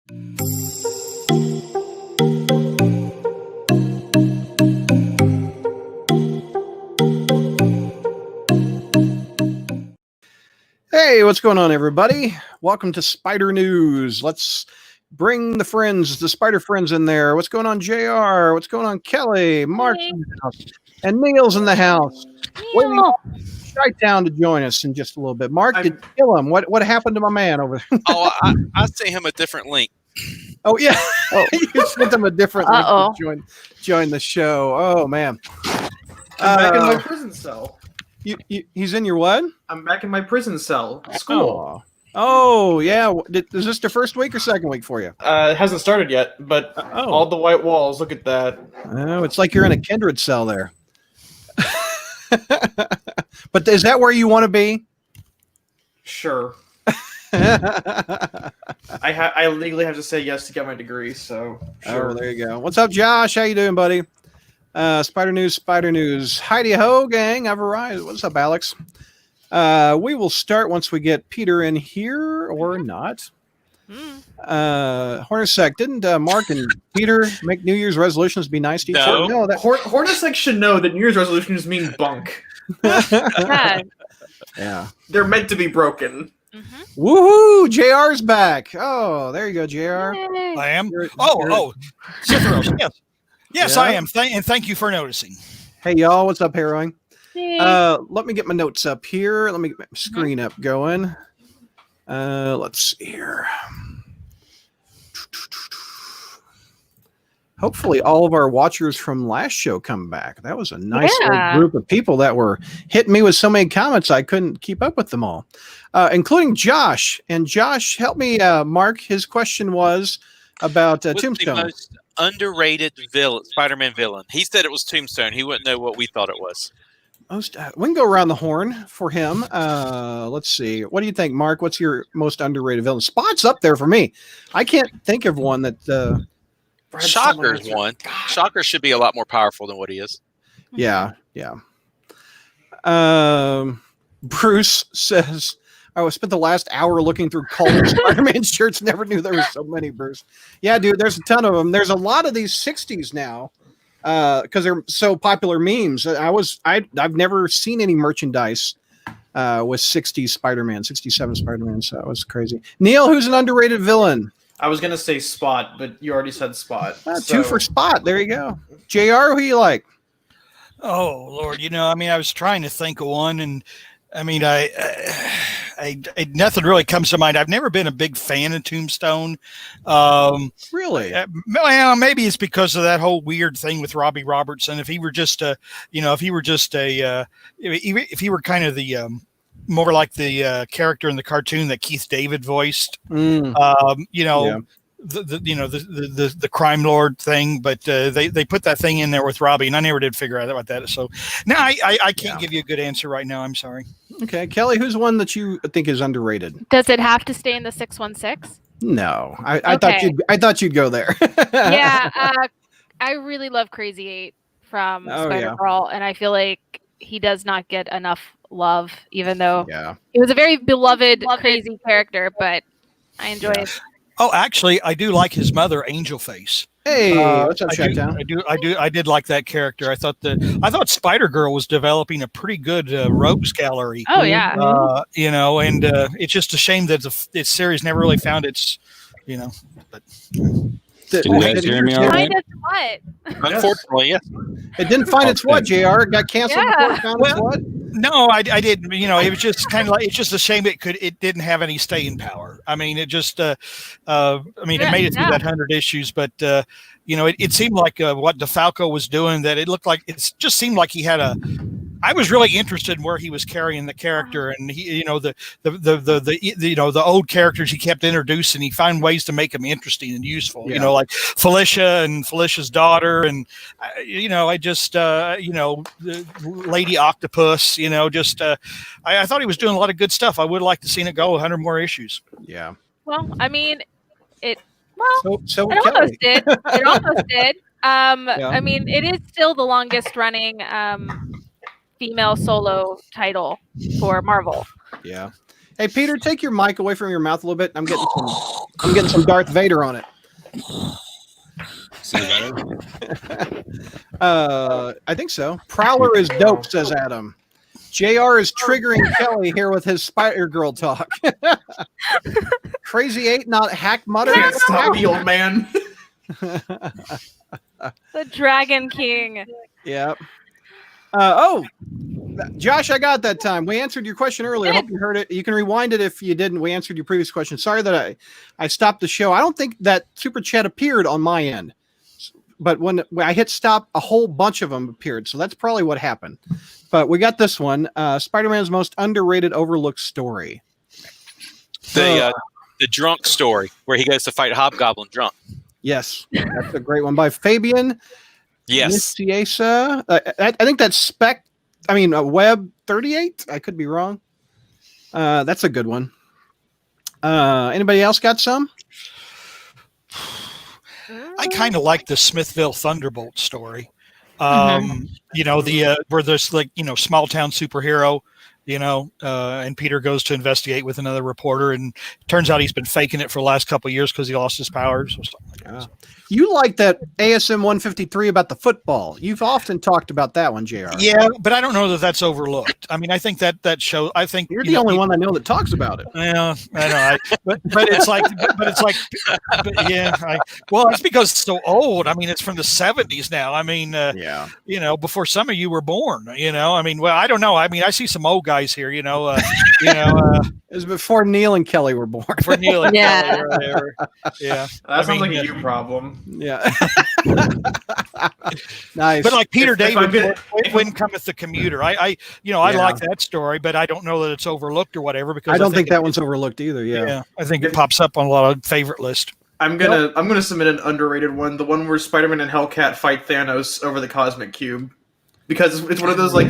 Hey, what's going on, everybody? Welcome to Spider News. Let's bring the friends, the Spider friends in there. What's going on, JR? What's going on, Kelly? Mark's in the house. And Neil's in the house. Waiting on Chi-Town to join us in just a little bit. Mark, did you kill him? What happened to my man over there? Oh, I sent him a different link. Oh, yeah. You sent him a different link to join the show. Oh, man. I'm back in my prison cell. He's in your what? I'm back in my prison cell. School. Oh yeah. Is this the first week or second week for you? It hasn't started yet, but all the white walls. Look at that. Oh, it's like you're in a Kindred cell there. But is that where you want to be? Sure. I legally have to say yes to get my degree, so sure. Oh, there you go. What's up, Josh? How you doing, buddy? Spider News. Heidi ho, gang. I've arrived. What's up, Alex? We will start once we get Peter in here, or not. Hornacek, didn't Mark and Peter make New Year's resolutions to be nice to each other? No, Hornacek should know that New Year's resolutions mean bunk. Yeah. They're meant to be broken. Mm-hmm. Woohoo! JR's back. Oh, there you go, JR. Yay. I am. You're- Cytheros, yes. Yes, Yeah. I am. And thank you for noticing. Hey, y'all. What's up, Harrowing? Hey. Let me get my notes up here. Let me get my screen up going. Let's see here. Hopefully all of our watchers from last show come back. That was a nice little group of people that were hitting me with so many comments I couldn't keep up with them all, including Josh. And Josh, help me, Mark. His question was about Tombstone. The most underrated Spider-Man villain. He said it was Tombstone. He wouldn't know what we thought it was. We can go around the horn for him. Let's see. What do you think, Mark? What's your most underrated villain? Spot's up there for me. I can't think of one that. Shocker's one. Shocker should be a lot more powerful than what he is. Yeah. Bruce says, I spent the last hour looking through colored Spider-Man shirts. Never knew there were so many, Bruce. Yeah, dude, there's a ton of them. There's a lot of these 60s now because they're so popular memes. I've never seen any merchandise with 60s Spider-Man, 67 Spider-Man, so it was crazy. Neil, who's an underrated villain? I was gonna say Spot, but you already said Spot. Two for Spot. There you go. JR, who you like? Oh Lord, I was trying to think of one, and I mean, I nothing really comes to mind. I've never been a big fan of Tombstone. Really? Well, maybe it's because of that whole weird thing with Robbie Robertson. If he were just if he were kind of the more like the character in the cartoon that Keith David voiced, the crime lord thing, but they put that thing in there with Robbie, and I never did figure out about that. So now I can't give you a good answer right now. I'm sorry. Okay, Kelly, who's one that you think is underrated? Does it have to stay in the 616? No, I thought you'd go there. Yeah, I really love Crazy 8 from Spider-Girl, and I feel like he does not get enough love, even though he was a very beloved crazy character, but I enjoy it. Oh, actually, I do like his mother, Angel Face. Hey, what's up, Chi-Town? I did like that character. I thought Spider-Girl was developing a pretty good rogues gallery. Oh yeah. And it's just a shame that this series never really found its, but. Can you guys hear me all right? What? Unfortunately, yes. It didn't find its what, JR? It got canceled before it found its what? No, I did. It was just kind of like, it's just a shame it didn't have any staying power. I mean, it just, it made it through that 100 issues, but it seemed like what DeFalco was doing, that it looked like, it just seemed like he had I was really interested in where he was carrying the character, and he, the old characters he kept introducing. He found ways to make them interesting and useful. Like Felicia and Felicia's daughter, and Lady Octopus. I thought he was doing a lot of good stuff. I would like to seen it go 100 more issues. Yeah. Well, I mean, it almost did. It almost did. I mean, it is still the longest running female solo title for Marvel. Yeah. Hey, Peter, take your mic away from your mouth a little bit. I'm getting some Darth Vader on it. I think so. Prowler is dope, says Adam. JR is triggering Kelly here with his Spider-Girl talk. Crazy 8, not hack mutter. Can't stop the old man. The Dragon King. Yep. Josh, I got that time. We answered your question earlier. I hope you heard it. You can rewind it if you didn't. We answered your previous question. Sorry that I stopped the show. I don't think that super chat appeared on my end. But when I hit stop, a whole bunch of them appeared. So that's probably what happened. But we got this one. Spider-Man's most underrated, overlooked story. The drunk story where he goes to fight Hobgoblin drunk. Yes. That's a great one by Fabian. Yes. Miscellaneous. I think that's Web 38. I could be wrong. That's a good one. Anybody else got some? I kind of like the Smithville Thunderbolt story. Where there's small town superhero, and Peter goes to investigate with another reporter, and it turns out he's been faking it for the last couple of years because he lost his powers or something like that. You like that ASM 153 about the football. You've often talked about that one, JR. Yeah, but I don't know that that's overlooked. I mean, I think that show. I think you're the only one I know that talks about it. Yeah, I know. But it's like, well, it's because it's so old. I mean, it's from the 70s now. I mean, before some of you were born. I mean, well, I don't know. I mean, I see some old guys here. It was before Neil and Kelly were born. Before Neil and Kelly were there. Yeah, that sounds like a you problem. Yeah. Nice. But like Peter David, when cometh the commuter, I like that story, but I don't know that it's overlooked or whatever because I don't think that one's overlooked either. Yeah. I think it pops up on a lot of favorite lists. I'm gonna submit an underrated one, the one where Spider-Man and Hellcat fight Thanos over the Cosmic Cube, because it's one of those like.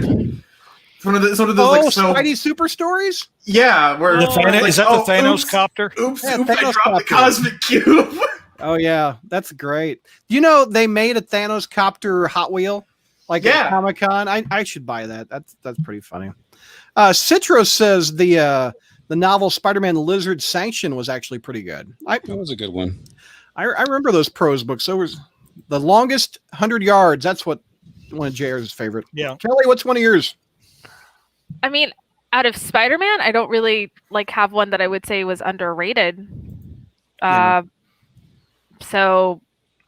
It's one of those Spidey super stories? Yeah, where is that the Thanos copter? Oops, I dropped the Cosmic Cube. Oh yeah, that's great. They made a Thanos copter Hot Wheel, at Comic-Con. I should buy that. That's pretty funny. Citro says the novel Spider-Man Lizard Sanction was actually pretty good. That was a good one. I remember those prose books. There was The Longest 100 Yards. That's one of JR's favorite. Yeah. Kelly, what's one of yours? I mean, out of Spider-Man, I don't really have one that I would say was underrated. So,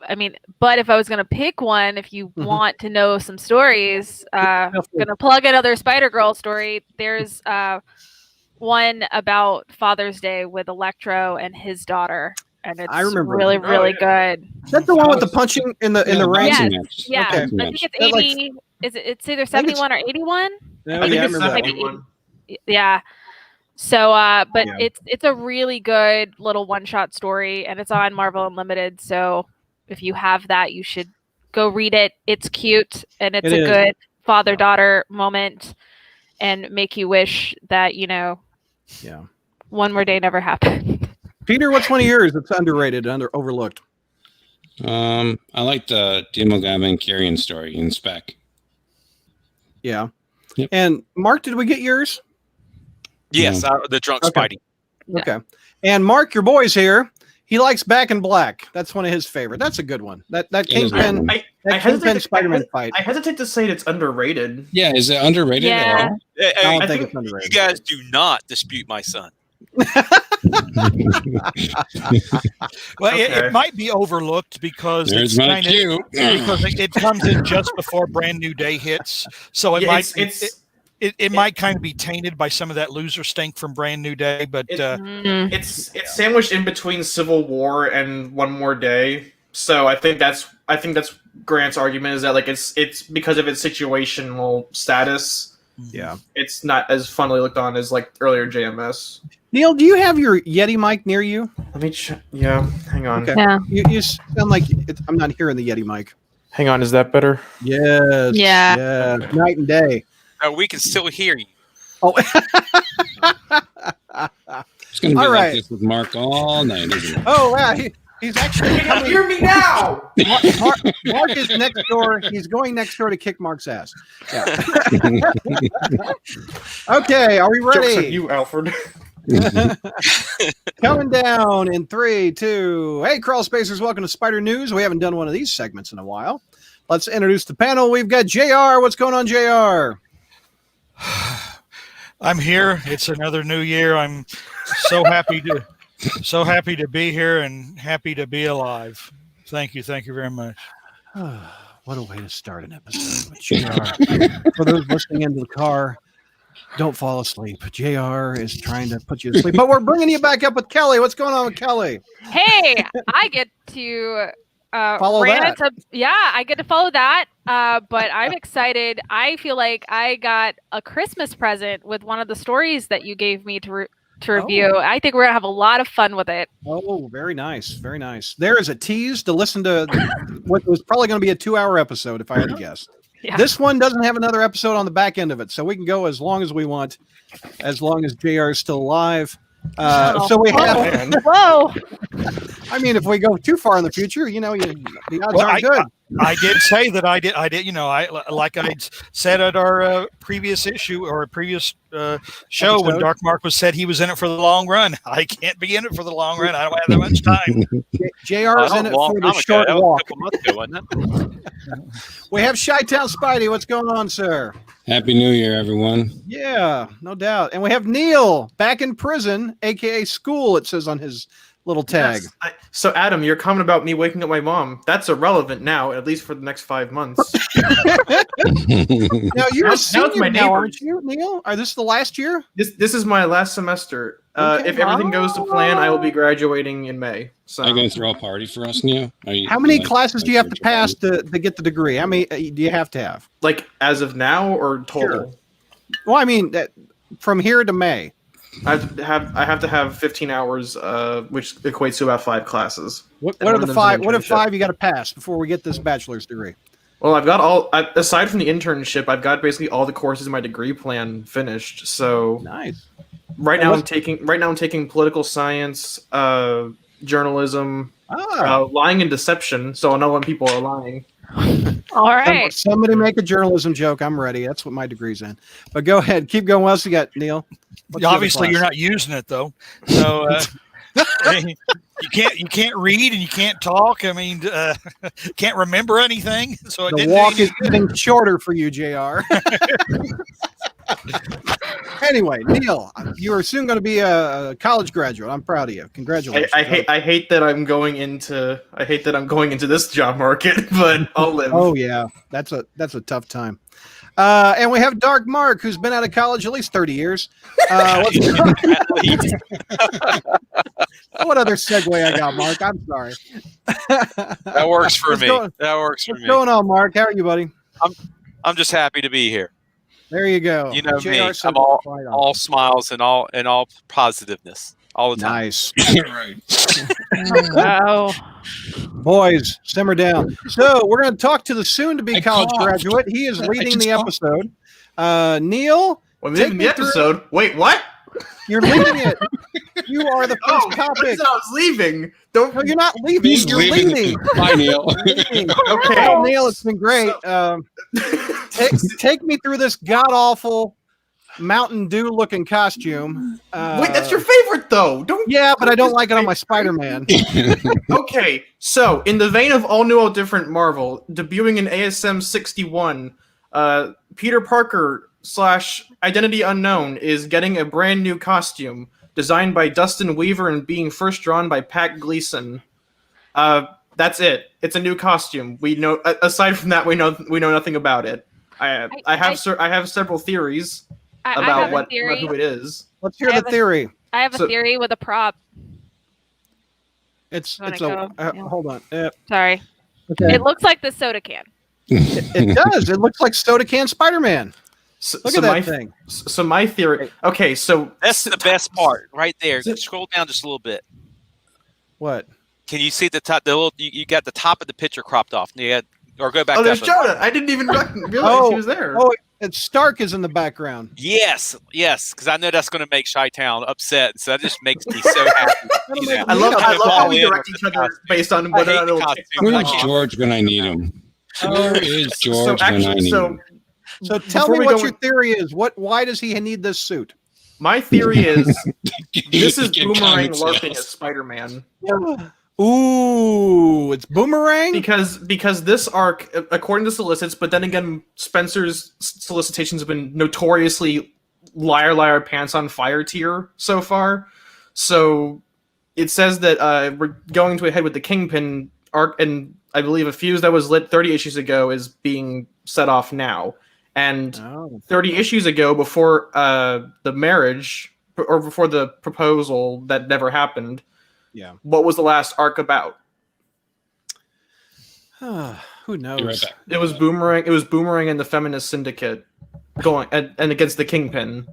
I mean, but if I was going to pick one, if you want to know some stories, I'm going to plug another Spider-Girl story. There's one about Father's Day with Electro and his daughter. And it's really, really good. Is that the one with the punching in the rain? Yes. Yeah. Okay. I think it's 80. It's either 71 or 81? I think it's 71. Yeah. So, but it's a really good little one-shot story, and it's on Marvel Unlimited. So, if you have that, you should go read it. It's cute, and it's a good father-daughter moment, and make you wish that one more day never happened. Peter, what's one of yours that's underrated, overlooked? I like the Demogaban Carrion story in Spec. Yeah. Yep. And Mark, did we get yours? Yes, the drunk Spidey. Okay. And Mark, your boy's here. He likes Back in Black. That's one of his favorite. That's a good one. That Kingpin, Kingpin Spider-Man fight. I hesitate to say it's underrated. Yeah, is it underrated at all? I don't think it's underrated. You guys do not dispute my son. Well, it might be overlooked because it's kind of because it comes in just before Brand New Day hits, so it might kind of be tainted by some of that loser stink from Brand New Day. But it's sandwiched in between Civil War and One More Day, so I think that's Grant's argument is that it's because of its situational status. Yeah, it's not as funnily looked on as earlier JMS. Neil, do you have your Yeti mic near you? Let me check. Yeah, hang on. Okay. Yeah. You sound like I'm not hearing the Yeti mic. Hang on, is that better? Yes. Yeah. Yes. Night and day. We can still hear you. Oh. It's going to be like this with Mark all night, isn't it? Oh, wow. He's actually coming. Hear me now. Mark is next door. He's going next door to kick Mark's ass. Yeah. Okay, are we ready? You, Alfred. Coming down in 3, 2. Hey, Crawl Spacers, welcome to Spider News. We haven't done one of these segments in a while. Let's introduce the panel. We've got JR. What's going on, JR? I'm here. It's another new year. I'm so happy to be here and happy to be alive. Thank you very much. What a way to start an episode with JR. For those listening into the car, don't fall asleep. JR is trying to put you to sleep, but we're bringing you back up with Kelly. What's going on with Kelly? Hey, I get to follow that. I get to follow that. But I'm excited. I feel like I got a Christmas present with one of the stories that you gave me to review. I think we're gonna have a lot of fun with it. Oh, very nice, very nice. There is a tease to listen to what was probably going to be a 2-hour episode if I had to guess. Yeah. This one doesn't have another episode on the back end of it, so we can go as long as we want, as long as JR is still alive. So we have. Whoa! I mean, if we go too far in the future, the odds aren't good. I did say that I did. Like I said at our previous issue or previous show episode. When Dark Mark said he was in it for the long run. I can't be in it for the long run. I don't have that much time. JR is in it for the short walk. We have Chi-Town Spidey. What's going on, sir? Happy New Year, everyone. Yeah, no doubt. And we have Neil back in prison, aka school, it says on his little tag. Yes. So, Adam, your comment about me waking up my mom, that's irrelevant now, at least for the next 5 months. Now, you're a senior now, aren't you, Neil? Are this the last year? This is my last semester. If everything goes to plan, I will be graduating in May. So. Are you going to throw a party for us, Neil? How many classes do you have to pass to get the degree? How many do you have to have? Like, as of now or total? Sure. Well, I mean, from here to May. I have to have 15 hours, which equates to about 5 classes. What are the 5? What are 5 you got to pass before we get this bachelor's degree? Well, I've got aside from the internship, I've got basically all the courses in my degree plan finished. So nice. Right now I'm taking political science, journalism, lying and deception. So I know when people are lying. All right. Somebody make a journalism joke. I'm ready. That's what my degree's in. But go ahead. Keep going. What else you got, Neil? Obviously, you're not using it though. So you can't read and you can't talk. I mean, can't remember anything. So the walk is getting shorter for you, JR. Anyway, Neil, you are soon going to be a college graduate. I'm proud of you. Congratulations. I hate that I'm going into this job market, but I'll live. Oh yeah, that's a tough time. And we have Dark Mark, who's been out of college at least 30 years. What other segue I got, Mark? I'm sorry. That works for me. What's going on, Mark? How are you, buddy? I'm just happy to be here. There you go. You know me. I'm all smiles and all positiveness all the time. Nice. Right. Wow. Boys, simmer down. So we're going to talk to the soon-to-be college graduate. He is leading the episode. Neil, leading the episode. Wait, what? You're leading it. You are the first topic. I was leaving. No, you're not leaving. You're leading. Bye, Neil. Okay. Oh, Neil, it's been great. Take me through this god-awful Mountain Dew-looking costume. Wait, that's your favorite, though. Yeah, but I don't like it on my Spider-Man. Okay, so in the vein of all new, all different Marvel, debuting in ASM 61, Peter Parker / Identity Unknown is getting a brand new costume designed by Dustin Weaver and being first drawn by Pat Gleason. That's it. It's a new costume. We know. Aside from that, we know nothing about it. I have several theories about who it is. Let's hear the theory. I have a theory with a prop. Hold on. Sorry. Okay. It looks like the soda can. It does. It looks like soda can Spider-Man. Look at that thing. So my theory. Okay, so that's the best part right there. Scroll down just a little bit. What? Can you see the top? You got the top of the picture cropped off. Or go back. Oh, there's Jonah. I didn't even realize he was there. Oh, it's Stark is in the background. Yes, because I know that's going to make Chi-Town upset. So that just makes me so happy. I love how we direct each other based on whether or not. Where's George when I need him? Where is George when I need him? So tell me what your theory is. Why does he need this suit? My theory is this is Get Boomerang comic LARPing sales. as Spider-Man. Ooh, it's Boomerang? Because this arc, according to solicits, but then again, Spencer's solicitations have been notoriously liar pants on fire tier so far. So it says that we're going to a head with the Kingpin arc, and I believe a fuse that was lit 30 issues ago is being set off now. And 30 issues ago, before the marriage, or before the proposal that never happened, what was the last arc about? Who knows? Right It was Boomerang. It was Boomerang and the Feminist Syndicate going and against the Kingpin.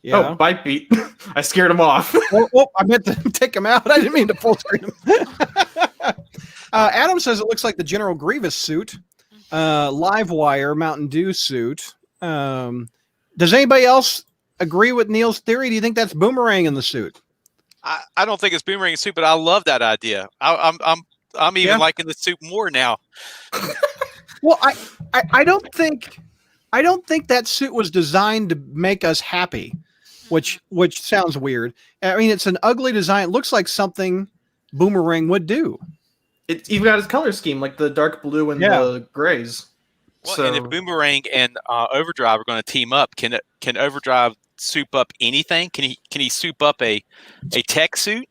Yeah. Oh, bite beat. I scared him off. I meant to take him out. I didn't mean to full screen him. Adam says it looks like the General Grievous suit. Livewire Mountain Dew suit. Does anybody else agree with Neil's theory? Do you think that's Boomerang in the suit? I don't think it's Boomerang suit, but I love that idea. I'm even liking the suit more now. Well, I don't think that suit was designed to make us happy, which sounds weird. I mean, it's an ugly design. It looks like something Boomerang would do. It's even got his color scheme, like the dark blue and the grays. Well, and if Boomerang and Overdrive are going to team up, can Overdrive soup up anything? Can he soup up a tech suit?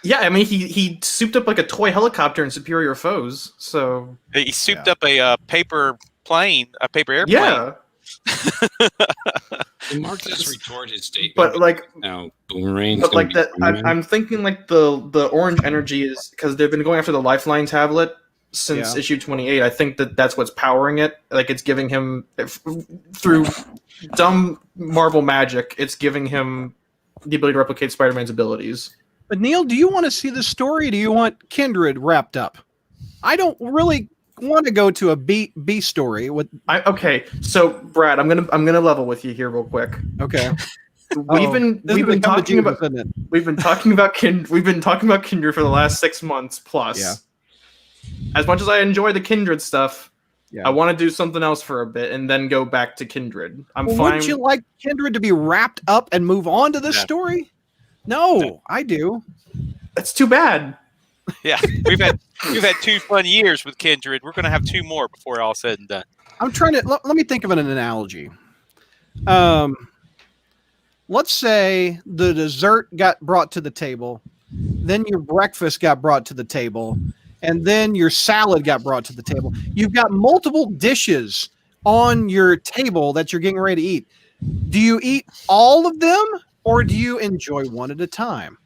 Yeah, I mean he souped up like a toy helicopter in Superior Foes. So he souped up a paper plane, a paper airplane. Yeah. Marcus retort his statement. But like now, Boomerang. But like that, I'm thinking like the orange energy is because they've been going after the Lifeline tablet since issue 28. I think that's what's powering it. Like it's giving him through dumb Marvel magic. It's giving him the ability to replicate Spider-Man's abilities. But Neil, do you want to see this story? Or do you want Kindred wrapped up? I don't really want to go to a B story with. Okay, so Brad, I'm gonna level with you here real quick. Okay. We've been talking about Kindred for the last 6 months plus. Yeah. As much as I enjoy the Kindred stuff, I want to do something else for a bit and then go back to Kindred. I'm fine. Wouldn't you like Kindred to be wrapped up and move on to this story? No, I do. That's too bad. Yeah, we've had 2 fun years with Kindred. We're going to have 2 more before all said and done. I'm trying to let me think of an analogy. Let's say the dessert got brought to the table, then your breakfast got brought to the table, and then your salad got brought to the table. You've got multiple dishes on your table that you're getting ready to eat. Do you eat all of them, or do you enjoy one at a time?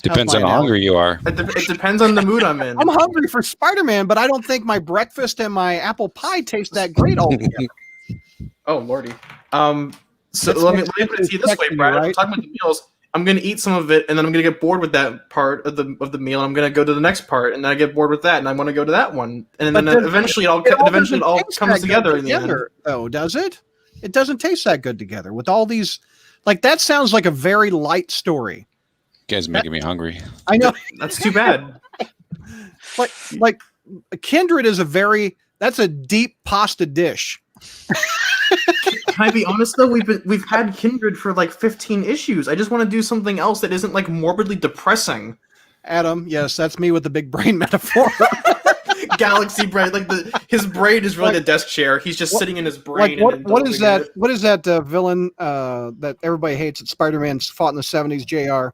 Depends on how hungry you are. It depends on the mood I'm in. I'm hungry for Spider-Man, but I don't think my breakfast and my apple pie taste that great altogether. Oh, Lordy. So let me put it to you this way, Brad. I'm talking about the meals. I'm going to eat some of it, and then I'm going to get bored with that part of the meal. I'm going to go to the next part, and then I get bored with that, and I want to go to that one, and then eventually it all comes together in the end. Oh, does it? It doesn't taste that good together with all these. Like that sounds like a very light story. You guys are making me hungry. I know. That's too bad. Like Kindred is that's a deep pasta dish. Can I be honest though? We've had Kindred for like 15 issues. I just want to do something else that isn't like morbidly depressing. Adam, yes, that's me with the big brain metaphor. Galaxy brain, like his brain is really a desk chair. He's just sitting in his brain. Like what is that? What is that villain that everybody hates that Spider-Man's fought in the 70s? JR.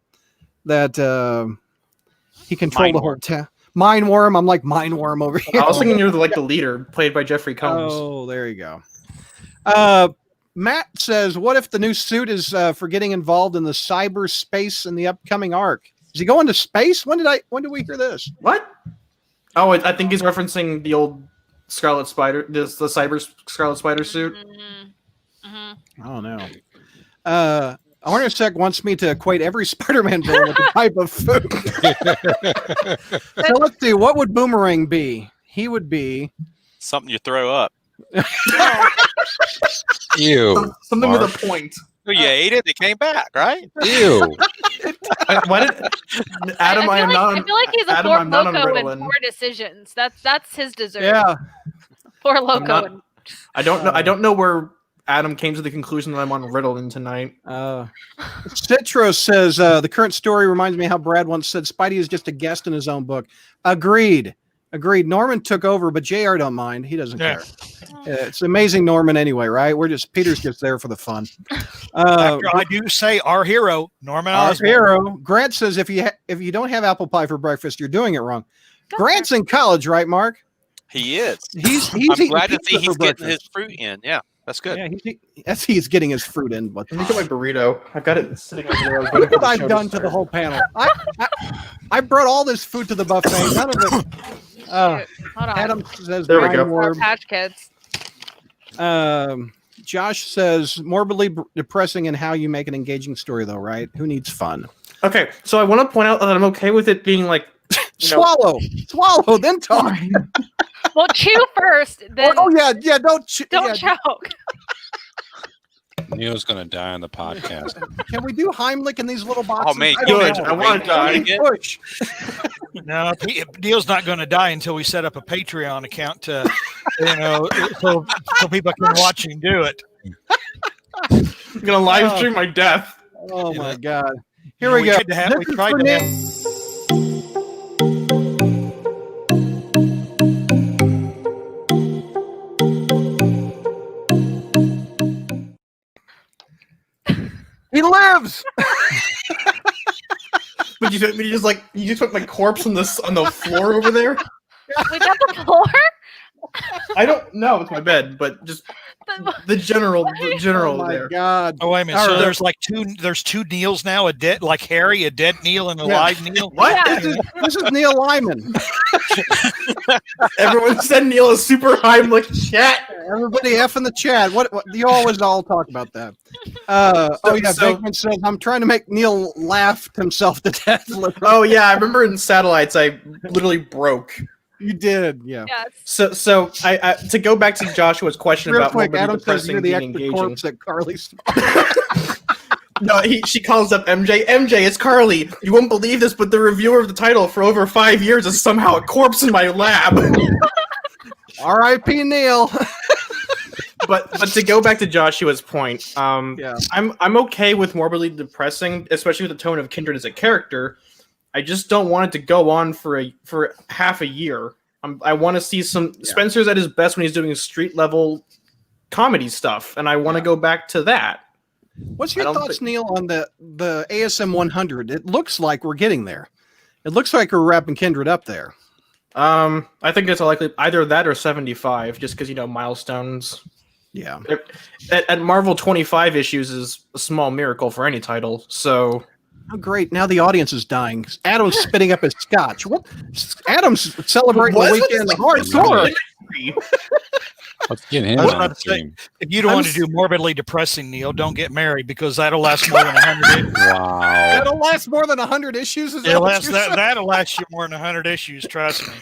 That he controlled the whole town. Mind Worm. I'm like Mind Worm over here. I was thinking you were like the leader, played by Jeffrey Combs. Oh, there you go. Matt says, "What if the new suit is for getting involved in the cyberspace in the upcoming arc? Is he going to space? When did we hear this? What? Oh, I think he's referencing the old Scarlet Spider, the cyber Scarlet Spider suit. Mm-hmm. I don't know. Hornacek wants me to equate every Spider-Man villain with a type of food. So let's see. What would Boomerang be? He would be something you throw up. Ew. Something with a point. Well, you ate it. It came back, right? Ew. Why did Adam? I feel like he's a Ford Loco in poor decisions. That's his dessert. Yeah. Poor Loco. I don't know where Adam came to the conclusion that I'm on Ritalin tonight. Citro says the current story reminds me how Brad once said Spidey is just a guest in his own book. Agreed. Norman took over, but JR don't mind. He doesn't care. It's amazing Norman anyway, right? Peter's just there for the fun. After I do say our hero, Norman Osborn. Our hero. Grant says if you don't have apple pie for breakfast, you're doing it wrong. Grant's in college, right, Mark? He is. I'm glad to see he's getting his fruit in. Yeah, that's good. Yeah, he's getting his fruit in. But let me get my burrito. I've got it sitting over there. Look what I've done to the whole panel. I brought all this food to the buffet. None of it. Hold on. Adam says, there we go. Patch Kids. Josh says, morbidly depressing in how you make an engaging story, though, right? Who needs fun? Okay, so I want to point out that I'm okay with it being like swallow, then talk. Well, chew first. Then don't choke. Neil's gonna die on the podcast. Can we do Heimlich in these little boxes? Oh man, good. I want to die. Push. No, Neil's not going to die until we set up a Patreon account to, so people can watch him do it. I'm gonna live stream my death. Oh my God! Here we go. We tried to have. He lives. But you just put my corpse on the floor over there. Wait, that's the floor? I don't know. It's my bed, but just the general Oh my there. God! Oh wait a minute. So there's like two Neils now. A dead, like Harry, a dead Neil, and a live Neil. What? Yeah. This is Neil Lyman. Everyone said Neil is super Heimlich chat. Everybody F in the chat. What you always all talk about that. Bateman says I'm trying to make Neil laugh himself to death. Oh yeah, I remember in Satellites I literally broke. You did, yeah. Yes. So I to go back to Joshua's question Real about quick, morbidly Adam says depressing you're the being extra engaging. corpse that Carly saw. No, she calls up MJ. MJ, it's Carly. You won't believe this, but the reviewer of the title for over 5 years is somehow a corpse in my lab. R.I.P. Neil. But to go back to Joshua's point, I'm okay with morbidly depressing, especially with the tone of Kindred as a character. I just don't want it to go on for half a year. I want to see some Spencer's at his best when he's doing street level comedy stuff, and I want to go back to that. What's your thoughts, Neil, on the ASM 100? It looks like we're getting there. It looks like we're wrapping Kindred up there. I think it's likely either that or 75, just because milestones. Yeah. At Marvel, 25 issues is a small miracle for any title. So. Oh, great. Now the audience is dying. Adam's spitting up his scotch. What? Adam's celebrating the weekend hardcore. Let's get him on the stream. If you don't want to do morbidly depressing, Neil, don't get married because that'll last more than 100 issues. Wow. That'll last more than 100 issues? That'll last you more than 100 issues, trust me.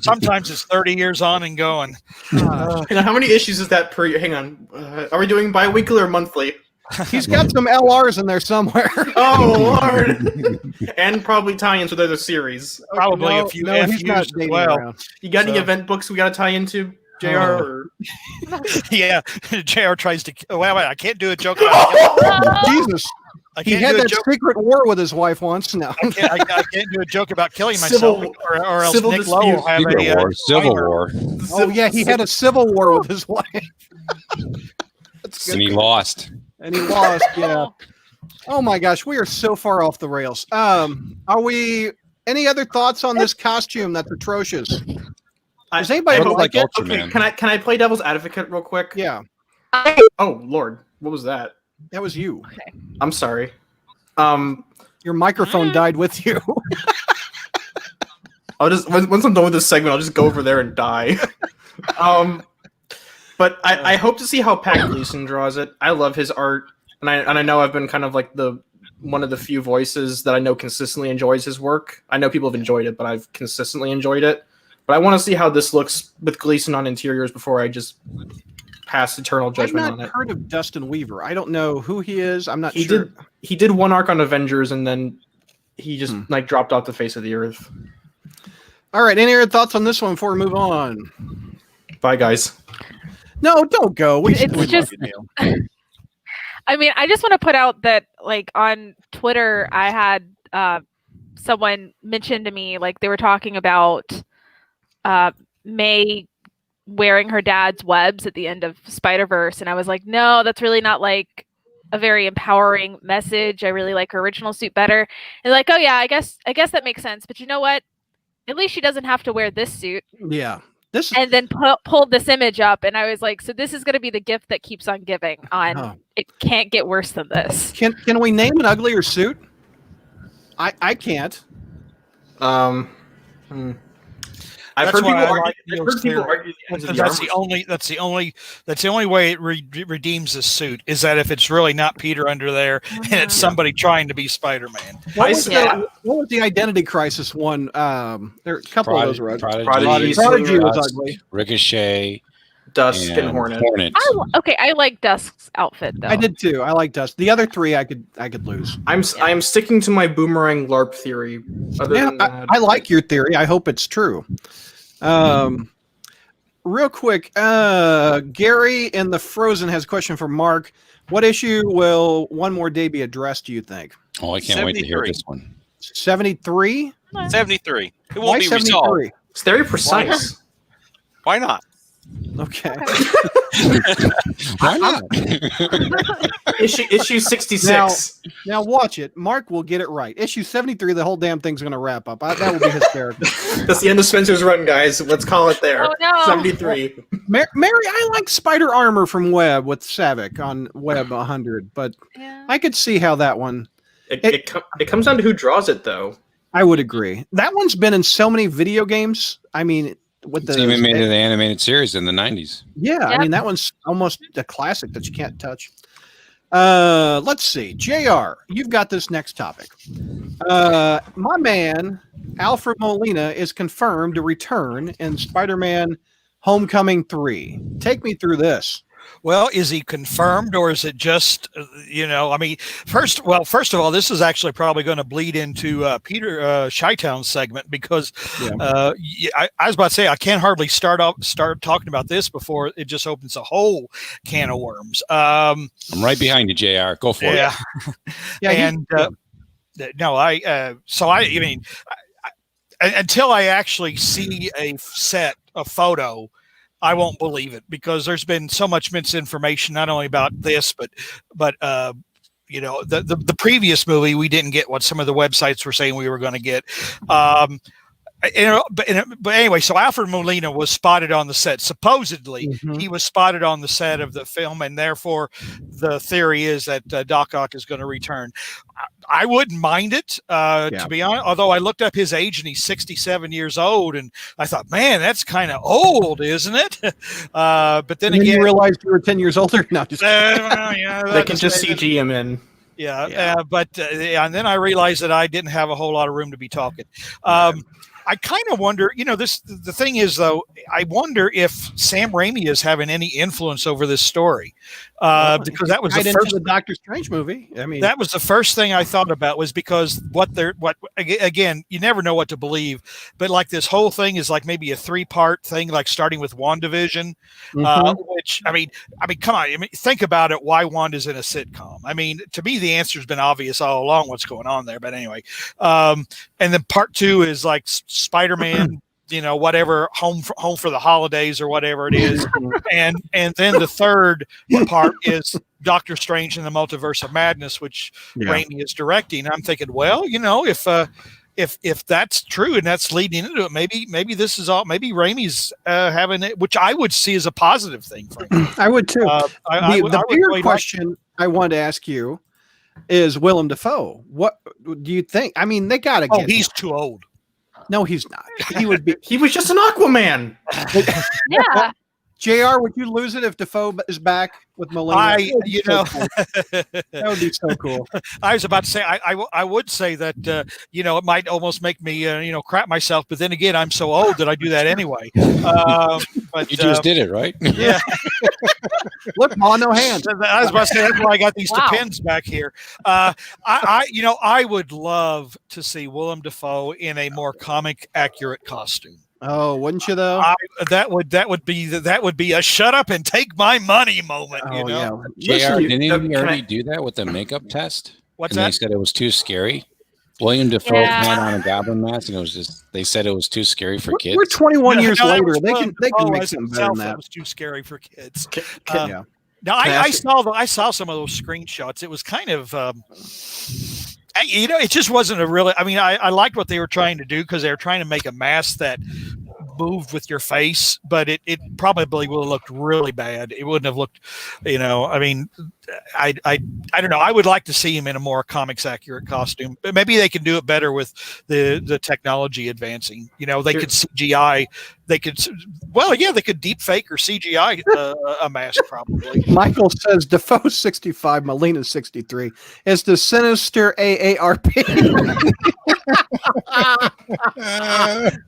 Sometimes it's 30 years on and going. How many issues is that per year? Hang on. Are we doing bi-weekly or monthly? He's got some LRs in there somewhere. Oh, Lord. And probably tie-ins with other series. Probably a few FUs as well. Around. You got any event books we got to tie into, JR? Or? Yeah, JR tries to... Well, I can't do a joke about Jesus. He had that secret war with his wife once. No, I can't do a joke about killing myself, or else Nick Lowe will have Civil War. Oh, yeah, he had a civil war with his wife. That's good. And he lost. Yeah. Oh my gosh, we are so far off the rails. Are we? Any other thoughts on this costume that's atrocious? Does anybody like it? Okay, can I play devil's advocate real quick? Yeah. Oh Lord, what was that? That was you. Okay. I'm sorry. Your microphone died with you. I'll just once I'm done with this segment, I'll just go over there and die. But I hope to see how Pat Gleason draws it. I love his art, and I know I've been kind of like one of the few voices that I know consistently enjoys his work. I know people have enjoyed it, but I've consistently enjoyed it. But I want to see how this looks with Gleason on interiors before I just pass eternal judgment on it. I've not heard of Dustin Weaver. I don't know who he is. I'm not sure. He did one arc on Avengers, and then he just dropped off the face of the earth. All right. Any other thoughts on this one before we move on? Bye, guys. No, don't go. It's just. I mean, I just want to put out that, like, on Twitter, I had someone mention to me, like, they were talking about May wearing her dad's webs at the end of Spider-Verse, and I was like, no, that's really not like a very empowering message. I really like her original suit better. And like, oh yeah, I guess that makes sense. But you know what? At least she doesn't have to wear this suit. Yeah. And then pulled this image up, and I was like, so this is going to be the gift that keeps on giving. It can't get worse than this. Can we name an uglier suit? I can't. I've heard people argue that's the only way it redeems this suit is that if it's really not Peter under there and it's somebody trying to be Spider-Man. What was the Identity Crisis one? There are a couple of those were ugly. Prodigy was ugly. Ricochet, Dusk, and Hornet. I like Dusk's outfit though. I did too. I like Dusk. The other three I could lose. I'm sticking to my boomerang LARP theory. I like your theory. I hope it's true. Real quick, Gary in the Frozen has a question for Mark. What issue will One More Day be addressed, do you think? Oh, I can't wait to hear this one. 73? 73. It won't be 73? resolved. It's very precise. Why not? Okay. Why not? Issue 66. Now watch it. Mark will get it right. Issue 73, the whole damn thing's going to wrap up. That will be hysterical. That's the end of Spencer's run, guys. Let's call it there. Oh, no. 73. Mary, I like Spider Armor from Web with Savick on Web 100, but I could see how that one... It comes down to who draws it, though. I would agree. That one's been in so many video games. I mean... It's even made the animated series in the 90s. Yeah, I mean, that one's almost a classic that you can't touch. Let's see. JR, you've got this next topic. My man, Alfred Molina, is confirmed to return in Spider-Man Homecoming 3. Take me through this. Well, is he confirmed, or is it just, I mean, first of all, this is actually probably going to bleed into Peter Chi-Town's segment because I was about to say I can't hardly start talking about this before it just opens a whole can of worms. I'm right behind you, JR. Go for it. Until I actually see a photo, I won't believe it because there's been so much misinformation, not only about this, but the previous movie, we didn't get what some of the websites were saying we were going to get. But anyway, so Alfred Molina was spotted on the set. Supposedly, he was spotted on the set of the film, and therefore, the theory is that Doc Ock is going to return. I wouldn't mind it, to be honest. Although I looked up his age, and he's 67 years old, and I thought, man, that's kind of old, isn't it? But then again, you realized you were 10 years older. No, just they can just CG him in. But then I realized that I didn't have a whole lot of room to be talking. I kind of wonder, the thing is, though, I wonder if Sam Raimi is having any influence over this story. Because that was the Doctor Strange movie. I mean, that was the first thing I thought about was because again, you never know what to believe, but like this whole thing is like maybe a 3-part thing, like starting with WandaVision, which I mean, come on, think about it. Why Wanda's in a sitcom? I mean, to me, the answer's been obvious all along what's going on there, but anyway, and then part 2 is like Spider-Man, whatever, home for the holidays or whatever it is. and then the third part is Doctor Strange and the Multiverse of Madness, which Raimi is directing. I'm thinking, well, if that's true and that's leading into it, maybe this is all, maybe Raimi's having it, which I would see as a positive thing for him. I would too. The bigger question I wanted to ask you is Willem Dafoe. What do you think? I mean, they got to get he's too old. No, he's not. He would be. He was just an Aquaman. Yeah. JR, would you lose it if Dafoe is back with Molina? That would be so cool. I was about to say, I would say that, it might almost make me, crap myself. But then again, I'm so old that I do that anyway. But you just did it, right? Yeah. Look, Ma, no hands. I was about to say, that's why I got these depends back here. I would love to see Willem Dafoe in a more comic accurate costume. Oh, wouldn't you though? That would be a shut up and take my money moment. Oh, you know, JR, didn't he already do that with the makeup test? What's and that? They said it was too scary. William Dafoe had on a goblin mask, and it was just. They said it was too scary for kids. We're 21 years later. They can make something better than that. It was too scary for kids. Yeah. Now I saw some of those screenshots. It was kind of. It just wasn't a really. I mean, I liked what they were trying to do because they were trying to make a mask that moved with your face, but it probably would have looked really bad. It wouldn't have looked, I mean, I don't know. I would like to see him in a more comics accurate costume, but maybe they can do it better with the technology advancing. They could CGI. They could deep fake or CGI a mask probably. Michael says Defoe 65, Molina 63 is the sinister AARP.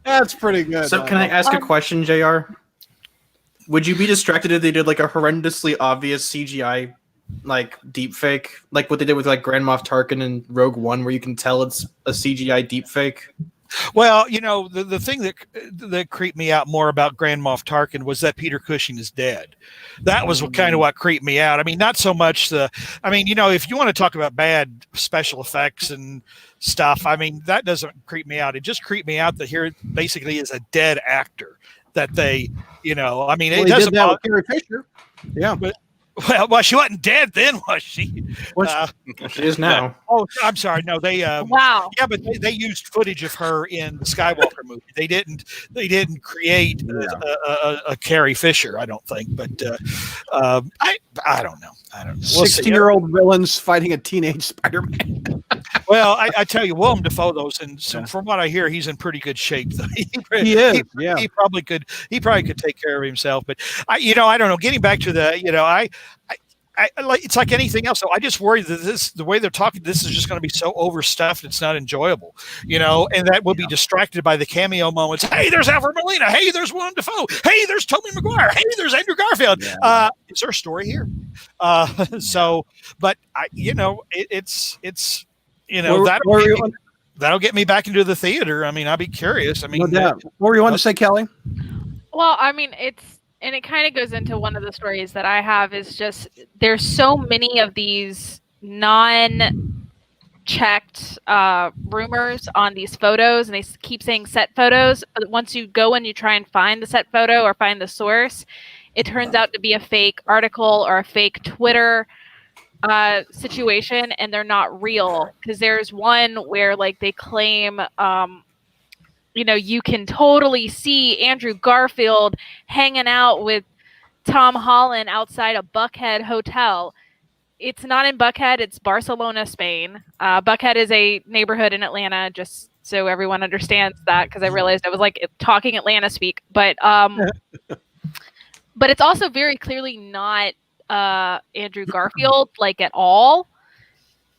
That's pretty good. So can I ask a question, JR? Would you be distracted if they did like a horrendously obvious CGI like deep fake, like what they did with like Grand Moff Tarkin in Rogue One, where you can tell it's a CGI deep fake? Well, the thing that creeped me out more about Grand Moff Tarkin was that Peter Cushing is dead. That was kind of what creeped me out. I mean, not so much if you want to talk about bad special effects and stuff, I mean, that doesn't creep me out. It just creeped me out that here basically is a dead actor that they, I mean, it doesn't bother. Carrie Fisher. Yeah. But, well, she wasn't dead then, was she? She is now. Oh, I'm sorry. No, they. Wow. Yeah, but they used footage of her in the Skywalker movie. They didn't create a Carrie Fisher, I don't think. But I don't know. We'll 60-year-old villains fighting a teenage Spider-Man. Well, I tell you, Willem Dafoe, from what I hear, he's in pretty good shape. He is. He probably could take care of himself. But I don't know. Getting back to the, I it's like anything else. So I just worry that the way they're talking, this is just going to be so overstuffed. It's not enjoyable, and that will be distracted by the cameo moments. Hey, there's Alfred Molina. Hey, there's Willem Dafoe. Hey, there's Toby Maguire. Hey, there's Andrew Garfield. Yeah. Is there a story here? But that'll get me back into the theater. I mean, I'll be curious. I mean, no doubt. What were you want to say, Kelly? Well, I mean, and it kind of goes into one of the stories that I have is just there's so many of these non-checked rumors on these photos, and they keep saying set photos. But once you go and you try and find the set photo or find the source, it turns out to be a fake article or a fake Twitter situation, and they're not real. Because there's one where like they claim you can totally see Andrew Garfield hanging out with Tom Holland outside a Buckhead hotel. It's not in Buckhead. It's Barcelona, Spain. Buckhead is a neighborhood in Atlanta, just so everyone understands that, because I realized I was like talking Atlanta speak. But but it's also very clearly not Andrew Garfield, like at all.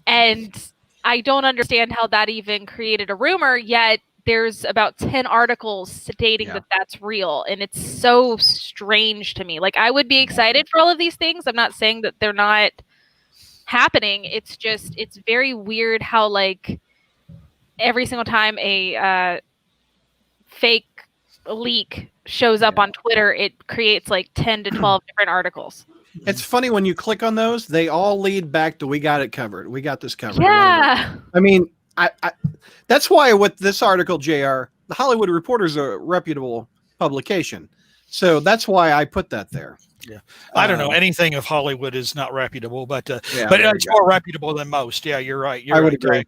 And I don't understand how that even created a rumor, yet there's about 10 articles stating that that's real. And it's so strange to me. Like, I would be excited for all of these things. I'm not saying that they're not happening. It's just, it's very weird how, like, every single time a fake leak shows up on Twitter, it creates like 10 to 12 different articles. It's funny when you click on those, they all lead back to, we got it covered. We got this covered. Yeah. I mean, I that's why with this article, JR, the Hollywood Reporter is a reputable publication. So that's why I put that there. Yeah. I don't know. Anything of Hollywood is not reputable, but yeah, but it's more reputable than most. Yeah, you're right. I would agree. Right.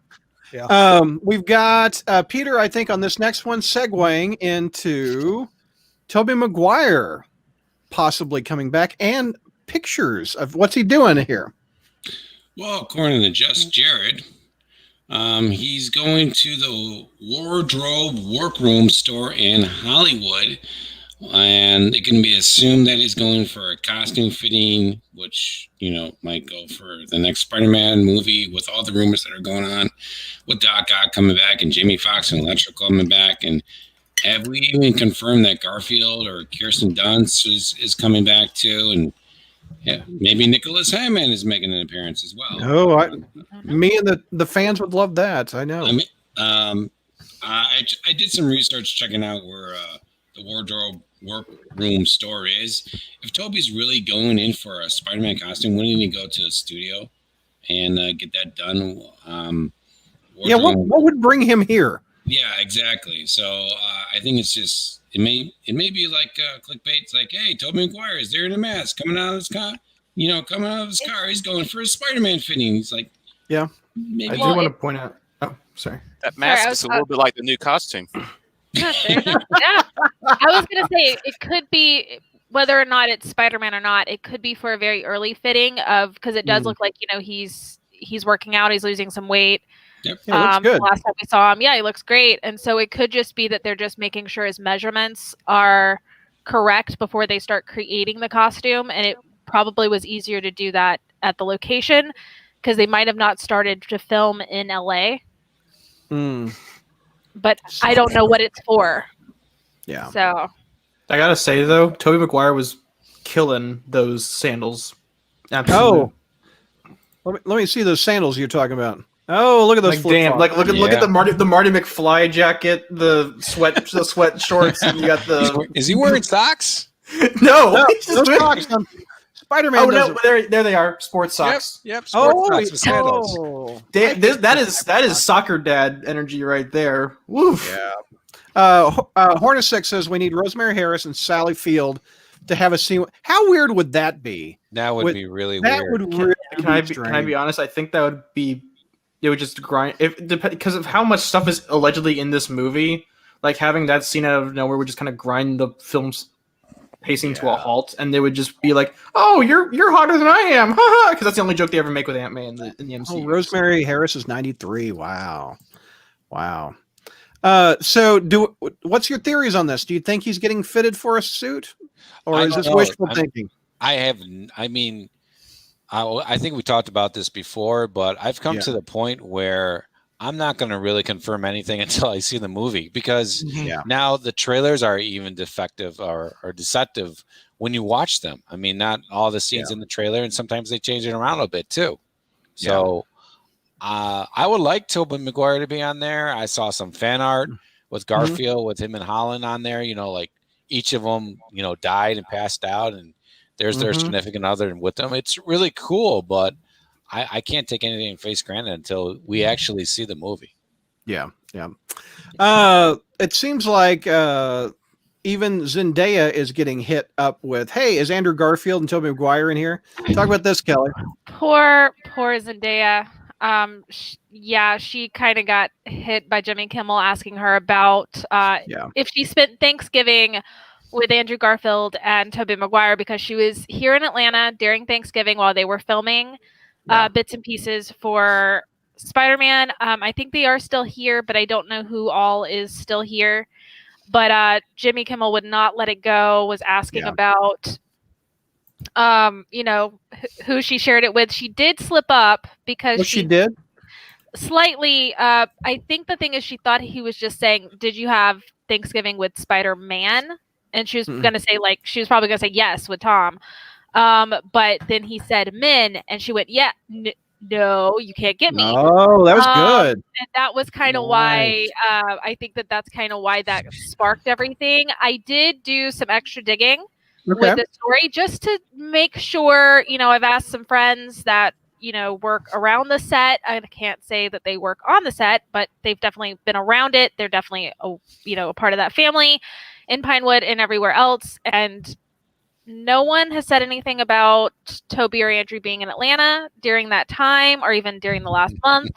Yeah. We've got Peter, I think, on this next one, segueing into Toby Maguire possibly coming back and pictures of what's he doing here. Well, according to Just Jared, he's going to the Wardrobe Workroom store in Hollywood, and it can be assumed that he's going for a costume fitting, which, you know, might go for the next Spider-Man movie with all the rumors that are going on with Doc Ock coming back and Jamie Foxx and Electro coming back. And have we even confirmed that Garfield or Kirsten Dunst is coming back too? And yeah, maybe Nicholas Hammond is making an appearance as well. Oh, me and the fans would love that. I know. I mean, I did some research checking out where the wardrobe workroom store is. If Toby's really going in for a Spider-Man costume, wouldn't he go to a studio and get that done? What would bring him here? Yeah, exactly. So I think it's just it may be like clickbait. It's like, hey, Toby Maguire is there in a mask coming out of his car. Coming out of his car, he's going for a Spider-Man fitting. He's like, yeah. Maybe. I do want to point out. Oh, sorry. That mask is a little bit like the new costume. Yeah, I was gonna say it could be whether or not it's Spider-Man or not. It could be for a very early fitting because it does look like he's working out. He's losing some weight. Yep. Yeah, looks good. Last time we saw him, he looks great. And so it could just be that they're just making sure his measurements are correct before they start creating the costume. And it probably was easier to do that at the location because they might have not started to film in LA. But I don't know what it's for. Yeah. So I gotta say though, Toby Maguire was killing those sandals. Absolutely. Oh, let me see those sandals you're talking about. Oh, look at those damn! Look at the Marty McFly jacket, the sweat shorts, and you got the. Is he wearing socks? No, those socks. Spider-Man. Oh no, there they are, sports socks. Yep. Sports socks with sandals. Damn, that is soccer dad energy right there. Woof. Yeah. Hornacek says we need Rosemary Harris and Sally Field to have a scene. How weird would that be? That would be really that weird. Would really can I be honest? I think that would be. It would just grind because of how much stuff is allegedly in this movie. Like having that scene out of nowhere would just kind of grind the film's pacing to a halt, and they would just be like, "Oh, you're hotter than I am," because that's the only joke they ever make with Aunt May in the MCU. Oh, Rosemary Harris is 93. Wow. So what's your theories on this? Do you think he's getting fitted for a suit, or is this wishful thinking? I think we talked about this before, but I've come to the point where I'm not going to really confirm anything until I see the movie because now the trailers are even defective or deceptive when you watch them. I mean, not all the scenes in the trailer, and sometimes they change it around a bit too. So I would like Tobey Maguire to be on there. I saw some fan art with Garfield, with him and Holland on there. Like each of them, died and passed out, and there's their significant other with them. It's really cool, but I can't take anything face granted until we actually see the movie. Yeah. It seems like even Zendaya is getting hit up with, hey, is Andrew Garfield and Tobey Maguire in here? Talk about this, Kelly. Poor Zendaya. She kind of got hit by Jimmy Kimmel asking her about if she spent Thanksgiving with Andrew Garfield and Tobey Maguire because she was here in Atlanta during Thanksgiving while they were filming bits and pieces for Spider-Man. I think they are still here, but I don't know who all is still here. But Jimmy Kimmel would not let it go, was asking about, who she shared it with. She did slip up because she did? Slightly. I think the thing is she thought he was just saying, did you have Thanksgiving with Spider-Man? And she was going to say, she was probably going to say yes with Tom. But then he said men, and she went, no, you can't get me. Oh, that was good. And that was kind of why I think that's kind of why that sparked everything. I did do some extra digging with the story just to make sure, I've asked some friends that, work around the set. I can't say that they work on the set, but they've definitely been around it. They're definitely, a part of that family in Pinewood and everywhere else. And no one has said anything about Toby or Andrew being in Atlanta during that time or even during the last month.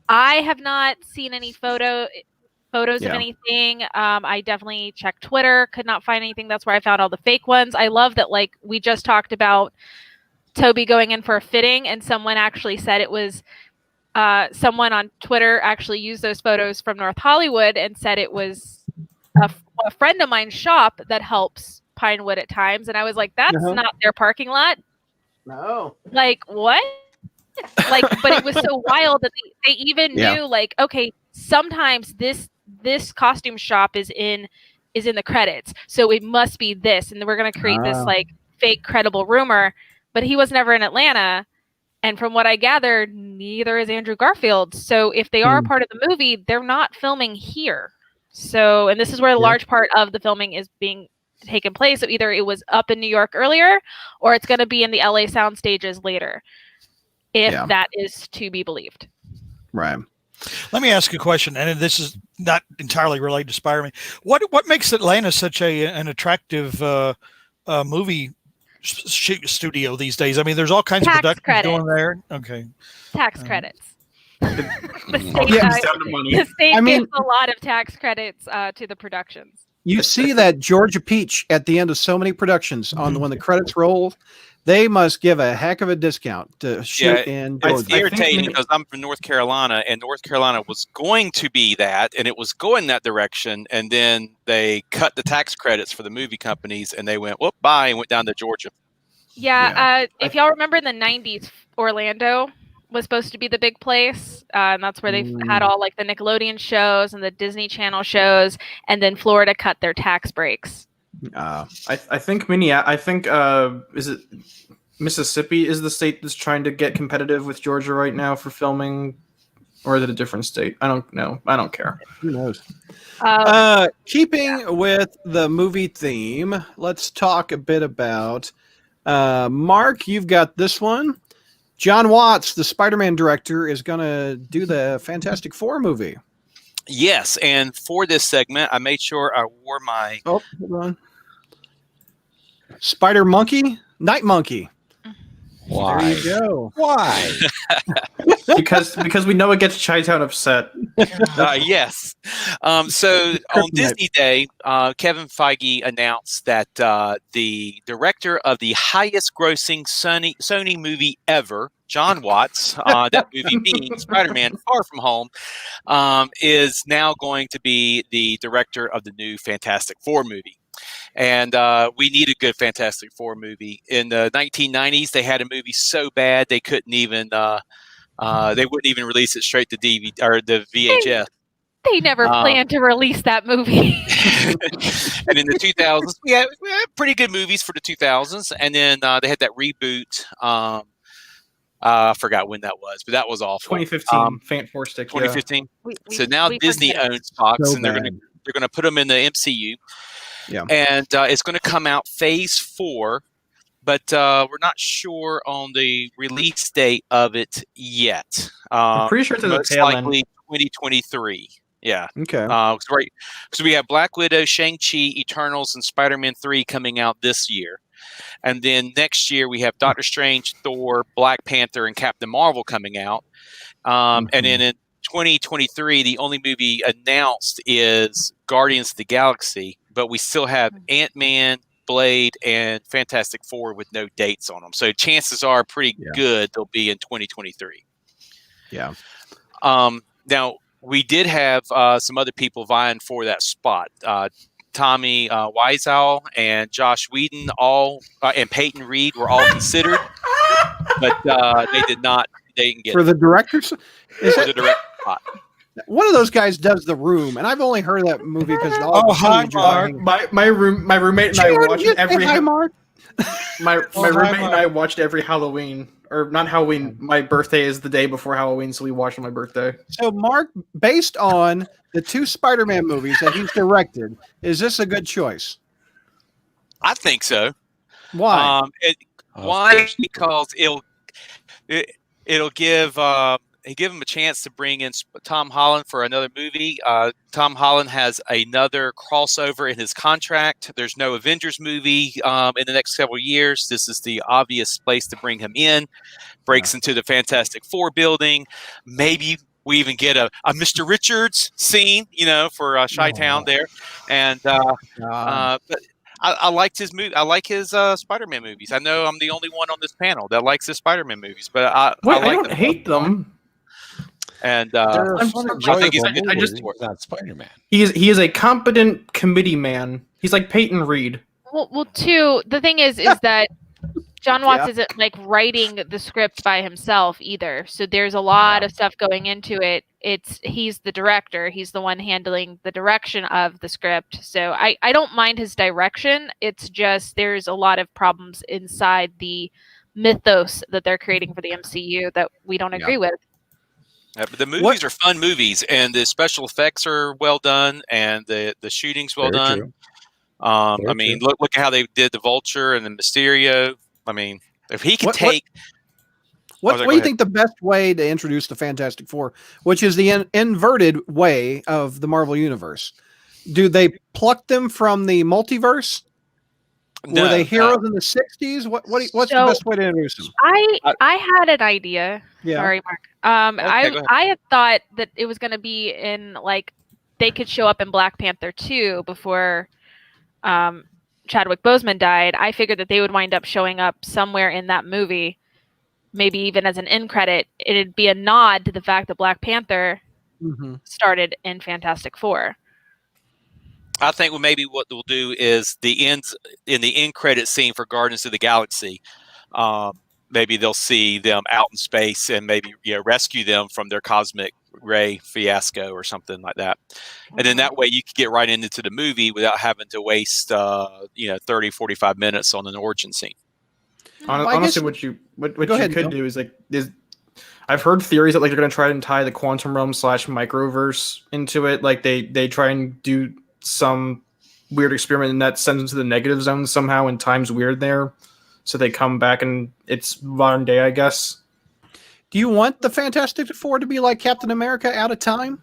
I have not seen any photos of anything. I definitely checked Twitter, could not find anything. That's where I found all the fake ones. I love that, we just talked about Toby going in for a fitting, and someone actually said it was someone on Twitter actually used those photos from North Hollywood and said it was a friend of mine's shop that helps Pinewood at times. And I was like, that's not their parking lot. No. What? But it was so wild that they even knew, okay, sometimes this costume shop is in the credits. So it must be this. And we're going to create this fake credible rumor, but he was never in Atlanta. And from what I gathered, neither is Andrew Garfield. So if they are a part of the movie, they're not filming here. So, and this is where a large part of the filming is being taken place. So either it was up in New York earlier, or it's going to be in the LA sound stages later, if that is to be believed. Right. Let me ask you a question, and this is not entirely related to Spider-Man. What makes Atlanta such an attractive movie studio these days? I mean, there's all kinds of productions going there. Okay. Tax credits. The state gives a lot of tax credits to the productions. You see that Georgia Peach at the end of so many productions when the credits roll, they must give a heck of a discount to shoot in Georgia. It's irritating because I'm from North Carolina, and North Carolina was going to be that, and it was going that direction, and then they cut the tax credits for the movie companies, and they went, whoop, bye, and went down to Georgia. Yeah, if y'all remember in the 90s, Orlando was supposed to be the big place, and that's where they had all like the Nickelodeon shows and the Disney Channel shows, and then Florida cut their tax breaks. I think is it Mississippi is the state that's trying to get competitive with Georgia right now for filming, or is it a different state? I don't know. I don't care. Who knows? Keeping with the movie theme, let's talk a bit about Mark. You've got this one. John Watts, the Spider-Man director, is going to do the Fantastic Four movie. Yes, and for this segment, I made sure I wore my... Oh, hold on. Spider Monkey? Night Monkey. Why? There you go. Why? because we know it gets Chi-Town upset. Yes. So on Disney Day, Kevin Feige announced that the director of the highest-grossing Sony movie ever, John Watts, that movie being Spider-Man Far From Home, is now going to be the director of the new Fantastic Four movie. And we need a good Fantastic Four movie. In the 1990s, they had a movie so bad they couldn't even they wouldn't even release it straight to DVD or the VHS. They never planned to release that movie. And in the 2000s, we had pretty good movies for the 2000s, and then they had that reboot. I forgot when that was, but that was awful. 2015, Fant Four Stick. 2015. Yeah. So now Disney owns Fox, and they're going to put them in the MCU. Yeah, and it's going to come out Phase 4, but we're not sure on the release date of it yet. I'm pretty sure it's most likely 2023. Yeah. Okay. Right. So we have Black Widow, Shang-Chi, Eternals, and Spider-Man 3 coming out this year, and then next year we have Doctor Strange, Thor, Black Panther, and Captain Marvel coming out, and then in 2023, the only movie announced is Guardians of the Galaxy, but we still have Ant-Man, Blade, and Fantastic Four with no dates on them. So chances are pretty good they'll be in 2023. Yeah. Now, we did have some other people vying for that spot. Tommy Wiseau and Josh Whedon and Peyton Reed were all considered, but they didn't get for the directors. For the director spot. One of those guys does The Room, and I've only heard of that movie because hi, Mark. My roommate and I watched every. Hi, Mark. My roommate and I watched every Halloween, or not Halloween. My birthday is the day before Halloween, so we watched on my birthday. So, Mark, based on the 2 Spider-Man movies that he's directed, is this a good choice? I think so. Why? Why? Because it'll give him a chance to bring in Tom Holland for another movie. Tom Holland has another crossover in his contract. There's no Avengers movie in the next several years. This is the obvious place to bring him in. Breaks into the Fantastic Four building. Maybe we even get a Mr. Richards scene, for Chi-Town there. And but I liked his movie. I like his Spider-Man movies. I know I'm the only one on this panel that likes his Spider-Man movies, but I don't hate them. And I think he's not Spider-Man. He is a competent committee man. He's like Peyton Reed. Well, the thing is that John Watts isn't like writing the script by himself either. So there's a lot of stuff going into it. He's the director. He's the one handling the direction of the script. So I don't mind his direction. It's just there's a lot of problems inside the mythos that they're creating for the MCU that we don't agree with. But the movies are fun movies, and the special effects are well done, and the shooting's well done. True. I mean, look at how they did the Vulture and the Mysterio. I mean, if he could take. What do you think the best way to introduce the Fantastic Four, which is the inverted way of the Marvel Universe? Do they pluck them from the multiverse? No, were they heroes in the 60s? What's the best way to introduce them? I had an idea. Yeah. Sorry, Mark. Okay, I had thought that it was going to be in like they could show up in Black Panther 2 before Chadwick Boseman died. I figured that they would wind up showing up somewhere in that movie, maybe even as an end credit. It'd be a nod to the fact that Black Panther started in Fantastic Four. I think maybe what they'll do is in the end credit scene for Guardians of the Galaxy. Maybe they'll see them out in space and maybe rescue them from their cosmic ray fiasco or something like that. And then that way you could get right into the movie without having to waste 30, 45 minutes on an origin scene. Honestly, what you could do is I've heard theories that they're going to try and tie the quantum realm / microverse into it. Like they try and do some weird experiment and that sends them to the negative zone somehow and time's weird there. So they come back and it's modern day, I guess. Do you want the Fantastic Four to be like Captain America out of time?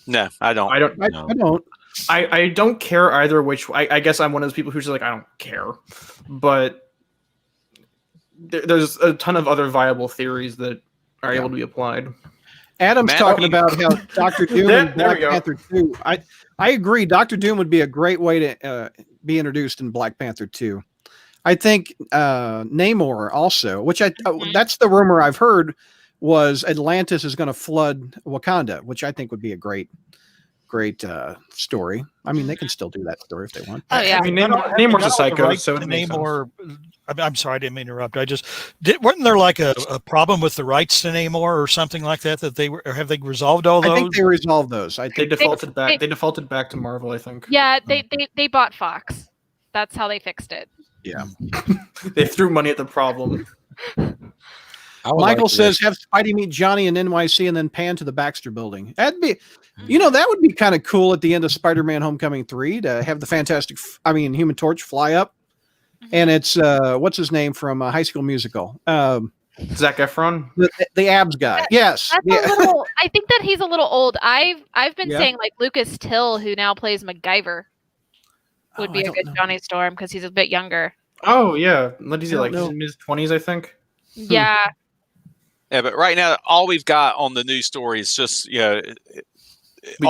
No, I don't. I don't. I don't care either which. I guess I'm one of those people who's just like, I don't care. But there's a ton of other viable theories that are able to be applied. Adam's talking about how Dr. Doom and Black Panther 2. I agree. Dr. Doom would be a great way to be introduced in Black Panther 2. I think Namor also, which that's the rumor I've heard, was Atlantis is going to flood Wakanda, which I think would be a great story. I mean, they can still do that story if they want. Oh yeah, I mean, Namor's a psycho, so Namor. I'm sorry, I didn't mean to interrupt. Wasn't there like a problem with the rights to Namor or something like that or have they resolved all those? I think they resolved those. I think they defaulted back. They defaulted back to Marvel, I think. Yeah, they bought Fox. That's how they fixed it. Yeah, they threw money at the problem. Michael says, have Spidey meet Johnny in NYC and then pan to the Baxter Building. That'd be, that would be kind of cool at the end of Spider-Man: Homecoming 3 to have the Human Torch fly up, and it's what's his name from High School Musical, Zac Efron, the abs guy. Yes, I think that he's a little old. I've been saying like Lucas Till, who now plays MacGyver, would be a good Johnny Storm because he's a bit younger. Oh yeah, what is he like? He's in his 20s, I think. Yeah. Yeah, but right now, all we've got on the news story is just, all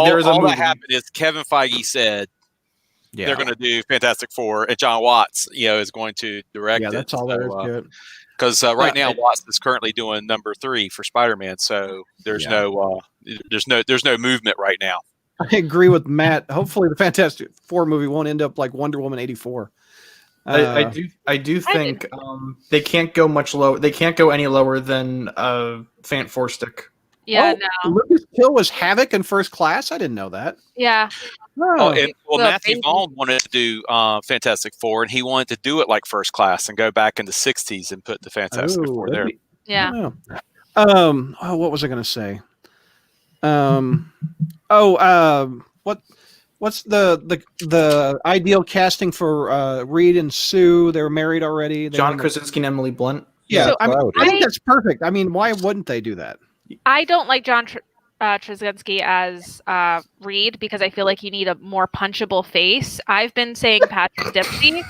that happened is Kevin Feige said they're going to do Fantastic Four, and John Watts, is going to direct it. Yeah, that's all there is to it. Because right now, Watts is currently doing number 3 for Spider-Man, so there's no movement right now. I agree with Matt. Hopefully, the Fantastic Four movie won't end up like Wonder Woman 84. I do think they can't go much lower. They can't go any lower than Fant Four Stick. Yeah, no. Lucas Till was Havoc in First Class. I didn't know that. Yeah. Matthew Vaughn wanted to do Fantastic Four, and he wanted to do it like First Class and go back in the '60s and put the Fantastic Four there. Yeah. What was I going to say? What's the ideal casting for Reed and Sue? They were married already. John Krasinski and Emily Blunt. Yeah, so, I think that's perfect. I mean, why wouldn't they do that? I don't like John Krasinski as Reed because I feel like you need a more punchable face. I've been saying Patrick Dempsey.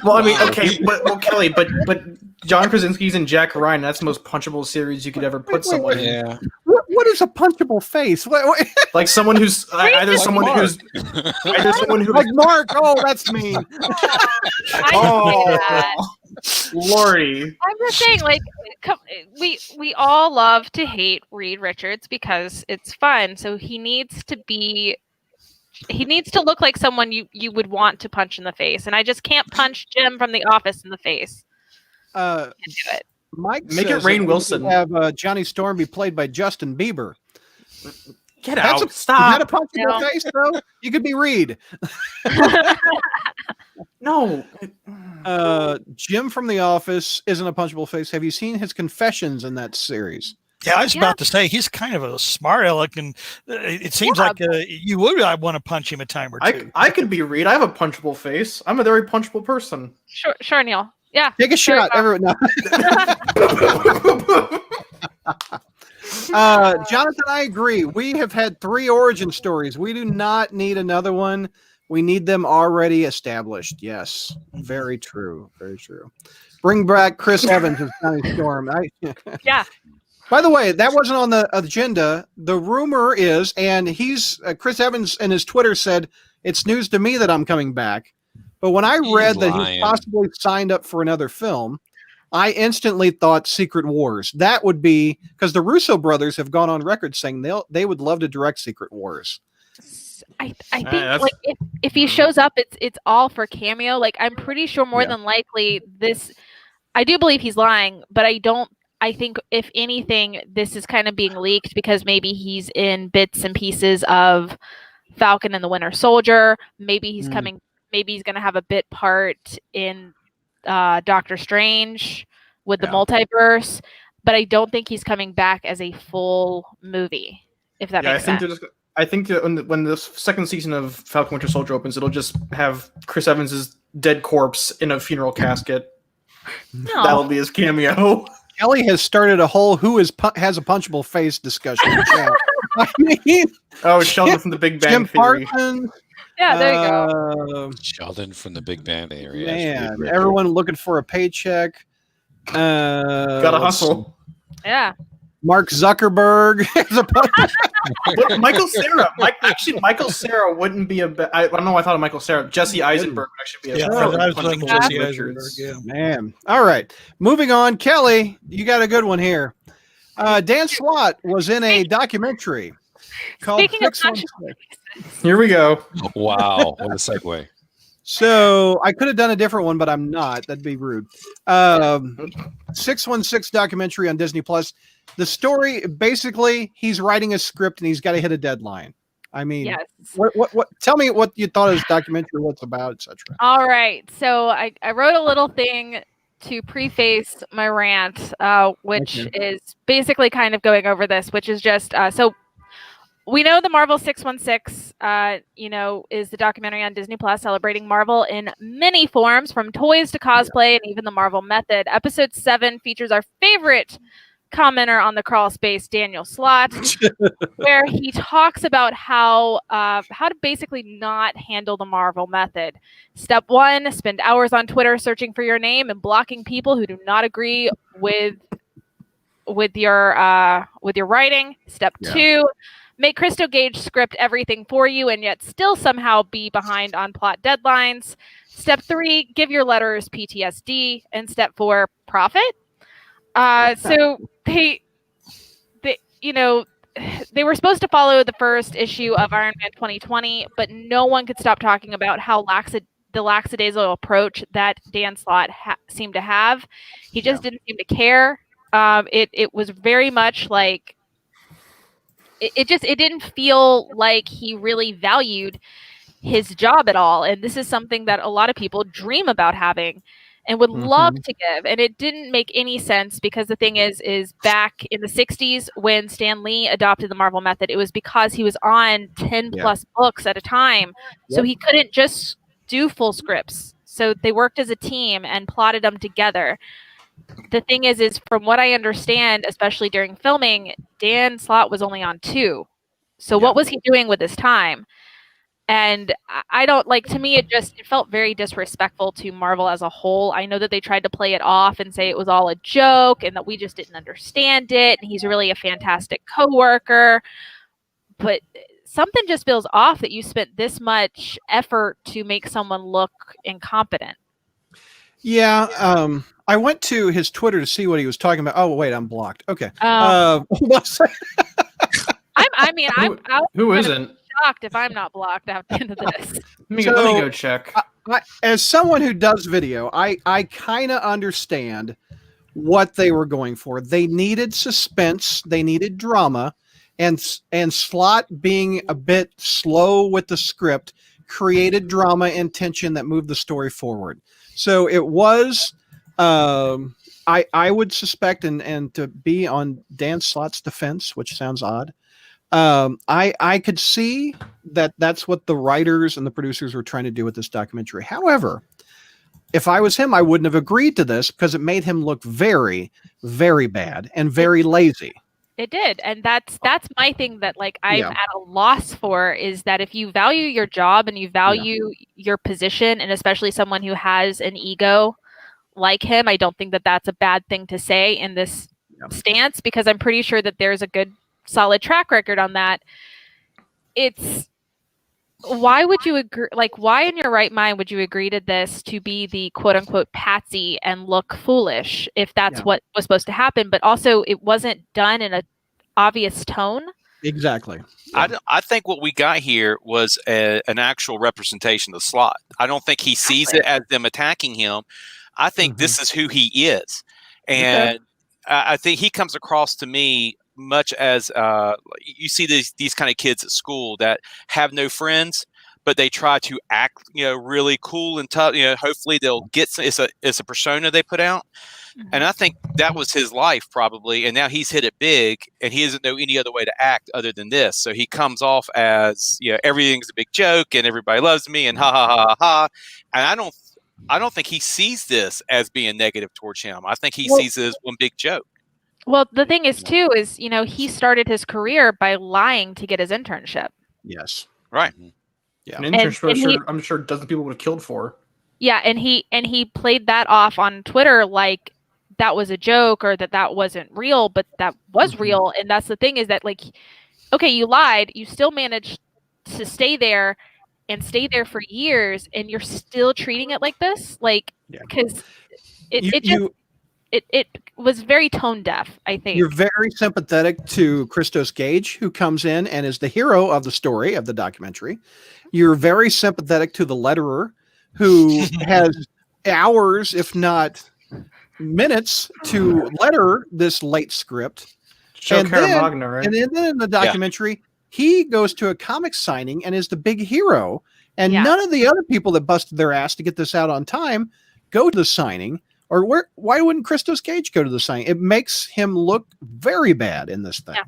Well, I mean, okay, Kelly, but John Krasinski's in Jack Ryan. That's the most punchable series you could ever put someone in. Yeah. What is a punchable face? Like someone who's either someone who's like Mark. Oh, that's me. Lordy. I'm just saying, like, we all love to hate Reed Richards because it's fun. So he needs to look like someone you would want to punch in the face, and I just can't punch Jim from The Office in the face. Can't do it. Mike, make it Rainn Wilson. Have Johnny Storm be played by Justin Bieber. Get out! Stop. Is that a punchable face, though? You could be Reed. No. Jim from The Office isn't a punchable face. Have you seen his confessions in that series? Yeah, I was about to say he's kind of a smart aleck, and it seems like you would want to punch him a time or two. I could be Reed. I have a punchable face. I'm a very punchable person. Sure, Neil. Yeah. Take a shot, everyone. No. Jonathan, I agree. We have had 3 origin stories. We do not need another one. We need them already established. Yes, very true. Very true. Bring back Chris Evans as Johnny Storm. Yeah. By the way, that wasn't on the agenda. The rumor is, and he's Chris Evans in his Twitter said, "It's news to me that I'm coming back." But when I read that he's possibly signed up for another film, I instantly thought Secret Wars. That would be because the Russo brothers have gone on record saying they would love to direct Secret Wars. I think like if he shows up, it's all for cameo. Like I'm pretty sure more than likely this. I do believe he's lying, but I think if anything, this is kind of being leaked because maybe he's in bits and pieces of Falcon and the Winter Soldier. Maybe he's coming. Maybe he's going to have a bit part in Doctor Strange with the multiverse. But I don't think he's coming back as a full movie. If that makes sense. I think that when the second season of Falcon Winter Soldier opens, it'll just have Chris Evans' dead corpse in a funeral casket. No. That'll be his cameo. Kelly has started a whole has a punchable face discussion. I mean, Sheldon from the Big Bang Theory. Parsons, yeah, there you go. Sheldon from the Big Bang Theory. Man, everyone looking for a paycheck. Gotta hustle. Yeah. Mark Zuckerberg. Michael Cera. Michael Cera wouldn't be I don't know why I thought of Michael Cera. Jesse Eisenberg would actually be Jesse Eisenberg. Yeah. Man. All right. Moving on. Kelly, you got a good one here. Dan Slott was in a documentary called Fix One Six. Here we go. Wow. What a segue. So I could have done a different one, but I'm not. That'd be rude. 616 documentary on Disney Plus. The story, basically, he's writing a script and he's got to hit a deadline. I mean, yes. What? Tell me what you thought of this documentary, what's about, etc. All right. So I wrote a little thing to preface my rant, which is basically kind of going over this, which is just so. We know the Marvel 616, is the documentary on Disney Plus celebrating Marvel in many forms, from toys to cosplay and even the Marvel method. Episode 7 features our favorite commenter on the crawl space, Daniel Slott, where he talks about how to basically not handle the Marvel method. Step 1: spend hours on Twitter searching for your name and blocking people who do not agree with your writing. Step 2: make Christo Gage script everything for you and yet still somehow be behind on plot deadlines. Step 3: give your letters PTSD. And step 4: profit. So they were supposed to follow the first issue of Iron Man 2020, but no one could stop talking about how the lackadaisical approach that Dan Slott seemed to have. He just didn't seem to care. It was very much like it didn't feel like he really valued his job at all. And this is something that a lot of people dream about having and would love to give. And it didn't make any sense because the thing is back in the 60s when Stan Lee adopted the Marvel method, it was because he was on 10 plus books at a time. So he couldn't just do full scripts. So they worked as a team and plotted them together. The thing is from what I understand, especially during filming, Dan Slott was only on 2. So what was he doing with his time? And I don't to me, it felt very disrespectful to Marvel as a whole. I know that they tried to play it off and say it was all a joke and that we just didn't understand it. And he's really a fantastic coworker, but something just feels off that you spent this much effort to make someone look incompetent. Yeah. I went to his Twitter to see what he was talking about. Oh, wait, I'm blocked. Okay. Who isn't? Shocked if I'm not blocked at the end of this. Let me go check. As someone who does video, I kind of understand what they were going for. They needed suspense, they needed drama, and Slott being a bit slow with the script created drama and tension that moved the story forward. So it was I would suspect, and to be on Dan Slott's defense, which sounds odd, I could see that that's what the writers and the producers were trying to do with this documentary. However, if I was him, I wouldn't have agreed to this because it made him look very, very bad and very lazy. It did. And that's my thing that like I'm at a loss for, is that if you value your job and you value your position, and especially someone who has an ego like him, I don't think that that's a bad thing to say in this stance, because I'm pretty sure that there's a good solid track record on that. It's why would you agree? Like, why in your right mind would you agree to this to be the quote unquote patsy and look foolish if that's what was supposed to happen? But also, it wasn't done in an obvious tone. Exactly. I think what we got here was an actual representation of Slott. I don't think he sees it as them attacking him. I think this is who he is. And I think he comes across to me much as you see these kind of kids at school that have no friends, but they try to act, really cool and tough. Hopefully they'll get it's a persona they put out, and I think that was his life probably. And now he's hit it big, and he doesn't know any other way to act other than this. So he comes off as everything's a big joke and everybody loves me and ha ha ha ha. And I don't think he sees this as being negative towards him. I think he sees it as one big joke. Well, the thing is, too, is, he started his career by lying to get his internship. Yes. Right. Yeah. An internship, I'm sure dozens of people would have killed for. Yeah, and he played that off on Twitter like that was a joke or that wasn't real, but that was real. And that's the thing, is that, like, okay, you lied, you still managed to stay there and stay there for years, and you're still treating it like this? Like, because it was very tone deaf, I think. You're very sympathetic to Christos Gage, who comes in and is the hero of the story of the documentary. You're very sympathetic to the letterer, who has hours, if not minutes, to letter this late script. And then in the documentary, he goes to a comic signing and is the big hero. And none of the other people that busted their ass to get this out on time go to the signing. Or why wouldn't Christos Gage go to the signing? It makes him look very bad in this thing. Yeah.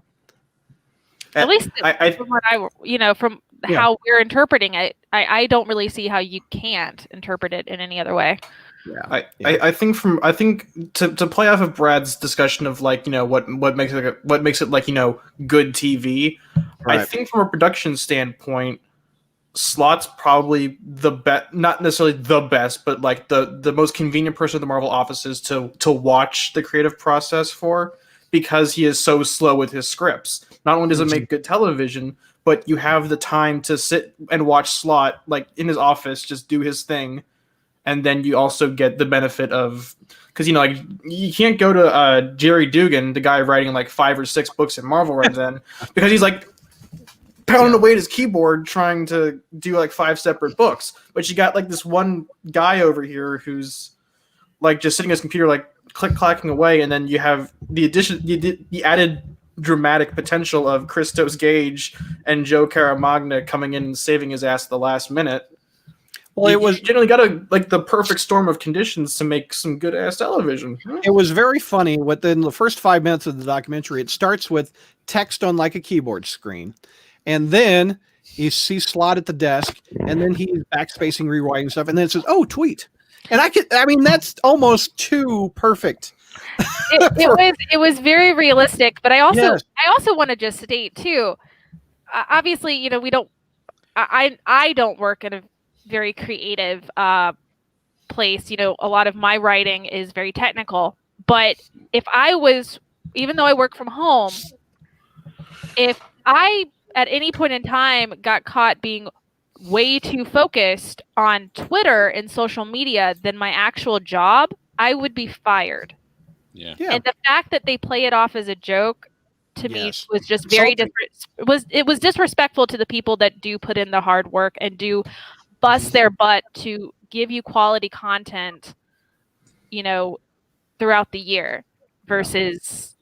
At least from what from how we're interpreting it, I don't really see how you can't interpret it in any other way. Yeah. I think to play off of Brad's discussion of what makes it like good TV. Right. I think from a production standpoint, Slott's probably the best, not necessarily the best, but like the most convenient person at the Marvel offices to watch the creative process for, because he is so slow with his scripts. Not only does it make good television, but you have the time to sit and watch Slott like in his office just do his thing, and then you also get the benefit of, because you can't go to Jerry Dugan, the guy writing like 5 or 6 books in Marvel right then, because he's like pounding away at his keyboard trying to do like 5 separate books. But you got like this one guy over here who's like just sitting at his computer like click-clacking away, and then you have the added dramatic potential of Christos Gage and Joe Caramagna coming in and saving his ass at the last minute. Well, it was generally got the perfect storm of conditions to make some good ass television. It was very funny. Within the first 5 minutes of the documentary, it starts with text on like a keyboard screen. And then you see Slott at the desk, and then he's backspacing, rewriting stuff, and then it says, "Oh, tweet." And that's almost too perfect. It was very realistic, but I also want to just state too. Obviously, we don't. I don't work in a very creative place. A lot of my writing is very technical. But if I was, even though I work from home, if I at any point in time got caught being way too focused on Twitter and social media than my actual job, I would be fired. Yeah. And the fact that they play it off as a joke to me was just very it was disrespectful to the people that do put in the hard work and do bust their butt to give you quality content, throughout the year versus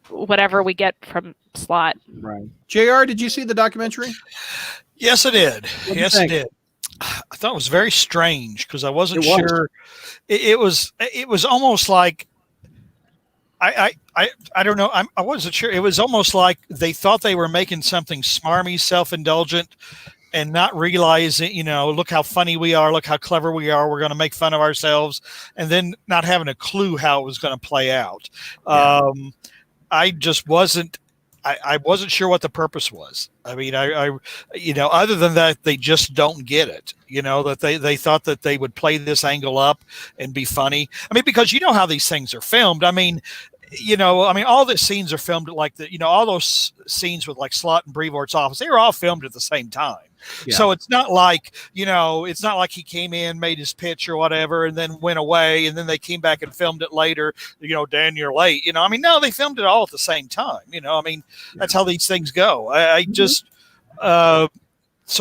whatever we get from Slott. Right. JR, did you see the documentary? Yes, I did. I did. I thought it was very strange because I wasn't sure. It was almost like I don't know. I wasn't sure. It was almost like they thought they were making something smarmy, self-indulgent, and not realizing, look how funny we are, look how clever we are. We're going to make fun of ourselves, and then not having a clue how it was going to play out. Yeah. I just wasn't. I wasn't sure what the purpose was. I mean, other than that, they just don't get it. That they thought that they would play this angle up and be funny. I mean, because how these things are filmed. I mean, all the scenes are filmed like all those scenes with like Slott and Brevort's office, they were all filmed at the same time. Yeah. So it's not like, it's not like he came in, made his pitch or whatever, and then went away, and then they came back and filmed it later, Dan, you're late. No, they filmed it all at the same time. That's how these things go. I just, so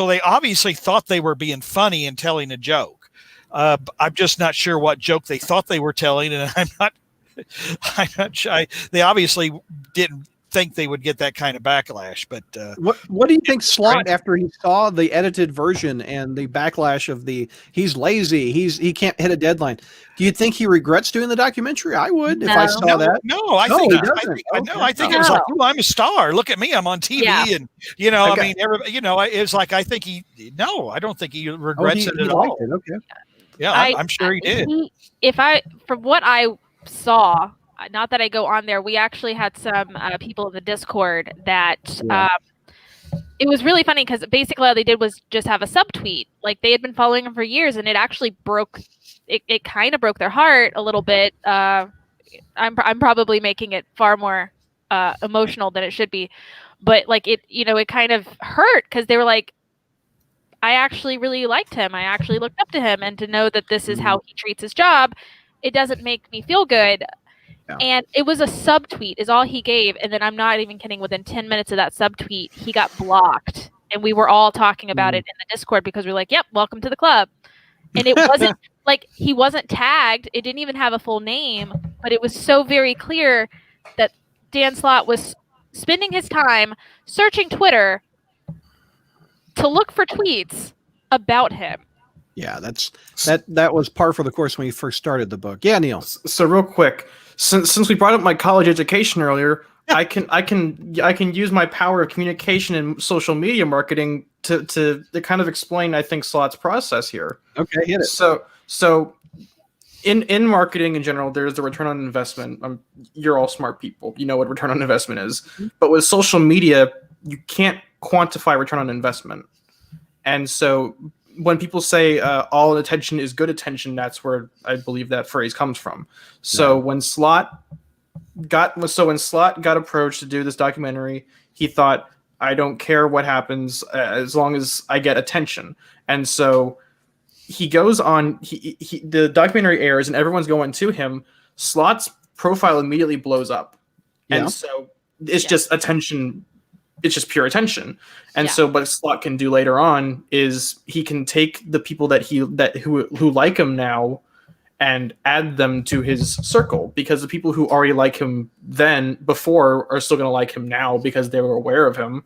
they obviously thought they were being funny and telling a joke. I'm just not sure what joke they thought they were telling, and I'm not sure. They obviously didn't think they would get that kind of backlash. But what do you think, Slott, after he saw the edited version and the backlash of he's lazy, he can't hit a deadline? Do you think he regrets doing the documentary? I would if I saw that. No, I think it was like, oh, I'm a star. Look at me, I'm on TV, and okay. It's like I think I don't think he regrets it at all. It. Okay. Yeah, I'm sure he did. From what I saw, not that I go on there, we actually had some people in the Discord that it was really funny because basically all they did was just have a subtweet. Like they had been following him for years, and it actually it kind of broke their heart a little bit. I'm probably making it far more emotional than it should be, but like it kind of hurt because they were like, I actually really liked him. I actually looked up to him, and to know that this is how he treats his job, it doesn't make me feel good. Yeah. And it was a subtweet is all he gave. And then I'm not even kidding. Within 10 minutes of that subtweet, he got blocked. And we were all talking about it in the Discord because we're like, yep, welcome to the club. And it wasn't like he wasn't tagged. It didn't even have a full name. But it was so very clear that Dan Slott was spending his time searching Twitter to look for tweets about him. Yeah, that was par for the course when he first started the book. Yeah, Neil. So real quick, since we brought up my college education earlier, I can use my power of communication and social media marketing to kind of explain, I think, Slott's process here. Okay, hit it. So in marketing in general, there's the return on investment. You're all smart people. You know what return on investment is. But with social media, you can't quantify return on investment. And so when people say all attention is good attention, that's where I believe that phrase comes from. So when Slott got approached to do this documentary, he thought, I don't care what happens as long as I get attention. And so he goes on, the documentary airs and everyone's going to him. Slott's profile immediately blows up. Yeah. And so it's just attention. It's just pure attention. And so what Slott can do later on is he can take the people who like him now and add them to his circle, because the people who already like him before are still going to like him now because they were aware of him.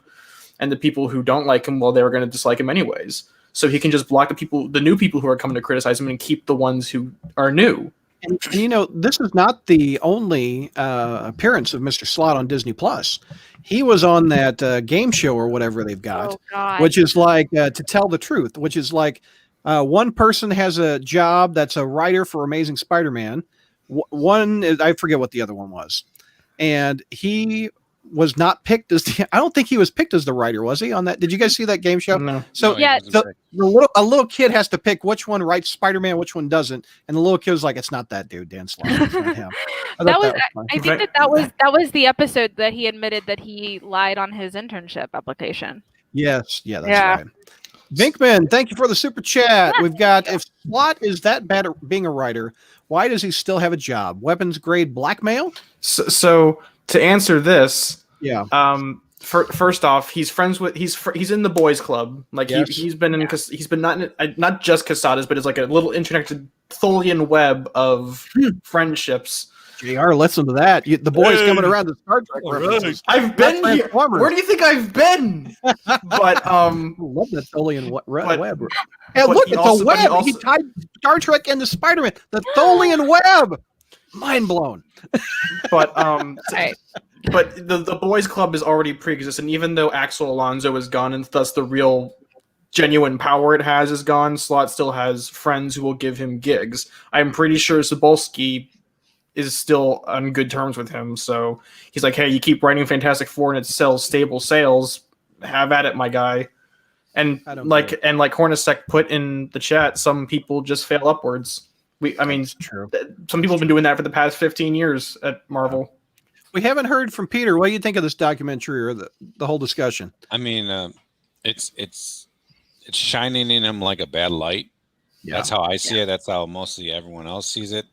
And the people who don't like him, well, they were going to dislike him anyways. So he can just block the new people who are coming to criticize him and keep the ones who are new. And this is not the only appearance of Mr. Slott on Disney Plus. He was on that game show or whatever they've got, which is like To Tell the Truth, which is like one person has a job that's a writer for Amazing Spider-Man. One is, I forget what the other one was, and he was not picked as I don't think he was picked as the writer, was he, on that? Did you guys see that game show? No. So a little kid has to pick which one writes Spider-Man, which one doesn't, and the little kid was like, "It's not that dude, Dan Slott. It's not him." I think that was the episode that he admitted that he lied on his internship application. Yes, that's right. Vinkman, thank you for the super chat. We've got, if Slott is that bad at being a writer, why does he still have a job? Weapons grade blackmail? So to answer this, first off, he's in the boys club. Like he's been not just Casadas, but it's like a little interconnected Tholian web of friendships. JR, listen to that. The boys coming around the Star Trek references. I've been here. Where do you think I've been? But love that Tholian web. And look at the web. He tied Star Trek into Spider-Man. The Tholian web. Mind blown. But but the boys club is already pre-existent. Even though Axel Alonso is gone, and thus the real genuine power it has is gone, Slot still has friends who will give him gigs. I'm pretty sure Cebulski is still on good terms with him, so he's like, hey, you keep writing Fantastic Four and it sells stable sales, have at it, my guy. And like Hornacek put in the chat, some people just fail upwards. It's true. Some people have been doing that for the past 15 years at Marvel. We haven't heard from Peter. What do you think of this documentary or the whole discussion? I mean, it's shining in him like a bad light. Yeah. That's how I see it. That's how mostly everyone else sees it.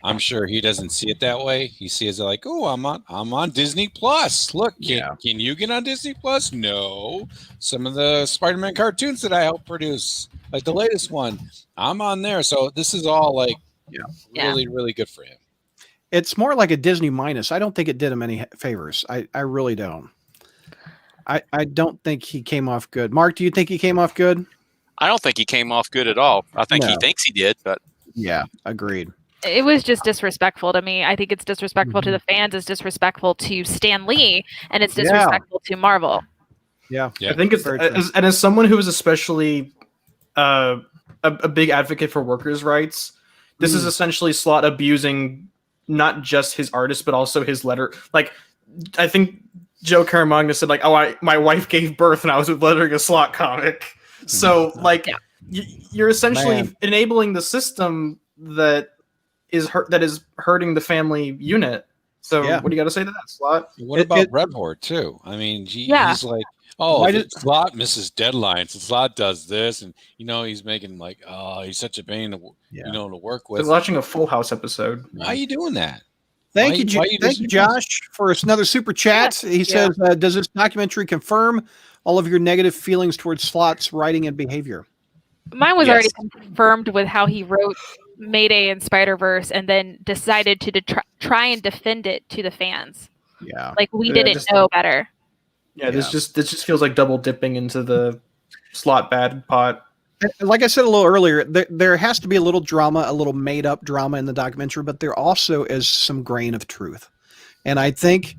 I'm sure he doesn't see it that way. He sees it like, oh, I'm on Disney Plus. Look, can you get on Disney Plus? No. Some of the Spider-Man cartoons that I helped produce, like the latest one, I'm on there. So this is all like really, really good for him. It's more like a Disney minus. I don't think it did him any favors. I really don't. I don't think he came off good. Mark, do you think he came off good? I don't think he came off good at all. I think he thinks he did, but yeah, agreed. It was just disrespectful to me. I think it's disrespectful to the fans. It's disrespectful to Stan Lee, and it's disrespectful to Marvel. Yeah. I think it's as someone who is especially a big advocate for workers' rights, this is essentially Slott abusing not just his artist but also his letter. Like, I think Joe Caramagna said, like, "Oh, my wife gave birth and I was lettering a Slott comic." So, like, you're essentially enabling the system that is hurting the family unit. So, what do you got to say to that, Slott? What about Red Horde too? I mean, he's like, Slott misses deadlines. And Slott does this, and he's making like, he's such a pain to to work with. They're watching a Full House episode. Why are you doing that? Thank you, Josh, for another super chat. He says, "Does this documentary confirm all of your negative feelings towards Slott's writing and behavior?" Mine was already confirmed with how he wrote Mayday and Spider-Verse, and then decided to try and defend it to the fans. Yeah, like we didn't know better. Yeah, this just feels like double dipping into the Slott bad pot. Like I said a little earlier, there has to be a little drama, a little made-up drama in the documentary, but there also is some grain of truth. And I think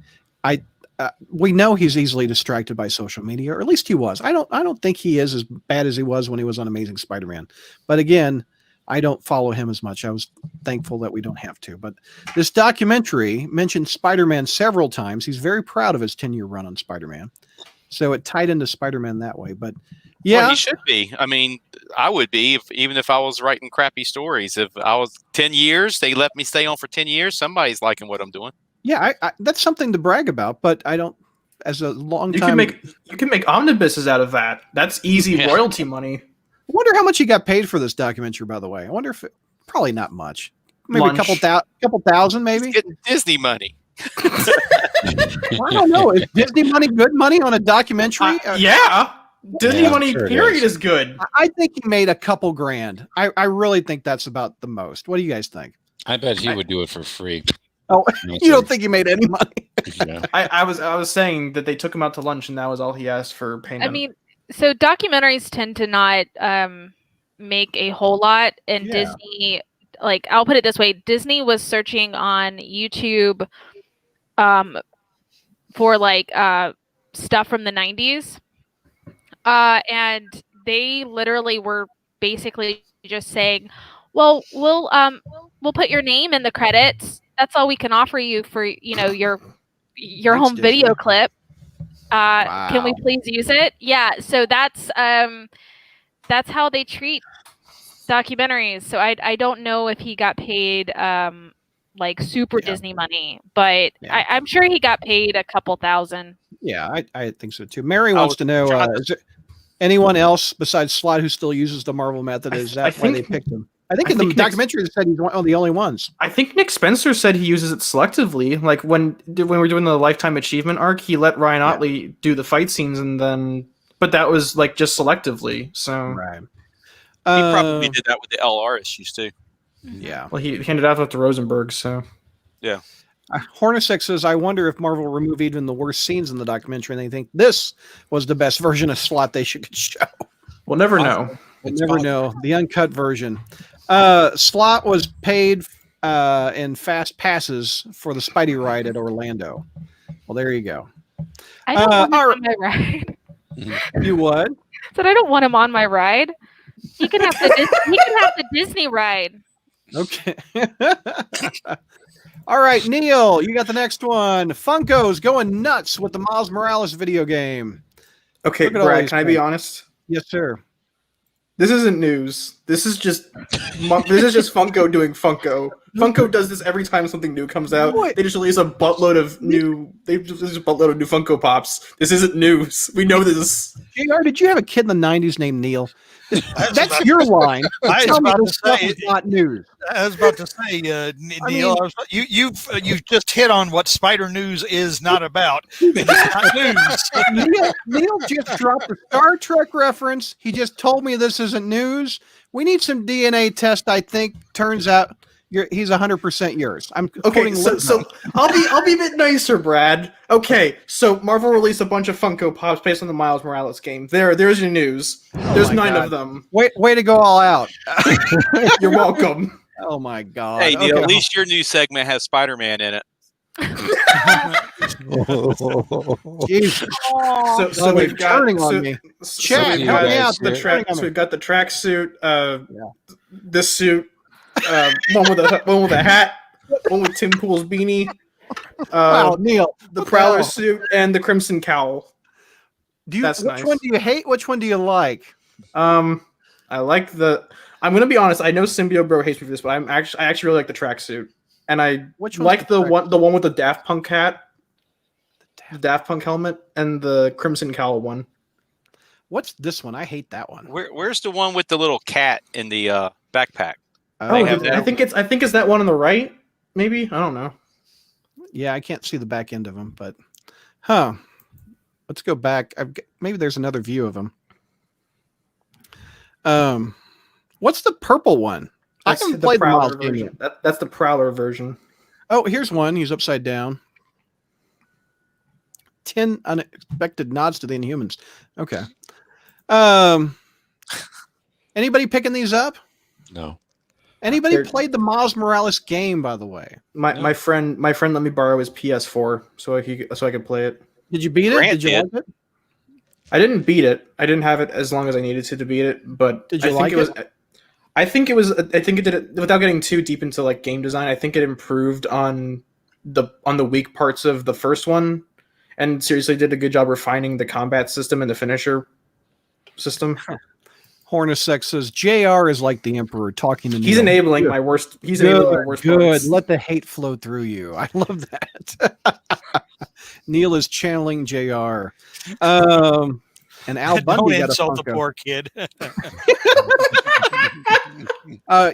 we know he's easily distracted by social media, or at least he was. I don't think he is as bad as he was when he was on Amazing Spider-Man. But again, I don't follow him as much. I was thankful that we don't have to. But this documentary mentioned Spider-Man several times. He's very proud of his 10-year run on Spider-Man. So it tied into Spider-Man that way. But yeah, he should be. I mean, I would be even if I was writing crappy stories. If I was 10 years, they let me stay on for 10 years. Somebody's liking what I'm doing. Yeah, I that's something to brag about. But I don't. As a long time, you can make omnibuses out of that. That's easy royalty money. I wonder how much he got paid for this documentary. By the way, I wonder if probably not much. Maybe Lunch. a couple thousand, maybe. He's getting Disney money. I don't know. Is Disney money good money on a documentary? Yeah. Disney money, period, is good. I think he made a couple grand. I really think that's about the most. What do you guys think? I bet he would do it for free. Oh, you don't think he made any money? Yeah. I was saying that they took him out to lunch and that was all he asked for payment. I mean, so documentaries tend to not make a whole lot, and Disney, like, I'll put it this way: Disney was searching on YouTube for like stuff from the 90s. And they literally were basically just saying, well, we'll put your name in the credits. That's all we can offer you for, your home video clip. Wow. Can we please use it? Yeah. So that's how they treat documentaries. So I don't know if he got paid like super Disney money, but I'm sure he got paid a couple thousand. Yeah, I think so too. Mary wants to know, is there anyone else besides Slott who still uses the Marvel method? Is that why they picked him? I think in the documentary they said he's one of the only ones. I think Nick Spencer said he uses it selectively. Like when we're doing the Lifetime Achievement arc, he let Ryan Otley do the fight scenes, but that was like just selectively. So right. He probably did that with the LR issues too. Yeah. Well, he handed out to Rosenberg. So yeah. Hornacek says, I wonder if Marvel removed even the worst scenes in the documentary and they think this was the best version of Slott they should show. We'll never know. We'll never know. The uncut version. Slott was paid in fast passes for the Spidey ride at Orlando. Well, there you go. I don't want him on my ride. You would? Said I don't want him on my ride. He can have the Disney ride. Okay. All right, Neil, you got the next one. Funko's going nuts with the Miles Morales video game. Okay, Brad, can I be honest? Yes, sir. This isn't news. This is just Funko doing Funko. Funko does this every time something new comes out. What? They just release a buttload of new. Funko Pops. This isn't news. We know this. JR, did you have a kid in the '90s named Neil? That's your line. I was about to say it's not news. I was about to say, Neil, you've just hit on what Spider News is not about. It's not news. Neil just dropped a Star Trek reference. He just told me this isn't news. We need some DNA test. I think turns out he's 100% yours. I'm okay. So I'll be a bit nicer, Brad. Okay, so Marvel released a bunch of Funko Pops based on the Miles Morales game. There's your news. There's 9 of them. Way to go all out. You're welcome. Oh my God. Hey, Neil, at least your new segment has Spider-Man in it. Jesus. So we've got turning on me. Check. Help me out. So we've got the tracksuit, this suit, one with a hat, one with Tim Pool's beanie. Wow, Neil, the Prowler suit and the Crimson Cowl. Which one do you hate? Which one do you like? I like I'm gonna be honest. I know Symbio Bro hates me for this, but I actually really like the tracksuit, and I like the one with the Daft Punk hat, the Daft Punk helmet, and the Crimson Cowl one. What's this one? I hate that one. Where's the one with the little cat in the backpack? I think it's that one on the right. Maybe, I don't know. Yeah, I can't see the back end of them, but let's go back. Maybe there's another view of them. What's the purple one? I haven't played the Miles version. That's the Prowler version. Oh, here's one. He's upside down. 10 unexpected nods to the Inhumans. Okay. Anybody picking these up? No. Anybody played the Miles Morales game, by the way? My friend let me borrow his PS4 so I could play it. Did you beat it? Did you like it? I didn't beat it. I didn't have it as long as I needed to beat it, but did you like it? I think it did it without getting too deep into like game design. I think it improved on the weak parts of the first one, and seriously did a good job refining the combat system and the finisher system. Hornacek says JR is like the Emperor talking to me. He's enabling my worst. He's enabling my worst. Good. Parts. Let the hate flow through you. I love that. Neil is channeling JR. And Al Bundy Don't got insult a the poor kid.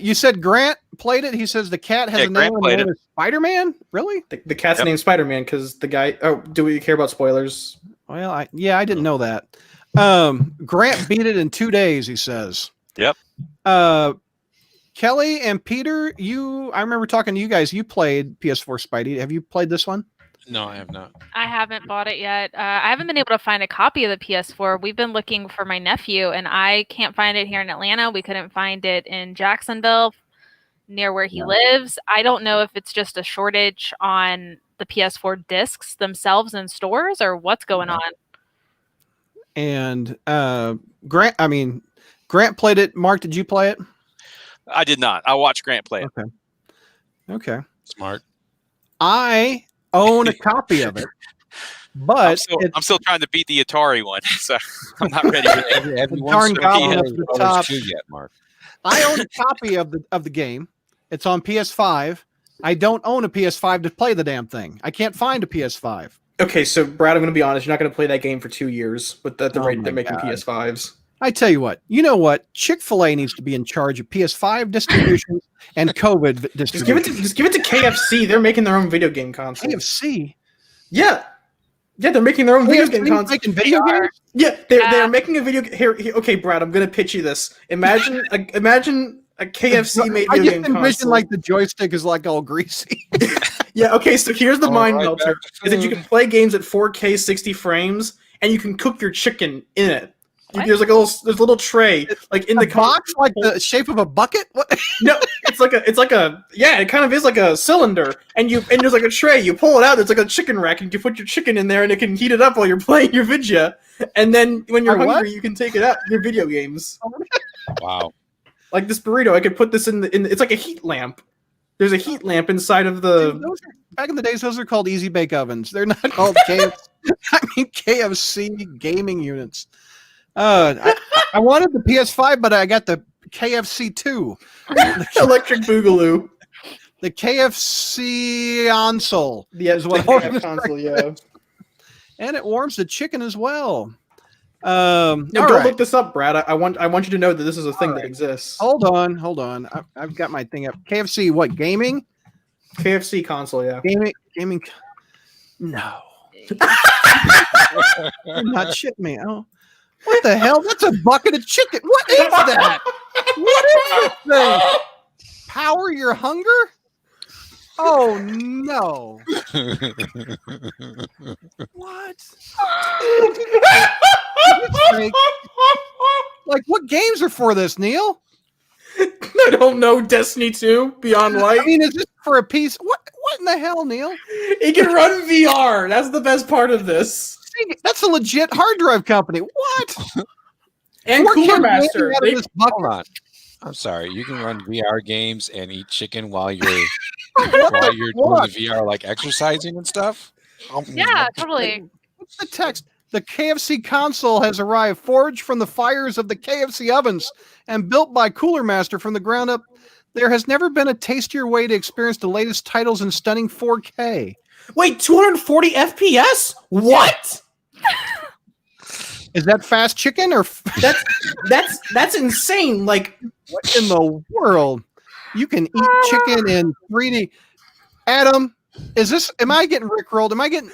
You said Grant played it. He says the cat has a name named Spider-Man. Really? The cat's named Spider-Man because the guy. Oh, do we care about spoilers? Well, I didn't know that. Grant beat it in 2 days. He says. Yep. Kelly and Peter, I remember talking to you guys. You played PS4 Spidey. Have you played this one? No, I have not. I haven't bought it yet. I haven't been able to find a copy of the PS4. We've been looking for my nephew, and I can't find it here in Atlanta. We couldn't find it in Jacksonville, near where he lives. I don't know if it's just a shortage on the PS4 discs themselves in stores or what's going on. And Grant played it. Mark, did you play it? I did not. I watched Grant play it. Okay. Smart. I own a copy of it, but I'm still trying to beat the Atari one, so I'm not ready for that. Yet, Mark. I own a copy of the game. It's on PS5. I don't own a PS5 to play the damn thing. I can't find a PS5. Okay, so Brad, I'm going to be honest. You're not going to play that game for 2 years with the rate they're making PS5s. I tell you what. You know what? Chick-fil-A needs to be in charge of PS5 distribution and COVID distribution. Just give it to KFC. They're making their own video game console. KFC? Yeah, they're making their own video game console. Making video games? Yeah, they're making a video. Here, okay, Brad, I'm going to pitch you this. Imagine a KFC made video game console. I just envision like the joystick is like all greasy. Yeah, okay, so here's the mind melter. Is that you can play games at 4K 60 frames, and you can cook your chicken in it. There's like there's a little tray, like in the box, like the shape of a bucket. What? No, it's like a yeah, it kind of is like a cylinder, and there's like a tray. You pull it out, there's like a chicken rack, and you put your chicken in there, and it can heat it up while you're playing your video. And then when you're hungry, you can take it out your video games. Wow! Like this burrito, I could put this in it's like a heat lamp. There's a heat lamp inside of the. Dude, back in the days, those are called easy bake ovens. They're not called KFC gaming units. I wanted the PS5, but I got the KFC 2. Electric Boogaloo. The KFC console. Yeah, is what console, yeah. And it warms the chicken as well. No, don't look this up, Brad. I want you to know that this is a thing that exists. Hold on. I've got my thing up. KFC, what, gaming? KFC console, yeah. Gaming. No. You're not shitting me. Oh. What the hell? That's a bucket of chicken. What is that? What is this thing? Power your hunger? Oh no. What? Like, what games are for this, Neil? I don't know. Destiny 2, Beyond Light. I mean, is this for a piece? What in the hell, Neil? It can run VR. That's the best part of this. That's a legit hard drive company. What? And Cooler Master. Hold on. I'm sorry. You can run VR games and eat chicken while you're doing the VR, like exercising and stuff. Yeah, totally. What's the text? The KFC console has arrived, forged from the fires of the KFC ovens and built by Cooler Master from the ground up. There has never been a tastier way to experience the latest titles in stunning 4K. Wait, 240 FPS? What? Is that fast chicken or that's insane? Like, what in the world? You can eat chicken in 3D. Adam, is this? Am I getting rickrolled? Am I getting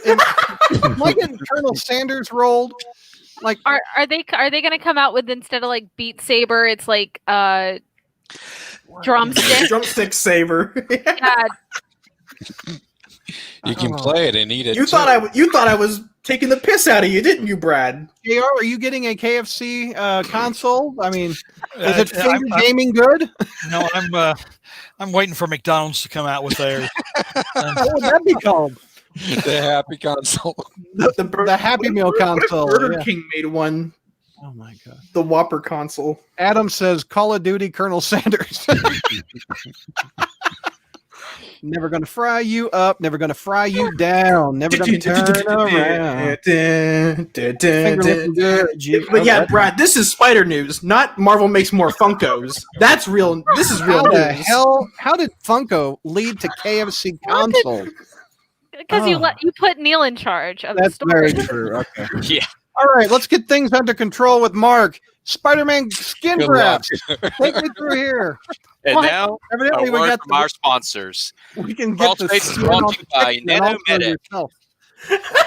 Colonel Sanders rolled? Like, are they going to come out with, instead of like Beat Saber, it's like drumstick saber? Yeah. You can play it and eat it. You thought I was taking the piss out of you, didn't you, Brad? JR, are you getting a KFC console? I mean, is it finger gaming good? No, I'm waiting for McDonald's to come out with theirs. What would that be called? The Happy Console. The Happy Meal console. Burger King made one. Oh my god. The Whopper console. Adam says Call of Duty Colonel Sanders. Never gonna fry you up, never gonna fry you down, never gonna turn around. But yeah, Brad, this is Spider News, not Marvel makes more Funkos. That's real. This is real news. How did Funko lead to KFC console? Because you put Neil in charge of the story. That's very true. Okay. Yeah. All right, let's get things under control with Mark. Spider-Man skin grafts. Take me through here. And now, evidently a word from our sponsors. We can get the Space is brought to you by Nanomedic.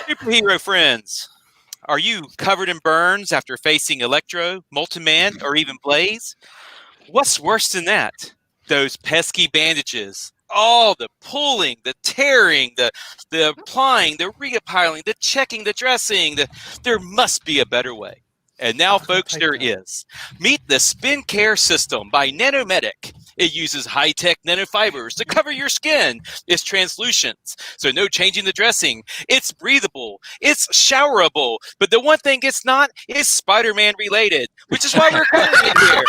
Superhero friends, are you covered in burns after facing Electro, Molten Man, or even Blaze? What's worse than that? Those pesky bandages. Oh, the pulling, the tearing, the applying, the reappiling, the checking, the dressing. There must be a better way. And now, folks, there is. Meet the Spin Care System by Nanomedic. It uses high-tech nanofibers to cover your skin. It's translucent, so no changing the dressing. It's breathable. It's showerable. But the one thing it's not is Spider-Man related, which is why we're covering it here.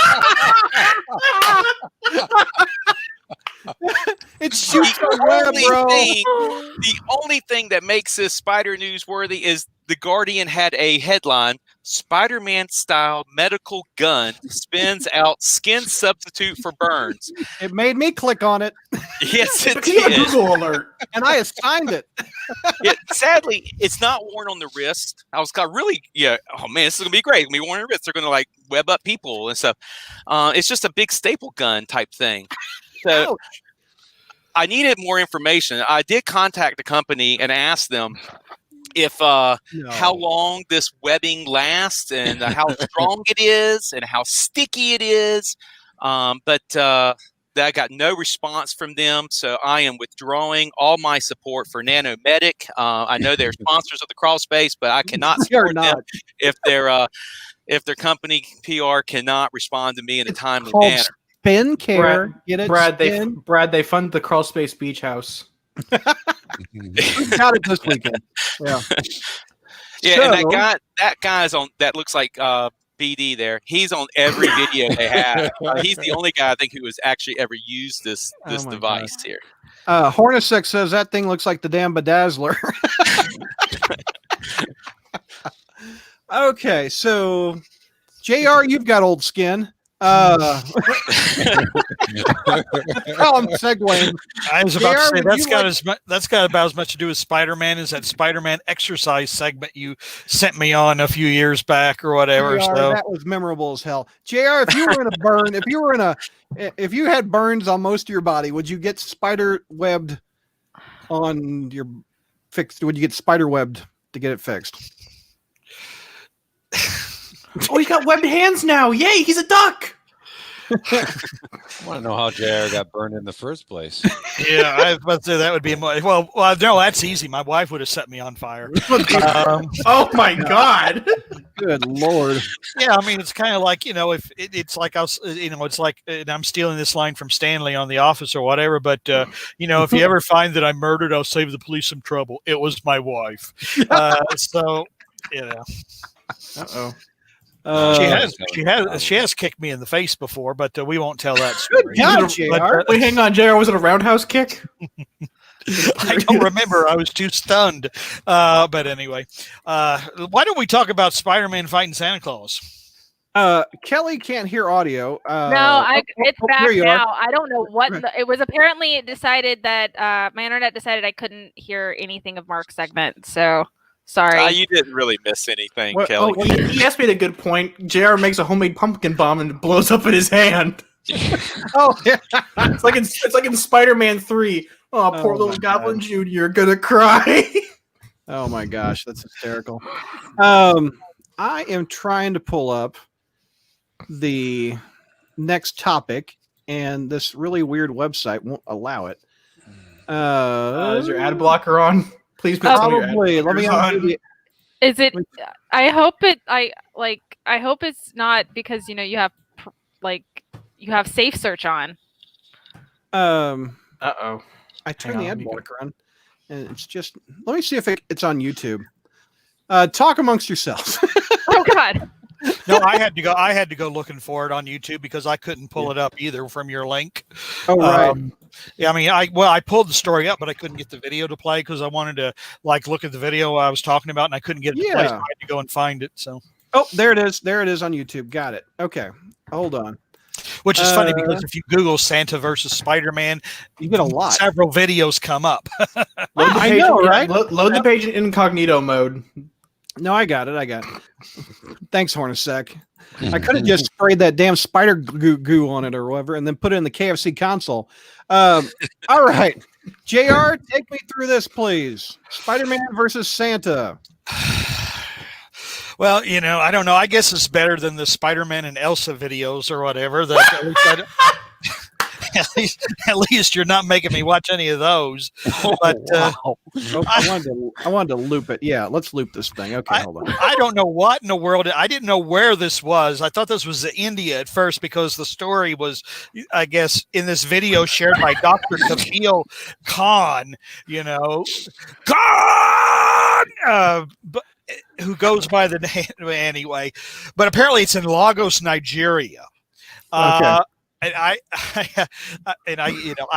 It shoots the web, bro. The only thing that makes this Spider newsworthy is The Guardian had a headline: Spider-Man style medical gun spins out skin substitute for burns. It made me click on it. Yes, it did. Google alert. And I assigned it. Sadly, it's not worn on the wrist. I was really, oh man, this is going to be great. It's going to be worn on the wrist. They're going to like web up people and stuff. It's just a big staple gun type thing. So ouch. I needed more information. I did contact the company and asked them if how long this webbing lasts and how strong it is and how sticky it is. But I got no response from them. So I am withdrawing all my support for Nanomedic. I know they're sponsors of the crawl space, but I cannot support them if they're if their company PR cannot respond to me in a timely manner. Spin care. Brad, they fund the Crawl Space Beach House. Got it this weekend. Yeah. Yeah, and that guy's on. That looks like BD there. He's on every video they have. He's the only guy I think who has actually ever used this device here. Hornacek says that thing looks like the damn Bedazzler. Okay, so JR, you've got old skin. I'm segueing. I was about to say that's got about as much to do with Spider-Man as that Spider-Man exercise segment you sent me on a few years back or whatever. JR, so that was memorable as hell. JR, if you were in a burn, if you had burns on most of your body, would you get spider webbed on your fixed? Would you get spider webbed to get it fixed? Oh, he's got webbed hands now! Yay, he's a duck! I want to know how JR got burned in the first place. Yeah, I was about to say that would be well, no, that's easy. My wife would have set me on fire. Oh my God! Good Lord! Yeah, I mean, it's kind of like if it's like it's like and I'm stealing this line from Stanley on The Office or whatever. But if you ever find that I'm murdered, I'll save the police some trouble. It was my wife. So Uh-oh. She has kicked me in the face before, but we won't tell that story. Good God, JR. Wait, hang on, JR. Was it a roundhouse kick? I don't remember. I was too stunned. But anyway, why don't we talk about Spider-Man fighting Santa Claus? Kelly can't hear audio. It's back now. I don't know what it was. Apparently, it decided that my internet decided I couldn't hear anything of Mark's segment. So. Sorry. You didn't really miss anything, Kelly. He asked me a good point. JR makes a homemade pumpkin bomb and it blows up in his hand. Oh, yeah. It's like in Spider-Man 3. Oh, poor little Goblin Jr. gonna cry. Oh my gosh, that's hysterical. I am trying to pull up the next topic, and this really weird website won't allow it. Is your ad blocker on? Please put probably. Let me undo Is it? I hope it. I hope it's not because you have safe search on. Uh-oh. I turned the ad blocker on, and it's just. Let me see if it's on YouTube. Talk amongst yourselves. Oh God. No, I had to go looking for it on YouTube because I couldn't pull it up either from your link. Oh right. Yeah, I mean, I pulled the story up, but I couldn't get the video to play because I wanted to look at the video I was talking about, and I couldn't get it to play, so I had to go and find it. So. Oh, there it is. There it is on YouTube. Got it. Okay, hold on. Which is funny because if you Google Santa versus Spider-Man, you get a lot. Several videos come up. I know, right? Load the page in incognito mode. No, I got it. Thanks, Hornacek. I could have just sprayed that damn spider goo on it or whatever and then put it in the KFC console. All right. JR, take me through this, please. Spider-Man versus Santa. Well, I don't know. I guess it's better than the Spider-Man and Elsa videos or whatever. At least you're not making me watch any of those. But wow. I wanted to loop it. Yeah, let's loop this thing. Okay, hold on. I don't know what in the world. I didn't know where this was. I thought this was India at first because the story was, I guess, in this video shared by Dr. Kapil Khan. Khan, who goes by the name anyway. But apparently, it's in Lagos, Nigeria. Okay. And I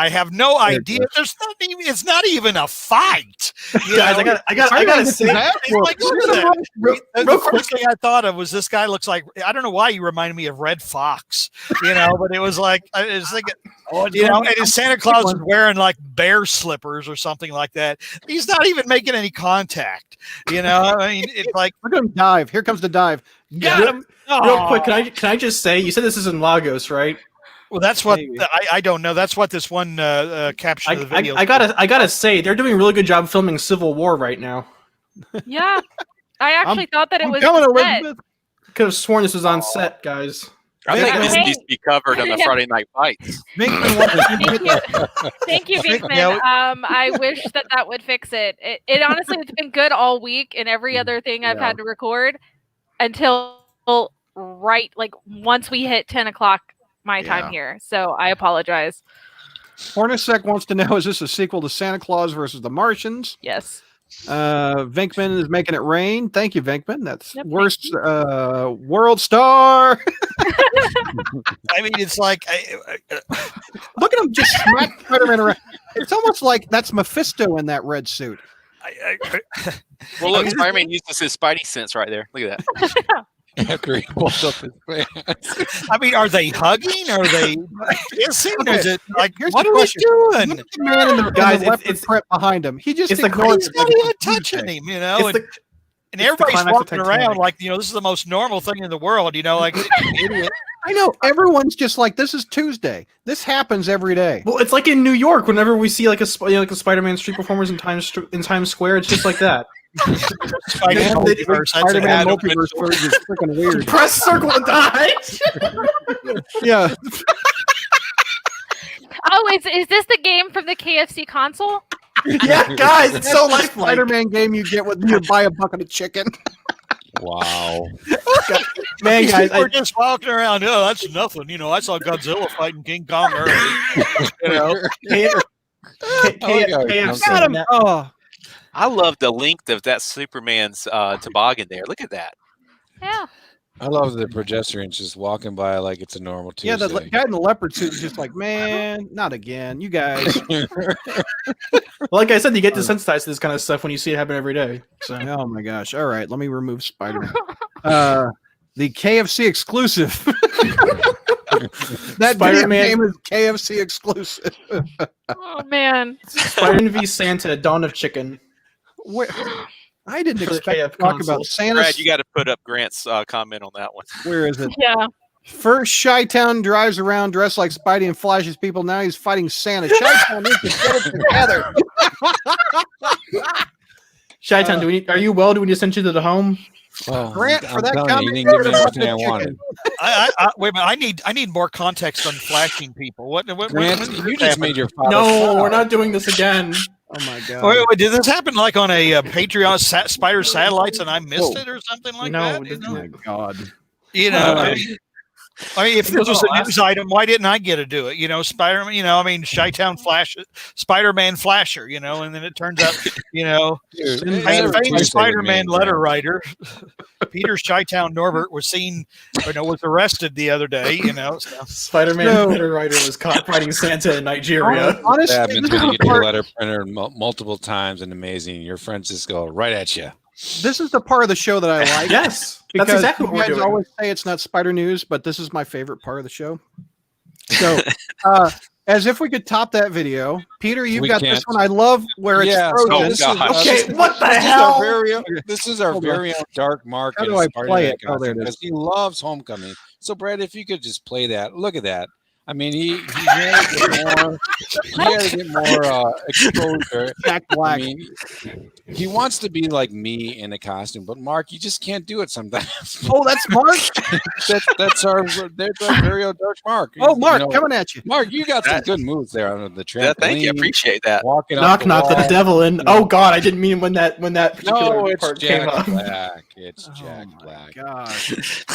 have no idea. It's not even a fight. Guys, I gotta say, the first thing I thought of was this guy looks like, I don't know why he reminded me of Red Fox, but it was like, I was thinking, and Santa Claus is wearing like bear slippers or something like that. He's not even making any contact. I mean, it's like, we're gonna dive. Here comes the dive. Got him. Real quick, can I just say, you said this is in Lagos, right? Well, that's what I don't know. That's what this one caption of the video. I gotta say, they're doing a really good job filming Civil War right now. Yeah, I actually thought that it was set. Could have sworn this was on set, guys. I think this needs to be covered on the Friday Night Fights. Thank you, Binkman. I wish that would fix it. It honestly, it's been good all week, and every other thing I've had to record until right, like once we hit 10 o'clock my time here. So I apologize. Hornacek wants to know, is this a sequel to Santa Claus versus the Martians? Yes. Vinkman is making it rain. Thank you, Vinkman. That's worst world star. I mean, it's like look at him just smack Spider-Man around. It's almost like that's Mephisto in that red suit. Well, look, Spider-Man uses his Spidey sense right there. Look at that. After he pulls up his pants. I mean, are they hugging? Are they kissing? Is it like, what are question. we doing? Look at the man in the guys, it's prep behind him. He just ignores He's not even touching him, you know. And everybody's walking around like, you know, this is the most normal thing in the world, you know, like idiot. I know, everyone's just like, this is Tuesday. This happens every day. Well, it's like in New York. Whenever we see like a Spider-Man street performers in Times Square, it's just like that. Spider-Man multiverse is freaking weird. Press circle to die. Yeah. Oh, is this the game from the KFC console? Yeah, guys, it's so lifelike. Spider-Man game you get when you buy a bucket of chicken. Wow. Man, guys, we're just walking around. Oh, that's nothing. You know, I saw Godzilla fighting King Kong earlier. You know, got him. Oh, I love the length of that Superman's toboggan there. Look at that. Yeah. I love the progesterone just walking by like it's a normal Tuesday. yeah, the guy in the leopard suit is just like, man, not again. You guys. Like I said, you get desensitized to this kind of stuff when you see it happen every day. So, oh my gosh. All right, let me remove Spider-Man. The KFC exclusive. That Spider-Man game is KFC exclusive. Oh man. Spider-Man v Santa: Dawn of Chicken. Where, I didn't expect to talk about Santa. Brad, you got to put up Grant's comment on that one. Where is it? Yeah. First, Chi-Town drives around dressed like Spidey and flashes people. Now he's fighting Santa. Chi-Town needs to get it together. Chi-Town, are you well? Do we just send you to the home? Well, Grant, for that comment, comment, you didn't give me everything I wanted. Wait a minute. I need more context on flashing people. What Grant, you just made your father. No, we're not doing this again. Oh my god! Wait, did this happen like on a Patreon Spider Satellites and I missed it or something like that? No, oh my god! You know, I mean, if this was a news item, why didn't I get to do it? You know, Spider-Man. You know, I mean, Chi-Town Flash, Spider-Man Flasher. You know, and then it turns out, you know, famous Spider-Man letter writer Peter Chi-Town Norbert was arrested the other day. You know, so. Spider-Man letter writer was caught fighting Santa in Nigeria. Honestly, I've been trying to get your letter printer multiple times and amazing. Your friends just go right at you. This is the part of the show that I like. Yes, because that's exactly what we're doing. Always say it's not Spider News, but this is my favorite part of the show. So, as if we could top that video, Peter, you've got this one. I love where it's frozen. Okay, what the hell? This is our very own Dark Mark. How do I play it? Because he loves Homecoming. So, Brad, if you could just play that. Look at that. I mean, he had to get more exposure. Jack Black. I mean, he wants to be like me in a costume, but Mark, you just can't do it sometimes. Oh, that's Mark. that's our very own Dark Mark. Oh, Mark, coming at you. Mark, you got some good moves there on the trampoline. Thank you, appreciate that. Knock the devil in. Oh God, I didn't mean when that particular part came up. It's Jack Black. Gosh.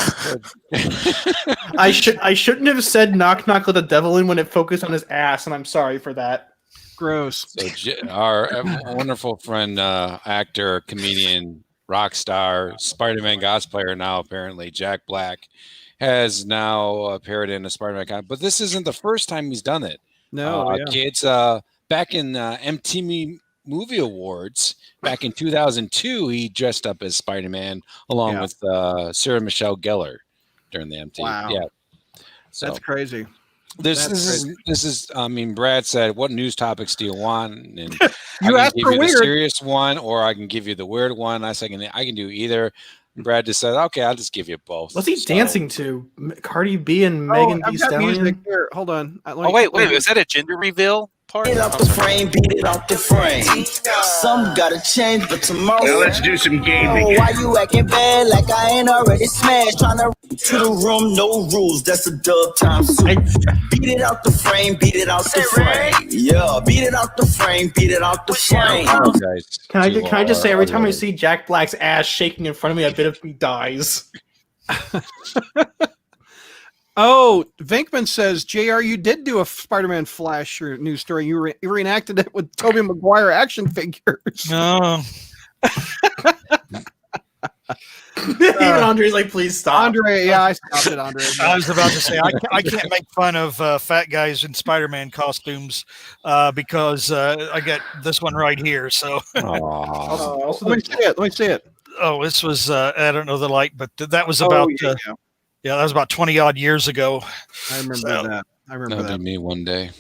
I shouldn't have said knock let the devil in when it focused on his ass, and I'm sorry for that. Gross. So our wonderful friend, actor, comedian, rock star, Spider-Man cosplayer now apparently, Jack Black, has now appeared in a Spider-Man comic. But this isn't the first time he's done it. No, kids. Back in MTV Movie Awards back in 2002, he dressed up as Spider-Man along with Sarah Michelle Gellar during the MTV. Wow. Yeah, so that's crazy. This is. I mean, Brad said, "What news topics do you want?" And you asked for weird. The serious one, or I can give you the weird one. I said, I can do either. And Brad just said, "Okay, I'll just give you both." What's he dancing to? Cardi B and Megan Thee Stallion. Here, hold on. Wait, is that a gender reveal? Beat it off the frame, beat it off the frame. Some gotta change, but tomorrow. Now let's do some gaming. Why you acting bad like I ain't already smashed? Trying to the room, no rules. That's a dub time. Beat it out the frame, beat it out the frame. Yeah, beat it out the frame, beat it out the frame. Can I just say, every time I see Jack Black's ass shaking in front of me, I bet if he dies. Oh, Vinkman says, JR, you did do a Spider-Man Flash news story. You reenacted it with Toby Maguire action figures. No. Even Andre's like, please stop. Andre, yeah, I stopped it, Andre. I was about to say, I can't make fun of fat guys in Spider-Man costumes because I got this one right here. So let me see it. Oh, this was, I don't know the light, but that was about, that was about 20 odd years ago. I remember that. That'll be me one day.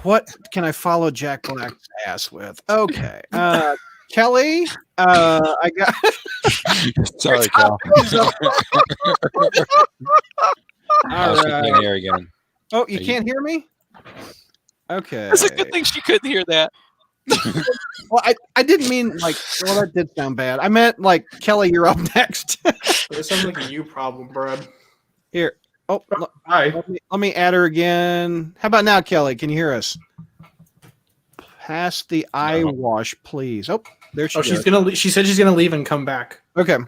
What can I follow Jack Black's ass with? Okay. Kelly, I got. Sorry, Cal. All right. Can't hear again. Oh, you can't hear me? Okay. It's a good thing she couldn't hear that. Well, I didn't mean like. Well, that did sound bad. I meant like Kelly, you're up next. It sounds like a you problem, Brad. Here. Oh, hi. Let me add her again. How about now, Kelly? Can you hear us? Pass the eye wash, please. Oh, there she goes. She's gonna. She said she's gonna leave and come back. Okay.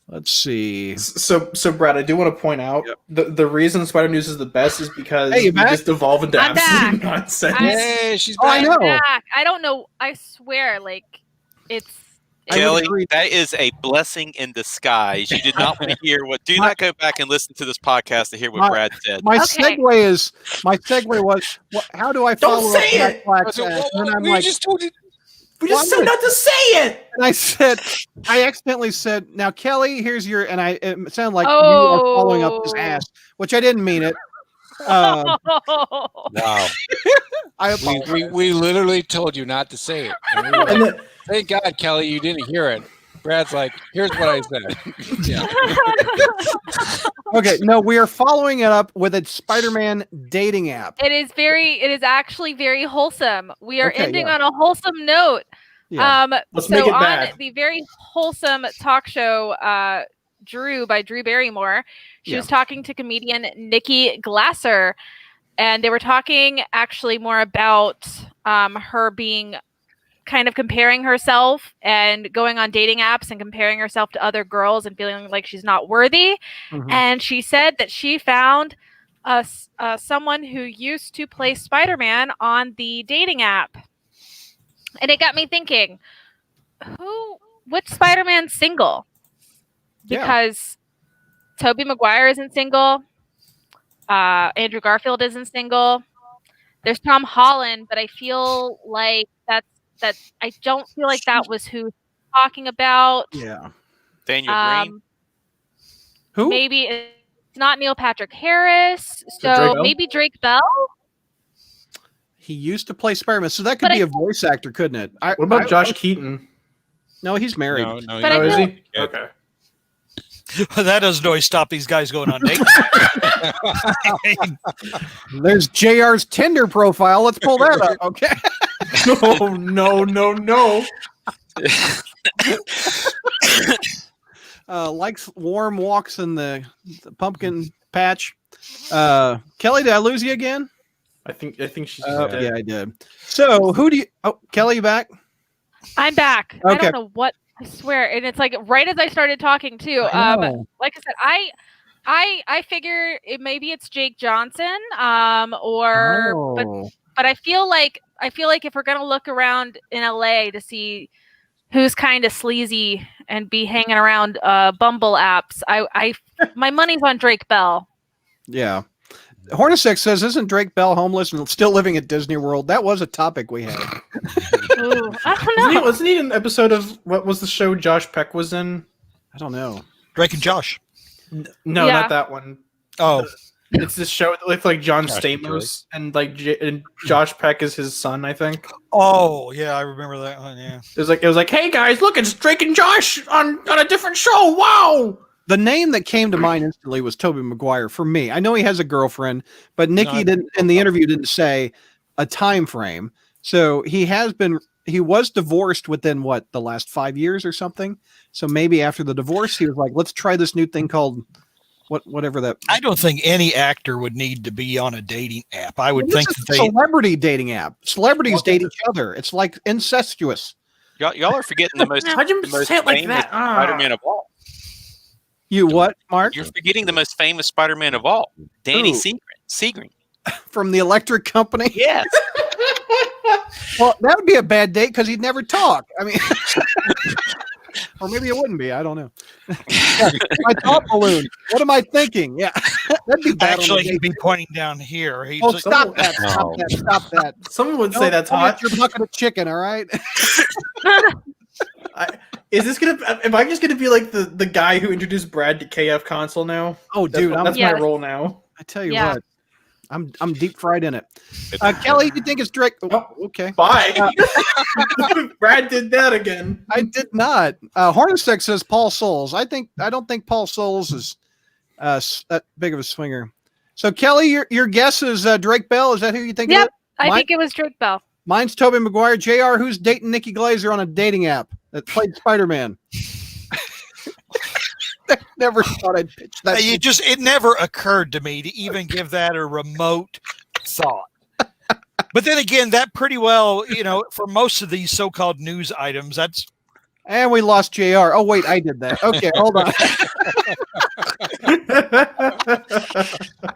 Let's see. So Brad, I do want to point out the reason Spider News is the best is because we just devolve into absolute nonsense. Hey, she's back. I know. Back. I don't know. I swear, like it's. Kelly, that is a blessing in disguise. You did not want to hear what. Do not go back and listen to this podcast to hear what Brad said. My segue was. How do I follow? Don't say it. We just told you. We just said not to say it. And I accidentally said, "Now, Kelly, here's your." And it sounded like you are following up his ass, which I didn't mean it. Wow. We literally told you not to say it. Thank God, Kelly, you didn't hear it. Brad's like, here's what I said. Yeah. Okay, no, we are following it up with a Spider-Man dating app. It is actually very wholesome. We are ending on a wholesome note. Yeah. Let's make it bad. On the very wholesome talk show, Drew by Drew Barrymore, she was talking to comedian Nikki Glasser, and they were talking actually more about her being kind of comparing herself and going on dating apps and comparing herself to other girls and feeling like she's not worthy. Mm-hmm. And she said that she found someone who used to play Spider-Man on the dating app. And it got me thinking, which Spider-Man's single? Because Toby Maguire isn't single. Andrew Garfield isn't single. There's Tom Holland, but I feel like I don't feel like that was who talking about. Yeah. Daniel Green. Who? Maybe it's not Neil Patrick Harris. So maybe Drake Bell. He used to play Spider-Man, so that could be a voice actor, couldn't it? What about Josh Keaton? No, he's married. No, is he? Okay. That doesn't always stop these guys going on dates. There's JR's Tinder profile. Let's pull that up, okay? No. Likes warm walks in the pumpkin patch. Kelly, did I lose you again? I think she's dead. Yeah, I did. So who do you? Oh, Kelly, you back? I'm back. Okay. I don't know what. I swear, and it's like right as I started talking too. Like I said, I figure maybe it's Jake Johnson, but I feel like if we're gonna look around in LA to see who's kind of sleazy and be hanging around Bumble apps, my money's on Drake Bell. Yeah. Hornacek says, isn't Drake Bell homeless and still living at Disney World? That was a topic we had. Ooh, I don't know. Wasn't he in an episode of what was the show Josh Peck was in? I don't know. Drake and Josh. No, not that one. Oh, it's this show that looked like John Stamos and and Josh Peck is his son, I think. Oh yeah, I remember that one. Yeah, it was like, hey guys, look, it's Drake and Josh on a different show. Wow. The name that came to mind instantly was Toby Maguire for me. I know he has a girlfriend, but Nikki didn't in the interview didn't say a time frame. So he was divorced within the last 5 years or something. So maybe after the divorce, he was like, let's try this new thing called whatever that. I don't think any actor would need to be on a dating app. I would think celebrity dating app. Celebrities date each other. It's like incestuous. Y'all are forgetting the most, How'd you the most say it like famous that? Spider-Man of all. You what, Mark? You're forgetting the most famous Spider-Man of all, Danny Who? Segrin. From the Electric Company? Yes. Well, that would be a bad date because he'd never talk. I mean, or maybe it wouldn't be. I don't know. Yeah, my thought balloon. What am I thinking? Yeah, that'd be bad. Actually, he'd be pointing down here. He's Oh, stop that! Stop that! Stop that! Someone would say Don't that's point hot. at your bucket of chicken. All right. Is this gonna? Am I just gonna be like the guy who introduced Brad to KF console now? Oh, dude, that's Yes. my role now. I tell you Yeah. what, I'm deep fried in it. Kelly, you think it's Drake? Oh, okay. Bye. Brad did that again. I did not. Hornacek says Paul Souls. I don't think Paul Souls is that big of a swinger. So Kelly, your guess is Drake Bell. Is that who you think? Yep. It is? I think it was Drake Bell. Mine's Toby Maguire. JR, who's dating Nikki Glazer on a dating app that played Spider-Man? Never thought I'd pitch that. It never occurred to me to even give that a remote thought. But then again, that pretty well, for most of these so-called news items, that's. And we lost JR. Oh, wait, I did that. Okay, hold on.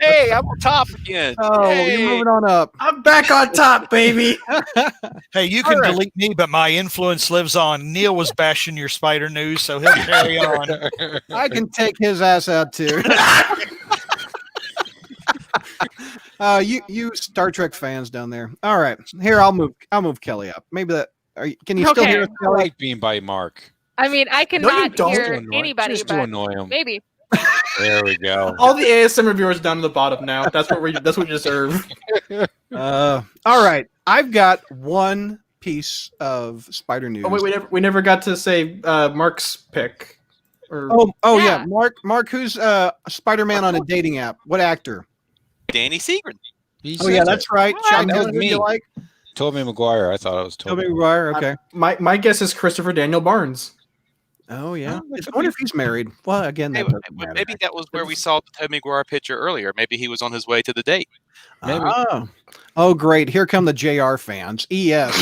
Hey, I'm on top again. Oh, Hey. you're moving on up. I'm back on top, baby. Hey, you can All right. delete me, but my influence lives on. Neil was bashing your spider news, so he'll carry on. I can take his ass out too. You Star Trek fans down there. All right, here I'll move Kelly up. Maybe that. Can you still Okay. hear us, I Kelly? like being by Mark. I mean, I No, you cannot don't. hear anybody, Just to but annoy him. maybe. There we go. All the ASM reviewers down to the bottom now. That's what we deserve. All right, I've got one piece of spider news. Oh wait, we never got to say Mark's pick. Yeah, Yeah. Mark, who's Spider-Man on a dating app? What actor? Danny Segrin. Oh yeah, that's right. Shy that was Town, who me. you like? Toby Maguire. I thought it was Toby. Toby Maguire. Okay. My guess is Christopher Daniel Barnes. Oh yeah. Oh, I wonder if he's married. Well, again, that doesn't matter. Maybe that was where we saw the Toby Maguire picture earlier. Maybe he was on his way to the date. Maybe. Oh, great. Here come the JR fans. ES.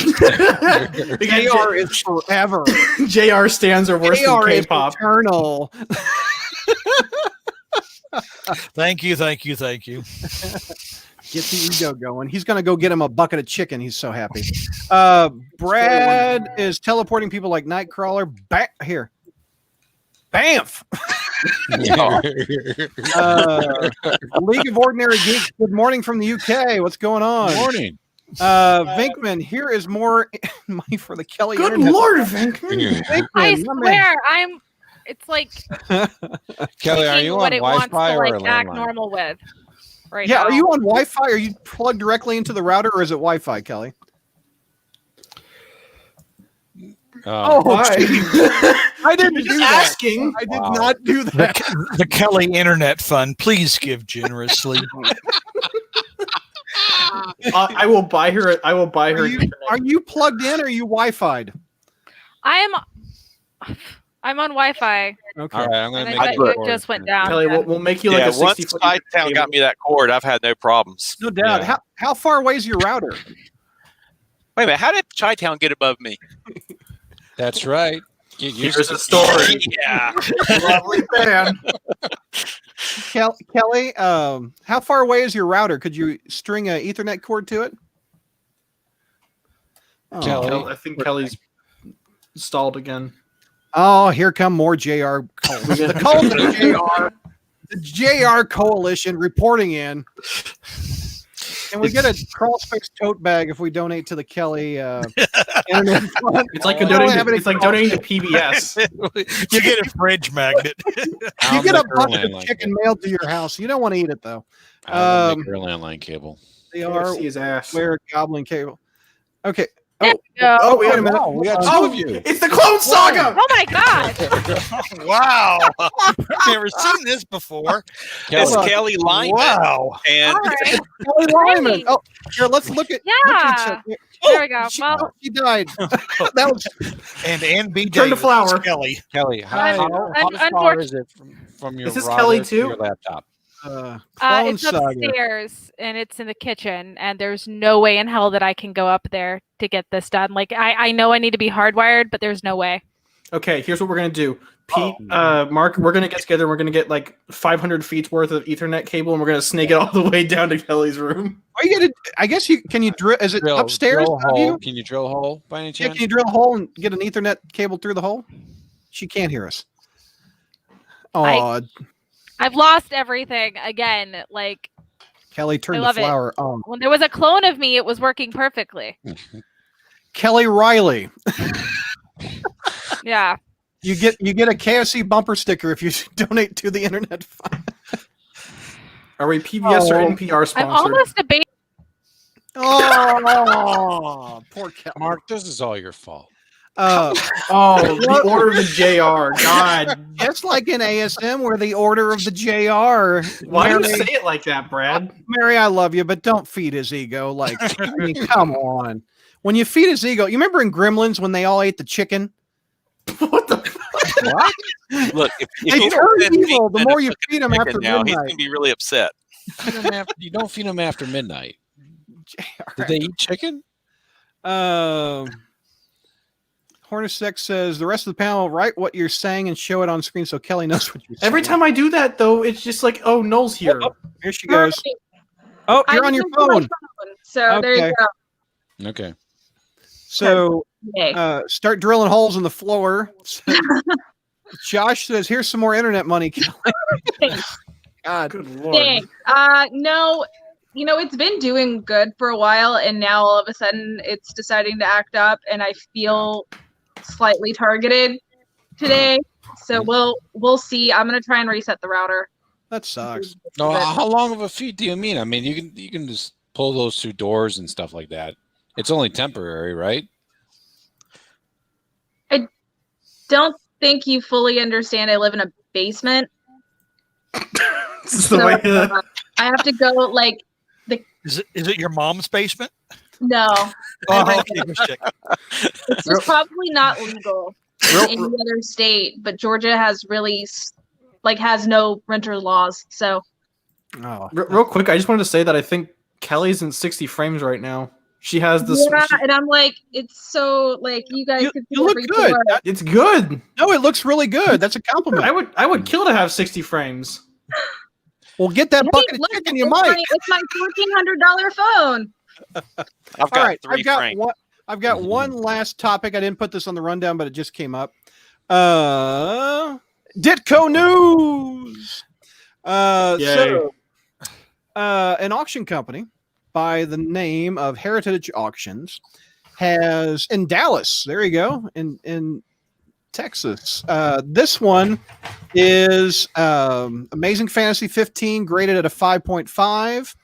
JR is forever. JR stands are worse than JR is K-pop. eternal. Thank you. Get the ego going. He's going to go get him a bucket of chicken. He's so happy. Brad is teleporting people like Nightcrawler. Here. Bamf. League of Ordinary Geeks. Good morning from the UK. What's going on? Good morning. Vinkman, here is more money for the Kelly. Good Internet. Lord, Vinkman. Vinkman, I my man. swear, it's like Kelly, are thinking you what on it wants Wi-Fi to or a like act landline? normal with. Right Yeah, now. are you on Wi-Fi? Are you plugged directly into the router, or is it Wi-Fi, Kelly? Why? I didn't Just do that. asking. I did Wow. not do that. The Kelly Internet Fund, please give generously. I will buy her. I will buy her. Are you plugged in, or are you Wi-Fi'd? I'm on Wi-Fi, Okay. All right, I'm going and to I make bet it you it just went down. Kelly, we'll make you like Yeah, a once 60-foot. Chi-Town got me that cord, I've had no problems. No doubt. Yeah. How far away is your router? Wait a minute, how did Chi-Town get above me? That's right. Get used Here's to a story. Yeah. Lovely man. Kelly, how far away is your router? Could you string an Ethernet cord to it? Oh. Kelly. I think Kelly's stalled again. Oh, here come more JR calls. The calls of JR. The JR coalition reporting in. Can we get a crawl space tote bag if we donate to the Kelly Internet Fund? It's like We don't have any donating to PBS. You get a fridge magnet. You get a bucket of chicken mailed to your house. You don't want to eat it though. I'll make her landline cable. They are See his ass. wear goblin cable. Okay. There you go. Oh, wait a minute. Wow, we got two Oh, of you. it's the Clone Saga. Oh my god! Wow. I've never seen this before. It's Kelly. Kelly Lyman. Wow. And All right. Kelly Lyman. Really? Oh, here, let's look at. Yeah. Look at There we go. she, Well, she died. That was And B. Turn to Davis, flower. Kelly. Kelly, how far unfortunately- is it from your Is this router Kelly to too? your laptop? It's upstairs and it's in the kitchen, and there's no way in hell that I can go up there to get this done. Like I know I need to be hardwired, but there's no way. Okay, here's what we're gonna do. Pete, Mark, we're gonna get together. We're gonna get like 500 feet worth of Ethernet cable, and we're gonna snake it all the way down to Kelly's room. Are you gonna? I guess you can. You drill? Is it upstairs? Can you drill a hole by any chance? Yeah, can you drill a hole and get an Ethernet cable through the hole? She can't hear us. Oh, I've lost everything again. Like Kelly turned the flower on. When there was a clone of me, it was working perfectly. Kelly Riley. Yeah. You get a KFC bumper sticker if you donate to the internet fund. Are we PBS or NPR sponsored? I'm almost a baby. Oh, poor Kelly. Mark, this is all your fault. The Order of the JR. God. It's like in ASM where the Order of the JR. Why do you say it like that, Brad? Mary, I love you, but don't feed his ego. Like, I mean, come on. When you feed his ego, you remember in Gremlins when they all ate the chicken? What the fuck? What? Look, if you turn evil, the more you feed him after midnight. He's going to be really upset. You don't feed him after midnight. Did they eat chicken? Hornacek says the rest of the panel write what you're saying and show it on screen so Kelly knows what you're saying. Every time I do that, though, it's just like, oh, Noel's here. Oh, here she goes. Oh, you're on your phone. So there you go. Okay. So start drilling holes in the floor. Josh says, here's some more internet money, Kelly. God. Good Lord. No, it's been doing good for a while, and now all of a sudden it's deciding to act up, and I feel slightly targeted today. So we'll see. I'm gonna try and reset the router. That sucks. No, how long of a feed do you mean? I mean, you can just pull those two doors and stuff like that. It's only temporary, right? I don't think you fully understand. I live in a basement. So, I have to go like the. Is it your mom's basement? No. Oh, okay. It's just probably not legal in any other state, but Georgia has really has no renter laws. So. Oh. Real quick, I just wanted to say that I think Kelly's in 60 frames right now. She has this. Yeah, and I'm like, it's so you guys. You look good. It's good. No, it looks really good. That's a compliment. I would kill to have 60 frames. Well, get that bucket of chicken, you might. It's my $1,400 phone. I've got three frames. I've got one last topic. I didn't put this on the rundown, but it just came up. Ditko news. So, an auction company by the name of Heritage Auctions has in Dallas. There you go. In Texas. This one is Amazing Fantasy 15 graded at a 5.5.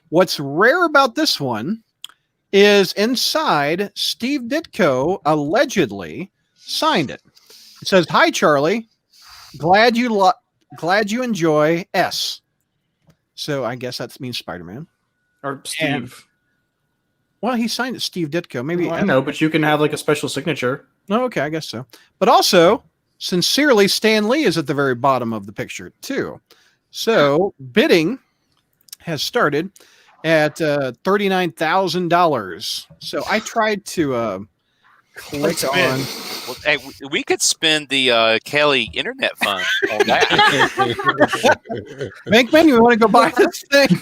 What's rare about this one is inside Steve Ditko allegedly signed it. It says, "Hi Charlie, glad you enjoy S." So I guess that means Spider-Man. Or Steve. Well, he signed it Steve Ditko. Maybe I know, but you can have a special signature. Oh, okay, I guess so. But also, sincerely, Stan Lee is at the very bottom of the picture too. So bidding has started at $39,000. So I tried to click on. Well, hey, we could spend the Kelly Internet Fund on that. Bankman, you want to go buy this thing?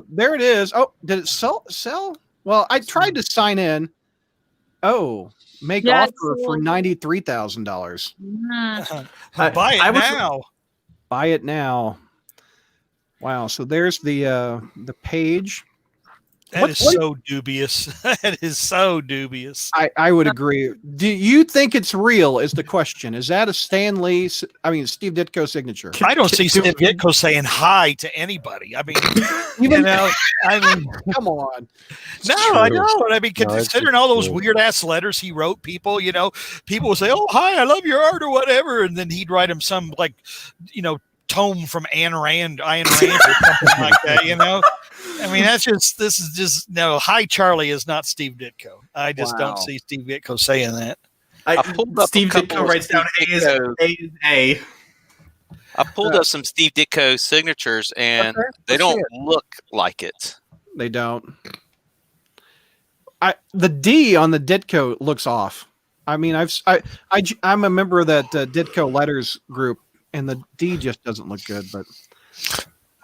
There it is. Oh, did it sell? Well, I tried to sign in. Oh, make offer for $93,000. Buy it now. Buy it now. Wow. So there's the page. That is so dubious. That is so dubious. I would agree. Do you think it's real is the question. Is that a Steve Ditko signature? I don't see Steve Ditko saying hi to anybody. I mean, come on. No, I know. I mean, considering all those weird ass letters he wrote people, people will say, "Oh, hi, I love your art" or whatever. And then he'd write him some tome from Ayn Rand or something like that, I mean, this is just hi Charlie is not Steve Ditko. I just don't see Steve Ditko saying that. Steve Ditko writes down A is A. I pulled up some Steve Ditko signatures, and they don't look like it. They don't. The D on the Ditko looks off. I mean, I'm a member of that Ditko letters group, and the D just doesn't look good. But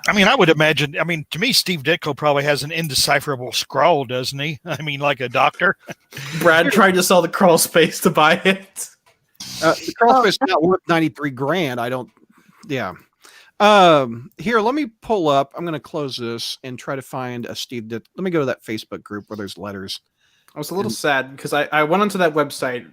I mean, I would imagine. I mean, to me, Steve Ditko probably has an indecipherable scrawl, doesn't he? I mean, like a doctor. Brad tried to sell the crawl space to buy it. The crawl space is not worth $93,000. I don't. Yeah. Here, let me pull up. I'm going to close this and try to find a Steve Ditko. Let me go to that Facebook group where there's letters. I was a little sad because I went onto that website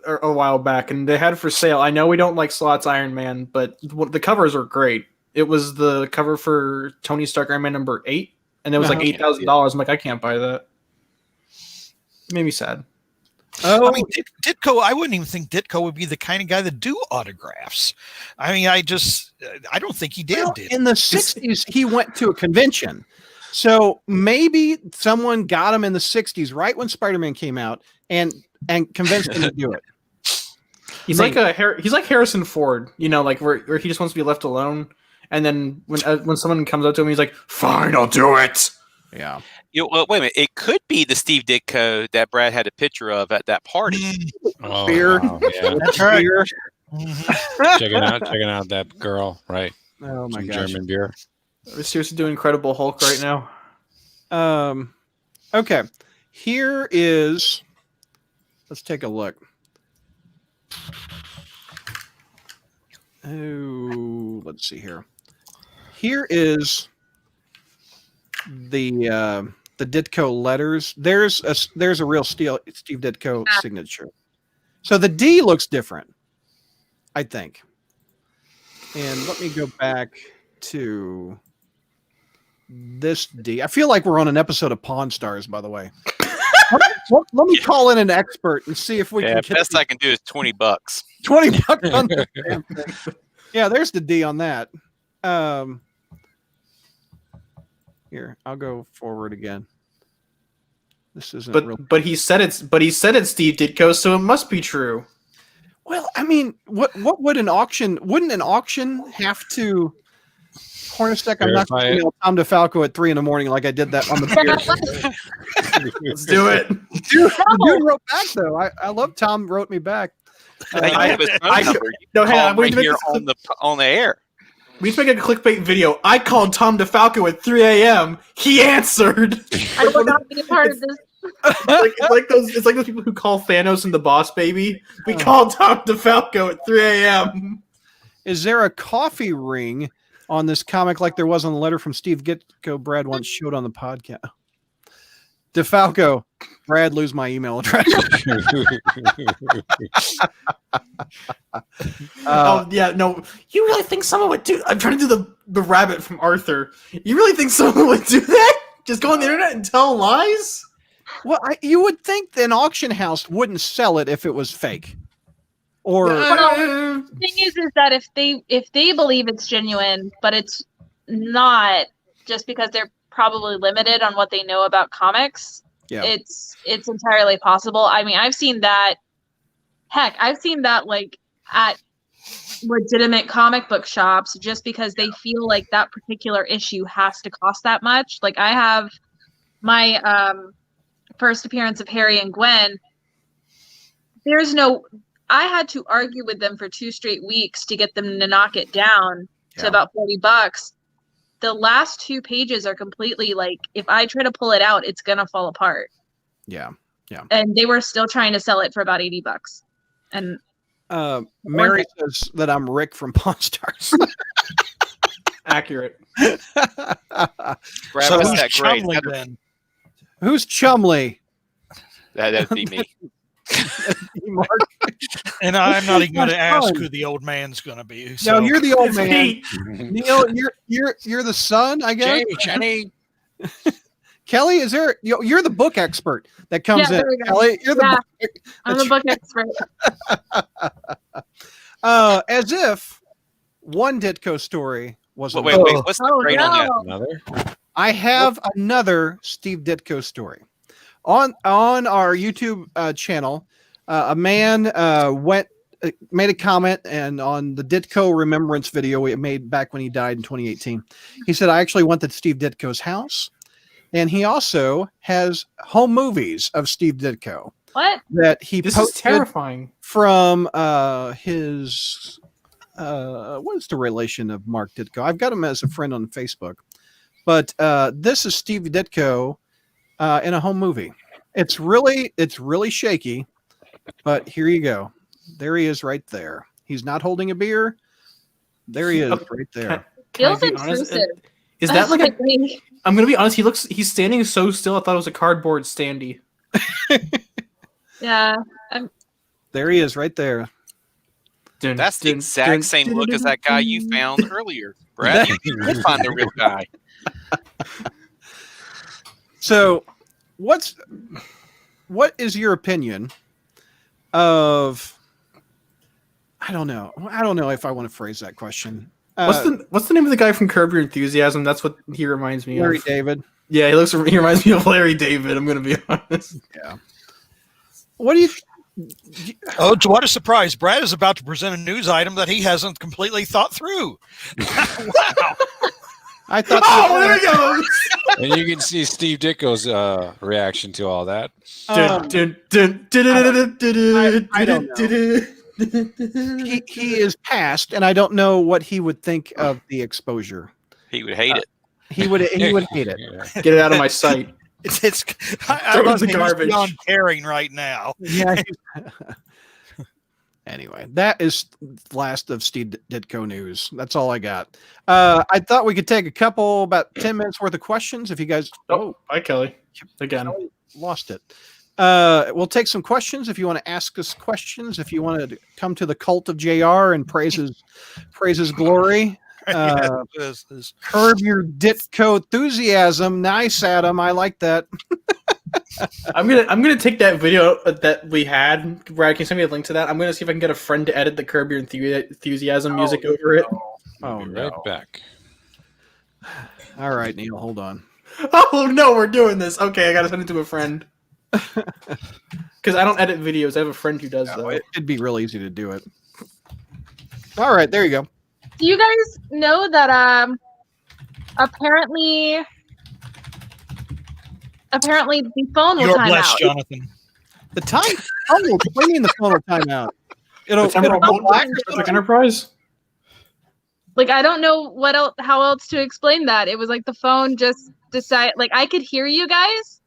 a while back and they had for sale. I know we don't like Slott's Iron Man, but the covers are great. It was the cover for Tony Stark Iron Man number 8, and it was like $8,000. I'm like, I can't buy that. It made me sad. Oh, I mean, Ditko. I wouldn't even think Ditko would be the kind of guy that do autographs. I mean, I don't think he did. Well, in the 60s, he went to a convention. So maybe someone got him in the 60s, right when Spider-Man came out, and convinced him to do it. He's like Harrison Ford, like where he just wants to be left alone, and then when someone comes up to him, he's like, "Fine, I'll do it." Yeah. Well, wait a minute. It could be the Steve Ditko that Brad had a picture of at that party. Beer. Wow, yeah. That's right. Beer. checking out that girl, right? Oh my Some gosh. German beer. We're seriously doing Incredible Hulk right now. Okay. Here is. Let's take a look. Oh, let's see here. Here is the Ditko letters. There's a real Steve Ditko signature. So the D looks different, I think. And let me go back to this D. I feel like we're on an episode of Pawn Stars, by the way. Let me call in an expert and see if we can. The best I can do is $20. $20 on the damn thing. Yeah, there's the D on that. Here, I'll go forward again. This isn't. But he said it's Steve Ditko, so it must be true. Well, I mean, what would an auction? Wouldn't an auction have to? Hornacek, I'm not going to email Tom DeFalco at 3 a.m. like I did that on the beer. Let's do it. Dude wrote back though. I love Tom wrote me back. Hang on, right here on the air. We need to make a clickbait video. I called Tom DeFalco at 3 a.m. He answered. I will not be a part of this. It's like those people who call Thanos and the Boss Baby. We called Tom DeFalco at 3 a.m. Is there a coffee ring on this comic like there was on the letter from Steve Ditko Brad once showed on the podcast? DeFalco, Brad, lose my email address. No. You really think someone would do? I'm trying to do the rabbit from Arthur. You really think someone would do that? Just go on the internet and tell lies? Well, you would think an auction house wouldn't sell it if it was fake. Or the thing is that if they believe it's genuine, but it's not, just because they're probably limited on what they know about comics. Yeah. It's entirely possible. I mean, I've seen that. Heck, I've seen that like at legitimate comic book shops just because they feel like that particular issue has to cost that much. Like I have my first appearance of Harry and Gwen. I had to argue with them for 2 straight weeks to get them to knock it down to about $40. The last 2 pages are completely like, if I try to pull it out, it's gonna fall apart. Yeah. And they were still trying to sell it for about $80. And Mary says that I'm Rick from Pawn Stars. Accurate. So who's that Chumley then? Who's Chumley? That'd be me. And I'm not even going to ask who the old man's going to be. So. No, you're the old man. Neil, you're the son, I guess. Jenny. Kelly, is there? You're the book expert that comes in. Kelly, you're I'm the book expert. As if one Ditko story was. Wait, what's the grade on that? Another? I have another Steve Ditko story. On our YouTube channel, a man went made a comment and on the Ditko remembrance video we made back when he died in 2018. He said, I actually went to Steve Ditko's house, and he also has home movies of Steve Ditko. What? That he This posted is terrifying. from his what's the relation of Mark Ditko? I've got him as a friend on Facebook. But this is Steve Ditko in a home movie. It's really shaky, but here you go. There he is right there. He's not holding a beer. There he is right there. Feels intrusive. Is that like a... I'm going to be honest. He's standing so still. I thought it was a cardboard standee. Yeah. There he is right there. That's the exact same look as that guy you found earlier, Brad. You did find the real guy. So, what is your opinion of? I don't know if I want to phrase that question. What's the name of the guy from Curb Your Enthusiasm? That's what he reminds me Larry of. David. Yeah, he reminds me of Larry David. I'm going to be honest. Yeah. What do you? Oh, what a surprise! Brad is about to present a news item that he hasn't completely thought through. Wow. I thought. Oh, there he goes. And you can see Steve Ditko's reaction to all that. I don't know. He is passed, and I don't know what he would think of the exposure. He would hate it. He would hate it. Get it out of my sight. I love the garbage. He's beyond caring right now. Yeah. Anyway, that is last of Steve Ditko news. That's all I got. I thought we could take about 10 minutes worth of questions. If you guys, hi Kelly, again, lost it. We'll take some questions if you want to ask us questions. If you want to come to the cult of JR and praise his glory. Curb your Ditko enthusiasm. Nice, Adam. I like that. I'm gonna take that video that we had. Brad, can you send me a link to that? I'm gonna see if I can get a friend to edit the Curb Your Enthusiasm music over it. Oh, right back. All right, Neil, hold on. Oh no, we're doing this. Okay, I gotta send it to a friend. Because I don't edit videos. I have a friend who does though. It'd be real easy to do it. All right, there you go. Do you guys know that apparently the phone will time out? Jonathan. The time? Oh, what do you mean the phone will time out? It'll black like Enterprise. Like I don't know how else to explain that. It was like the phone just decided. Like I could hear you guys,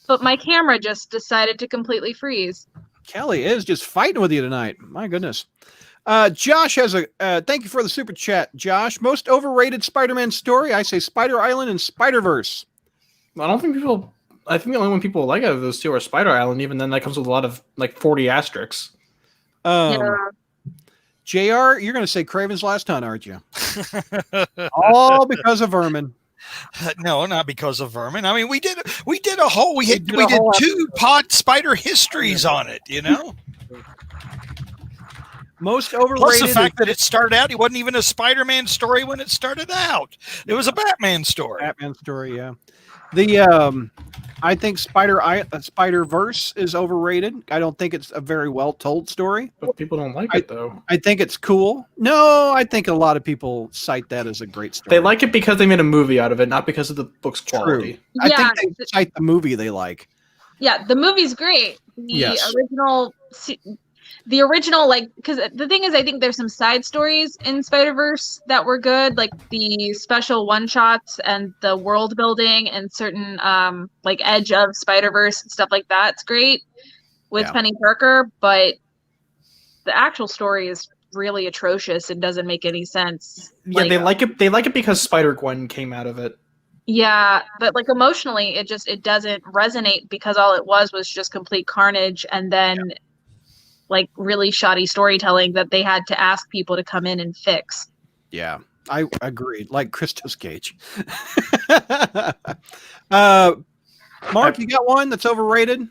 but my camera just decided to completely freeze. Kelly is just fighting with you tonight. My goodness. Josh has thank you for the super chat, Josh. Most overrated Spider-Man story? I say Spider Island and Spider-Verse. I don't think people. I think the only one people like out of those two are Spider Island. Even then, that comes with a lot of 40 asterisks. JR, you're going to say Kraven's Last Hunt, aren't you? All because of Vermin. No, not because of Vermin. I mean, we did two pod spider histories on it. You know. Most overrated. Plus the fact that it started out, it wasn't even a Spider-Man story when it started out. It was a Batman story. Batman story, yeah. The I think Spider-Verse is overrated. I don't think it's a very well told story. But people don't like it though. I think it's cool. No, I think a lot of people cite that as a great story. They like it because they made a movie out of it, not because of the book's quality. True. I think they cite the movie they like. Yeah, the movie's great. The original, because the thing is, I think there's some side stories in Spider-Verse that were good, like the special one-shots and the world building and certain, Edge of Spider-Verse and stuff like that. It's great with Penny Parker, but the actual story is really atrocious and doesn't make any sense. Yeah, they like it. They like it because Spider-Gwen came out of it. Yeah, but emotionally, it doesn't resonate because all it was just complete carnage, and then. Yeah. Really shoddy storytelling that they had to ask people to come in and fix. Yeah, I agree. Like Christos Gage. Mark, you got one that's overrated?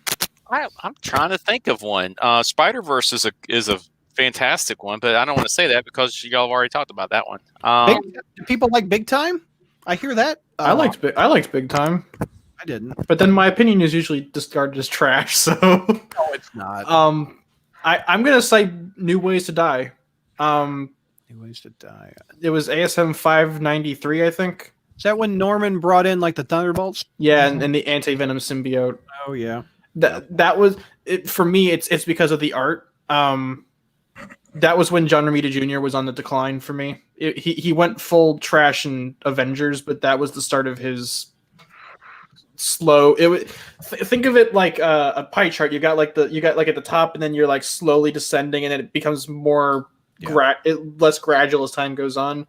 I'm trying to think of one. Spider-Verse is a fantastic one, but I don't want to say that because y'all have already talked about that one. People like Big Time? I hear that. I liked Big Time. I didn't. But then my opinion is usually discarded as trash. So no, it's not. I'm gonna say New Ways to Die. New Ways to Die. It was ASM 593, I think. Is that when Norman brought in like the Thunderbolts? Yeah, and the anti-venom symbiote. Oh yeah. That was it for me. It's because of the art. That was when John Romita Jr. was on the decline for me. He went full trash in Avengers, but that was the start of his slow. Think of it like a pie chart. You got like at the top, and then you're like slowly descending, and then it becomes more less gradual as time goes on.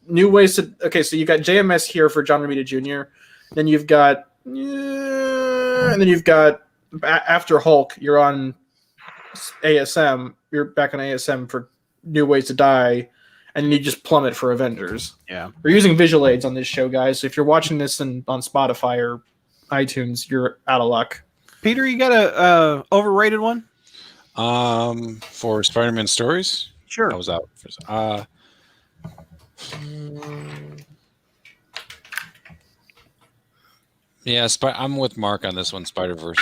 New Ways to so you got JMS here for John Romita Jr. Then you've got after Hulk, you're on ASM. You're back on ASM for New Ways to Die, and then you just plummet for Avengers. Yeah, we're using visual aids on this show, guys. So if you're watching this on Spotify or iTunes, you're out of luck. Peter, you got a overrated one? For Spider-Man stories? Sure. I was out. Yeah, I'm with Mark on this one, Spider-Verse.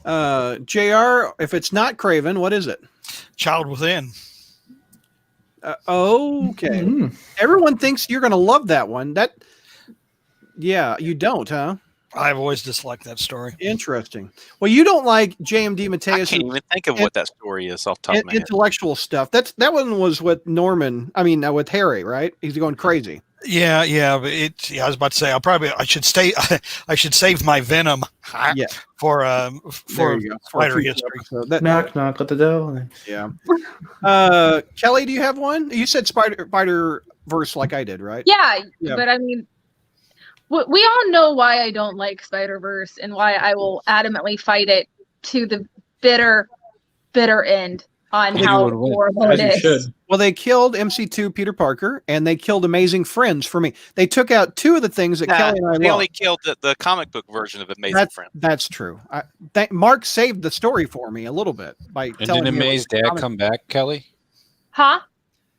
JR, if it's not Craven, what is it? Child Within. Okay. Everyone thinks you're going to love that one. Yeah, you don't, huh? I've always disliked that story. Interesting. Well, you don't like JMD Mateus. I can't even think of what that story is off the top of my head. Intellectual stuff. That one was with Norman. I mean, with Harry, right? He's going crazy. Yeah, but I was about to say I should save my Venom for Spider history. Knock knock at the door. Yeah. Kelly, do you have one? You said Spider-Verse like I did, right? Yeah, but I mean, we all know why I don't like Spider-Verse and why I will adamantly fight it to the bitter end on how horrible it is. Well, they killed MC2 Peter Parker, and they killed Amazing Friends for me. They took out two of the things that Kelly and I They only killed the comic book version of Amazing Friends. That's true. Mark saved the story for me a little bit by telling me. Didn't May's dad come back, Kelly? Huh?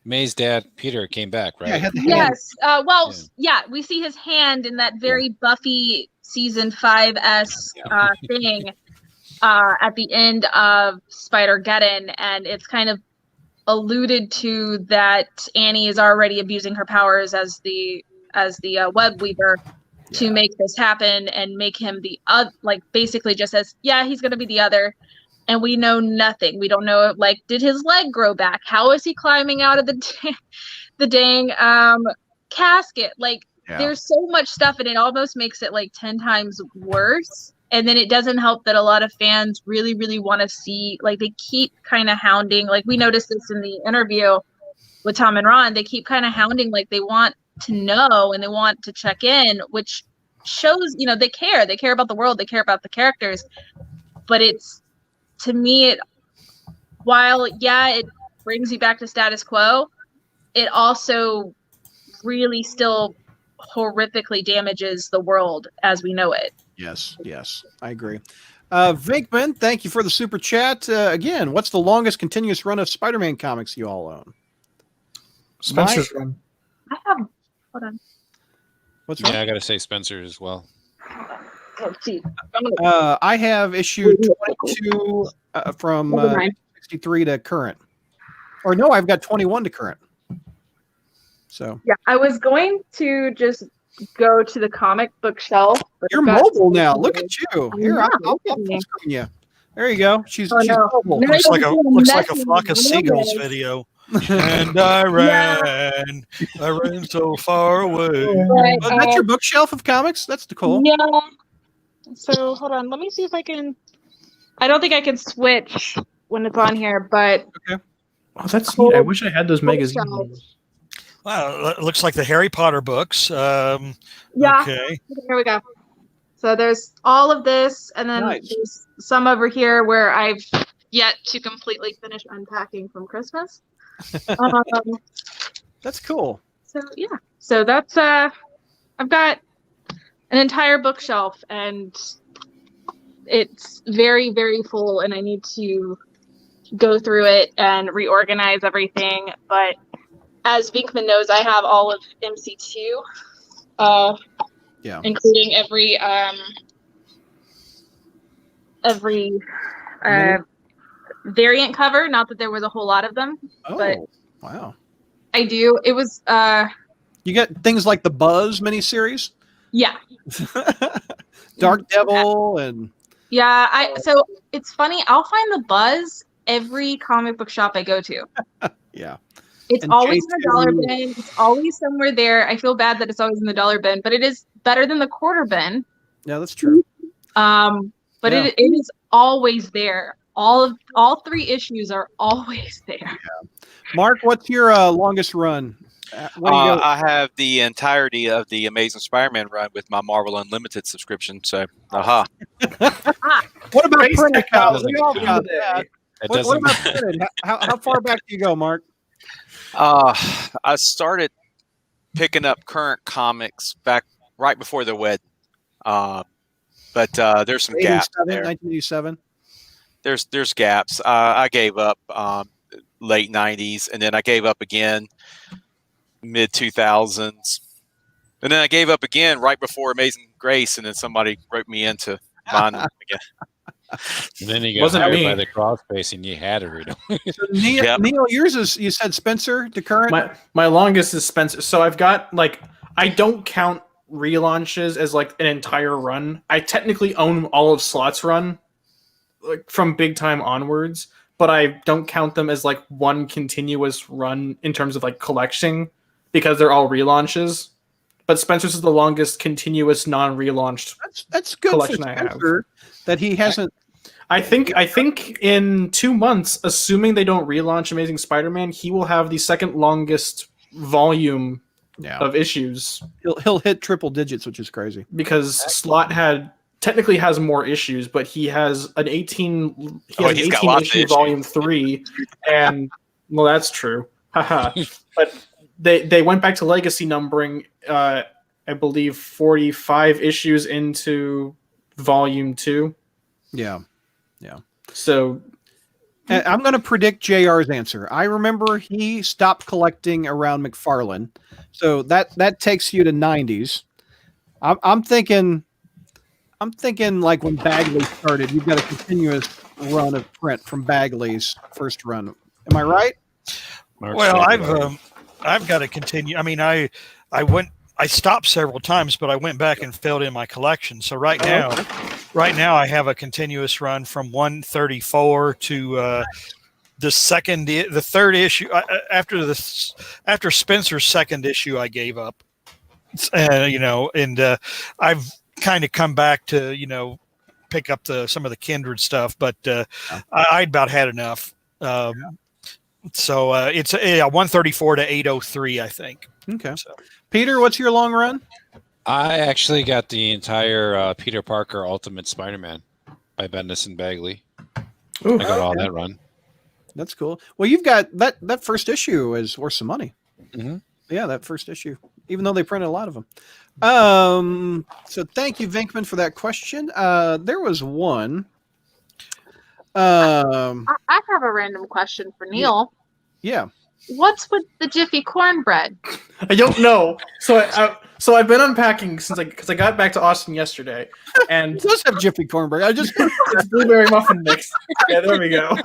May's dad, Peter, came back, right? Yes. We see his hand in that very Buffy season 5-esque thing at the end of Spider-Geddon, and it's kind of alluded to that Annie is already abusing her powers as the web weaver to make this happen and make him basically just says, he's going to be the other. And we know nothing. We don't know, did his leg grow back? How is he climbing out of the dang casket? There's so much stuff, and it almost makes it 10 times worse. And then it doesn't help that a lot of fans really, really want to see, they keep kind of hounding. We noticed this in the interview with Tom and Ron. They keep kind of hounding, they want to know and they want to check in, which shows, they care. They care about the world. They care about the characters. But to me, while it brings you back to status quo, it also really still horrifically damages the world as we know it. Yes, I agree. Vinkman, thank you for the super chat. Again, what's the longest continuous run of Spider-Man comics you all own? Spencer's run. I have. Hold on. What's wrong? Yeah, I got to say Spencer as well. Oh, gee. I have issue 22 from 63 to current. Or no, I've got 21 to current. So yeah, I was going to just go to the comic book shelf. You're mobile now. Look at you. Here, I'll screen you. There you go. She's mobile. Looks like a flock of seagulls video. And I ran so far away. But, that's your bookshelf of comics? That's cool. Yeah. So hold on. Let me see if I can. I don't think I can switch when it's on here, but. Okay. Oh, that's neat. I wish I had those magazines. Wow, it looks like the Harry Potter books. Yeah. Okay. Here we go. So there's all of this, and then there's some over here where I've yet to completely finish unpacking from Christmas. That's cool. So yeah. So that's I've got an entire bookshelf, and it's very, very full, and I need to go through it and reorganize everything, but as Vinkman knows, I have all of MC2, including every variant cover. Not that there was a whole lot of them, but wow, I do. It was. You get things like the Buzz miniseries. Yeah. Dark Devil and. Yeah, so it's funny. I'll find the Buzz every comic book shop I go to. Yeah. It's always in the dollar bin. It's always somewhere there. I feel bad that it's always in the dollar bin, but it is better than the quarter bin. Yeah, that's true. But it is always there. All 3 issues are always there. Yeah. Mark, what's your longest run? I have the entirety of the Amazing Spider-Man run with my Marvel Unlimited subscription. So, What about printed copies? We all got that. What about printed? How far back do you go, Mark? I started picking up current comics back right before the wed. But there's some gaps there. 1987. There's gaps. I gave up late 90s, and then I gave up again mid 2000s, and then I gave up again right before Amazing Grace, and then somebody wrote me into buying them again. And then you got hired by the crossface, and you had to read them. So Neil, yours is, you said Spencer to current? My longest is Spencer. So I've got, I don't count relaunches as an entire run. I technically own all of Slot's run, from Big Time onwards, but I don't count them as one continuous run in terms of collecting, because they're all relaunches. But Spencer's is the longest continuous non-relaunched that's good collection for I have. Spencer, that he hasn't. I think in 2 months, assuming they don't relaunch Amazing Spider-Man, he will have the second longest volume of issues. He'll hit triple digits, which is crazy. Because Slot technically has more issues, but he has an 18 issue volume 3, and well, that's true. Haha. But they went back to legacy numbering, I believe 45 issues into volume 2. Yeah. So I'm going to predict JR's answer. I remember he stopped collecting around McFarlane, so that takes you to 90s. I'm thinking when Bagley started, you've got a continuous run of print from Bagley's first run. Am I right? Well, I've got to continue. I mean, I stopped several times, but I went back and filled in my collection. So right now I have a continuous run from 134 to the third issue. After Spencer's second issue, I gave up. And I've kind of come back to pick up some of the Kindred stuff, but I about had enough. So it's 134 to 803, I think. Okay. So. Peter, what's your long run? I actually got the entire Peter Parker Ultimate Spider-Man by Bendis and Bagley. Ooh, I got all that run. That's cool. Well, you've got that first issue is worth some money. Mm-hmm. Yeah, that first issue, even though they printed a lot of them. So thank you, Vinkman, for that question. There was one. I have a random question for Neil. Yeah. What's with the Jiffy cornbread? I don't know. So I've been unpacking because I got back to Austin yesterday, and it does have Jiffy cornbread. It's blueberry muffin mix. Yeah, there we go.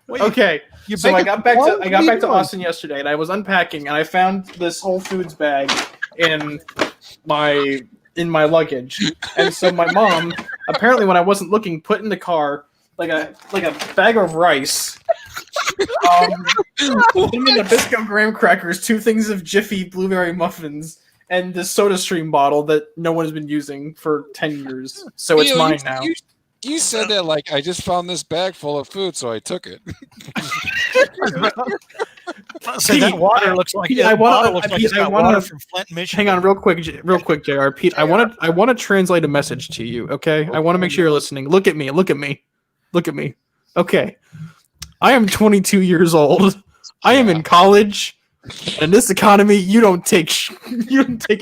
Okay, so I got back to Austin yesterday, and I was unpacking, and I found this Whole Foods bag in my luggage, and so my mom, apparently when I wasn't looking, put in the car like a bag of rice, cinnamon Nabisco graham crackers, 2 things of Jiffy blueberry muffins, and this Soda Stream bottle that no one has been using for 10 years. So it's mine now. You said that like I just found this bag full of food, so I took it. So that water looks like water from Flint, Michigan. Hang on, real quick, JR. Pete, I want to translate a message to you. Okay, I want to make sure you're listening. Look at me. Okay, I am 22 years old. I am in college. And in this economy, you don't take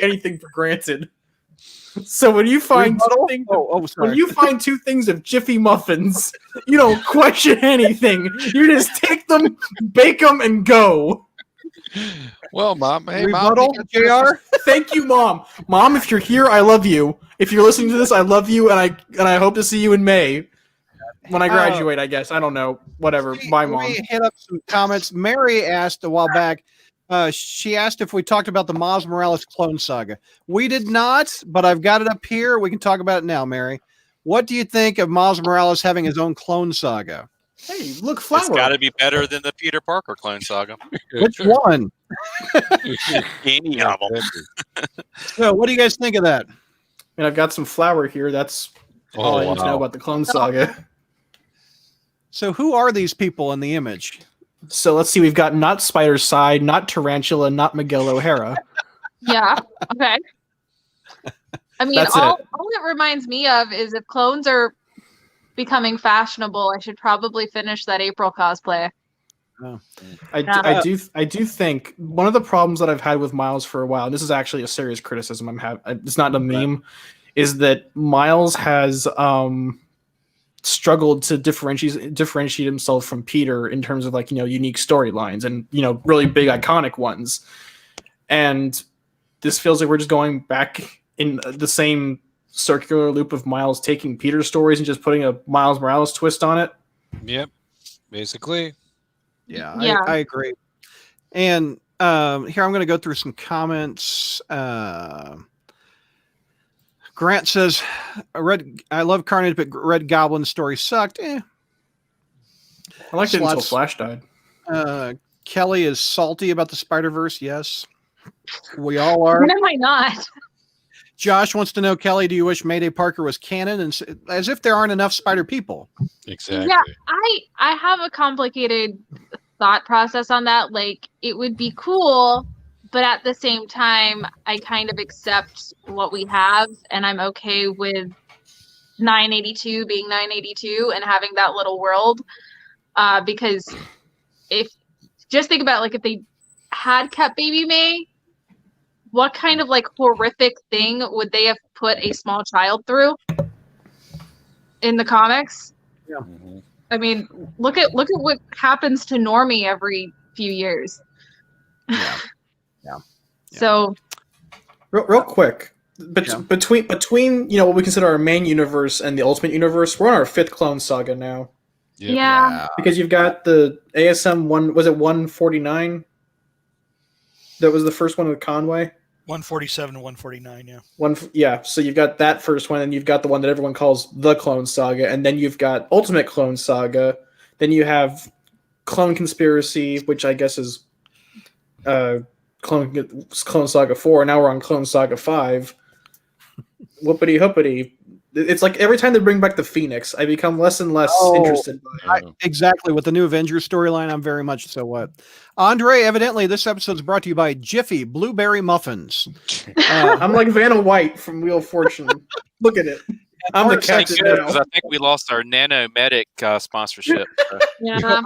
anything for granted. So when you find when you find 2 things of Jiffy muffins, you don't question anything. You just take them, bake them, and go. Well, Mom, hey, Rebuttal, Mom, JR. Thank you, Mom. Mom, if you're here, I love you. If you're listening to this, I love you, and I hope to see you in May. when I graduate, I guess. I don't know. Whatever. Bye, Mom. We hit up some comments. Mary asked a while back. She asked if we talked about the Miles Morales clone saga. We did not, but I've got it up here. We can talk about it now, Mary. What do you think of Miles Morales having his own clone saga? Hey, look, Flower. It's got to be better than the Peter Parker clone saga. Which one? Any of them. So, what do you guys think of that? And I've got some Flower here. That's all I need to know about the clone saga. So, who are these people in the image? So let's see. We've got not Spider Side, not Tarantula, not Miguel O'Hara. Yeah. Okay. I mean, all it reminds me of is if clones are becoming fashionable, I should probably finish that April cosplay. Oh. I do think one of the problems that I've had with Miles for a while, and this is actually a serious criticism I'm having, it's not a meme, is that Miles has struggled to differentiate himself from Peter in terms of like, unique storylines and, really big iconic ones. And this feels like we're just going back in the same circular loop of Miles taking Peter's stories and just putting a Miles Morales twist on it. Yep. Basically. Yeah. I agree. And here I'm going to go through some comments. Grant says, I love Carnage, but Red Goblin story sucked. I liked it until Flash died. Kelly is salty about the Spider-Verse. Yes, we all are. When am I not? Josh wants to know, Kelly, do you wish Mayday Parker was canon? And as if there aren't enough Spider people. Exactly. Yeah, I have a complicated thought process on that. Like, it would be cool, but at the same time, I kind of accept what we have, and I'm okay with 982 being 982 and having that little world. Because just think about, like, if they had kept Baby May, what kind of, like, horrific thing would they have put a small child through in the comics? Yeah. Mm-hmm. I mean, look at what happens to Normie every few years. Yeah. So, real quick, between what we consider our main universe and the Ultimate Universe, we're on our 5th Clone Saga now. Yep. Yeah. Because you've got the ASM 149? That was the first one with Conway. 147 and 149, yeah. So you've got that first one, and you've got the one that everyone calls the Clone Saga, and then you've got Ultimate Clone Saga. Then you have Clone Conspiracy, which I guess is Clone Saga 4. Now we're on Clone Saga 5. Whoopity hoopity. It's like every time they bring back the Phoenix, I become less and less interested by it. Exactly. With the new Avengers storyline, I'm very much so what. Andre, evidently this episode is brought to you by Jiffy Blueberry Muffins. I'm like Vanna White from Wheel of Fortune. Look at it. I'm the captain now. I think we lost our Nanomedic sponsorship. So. Yeah.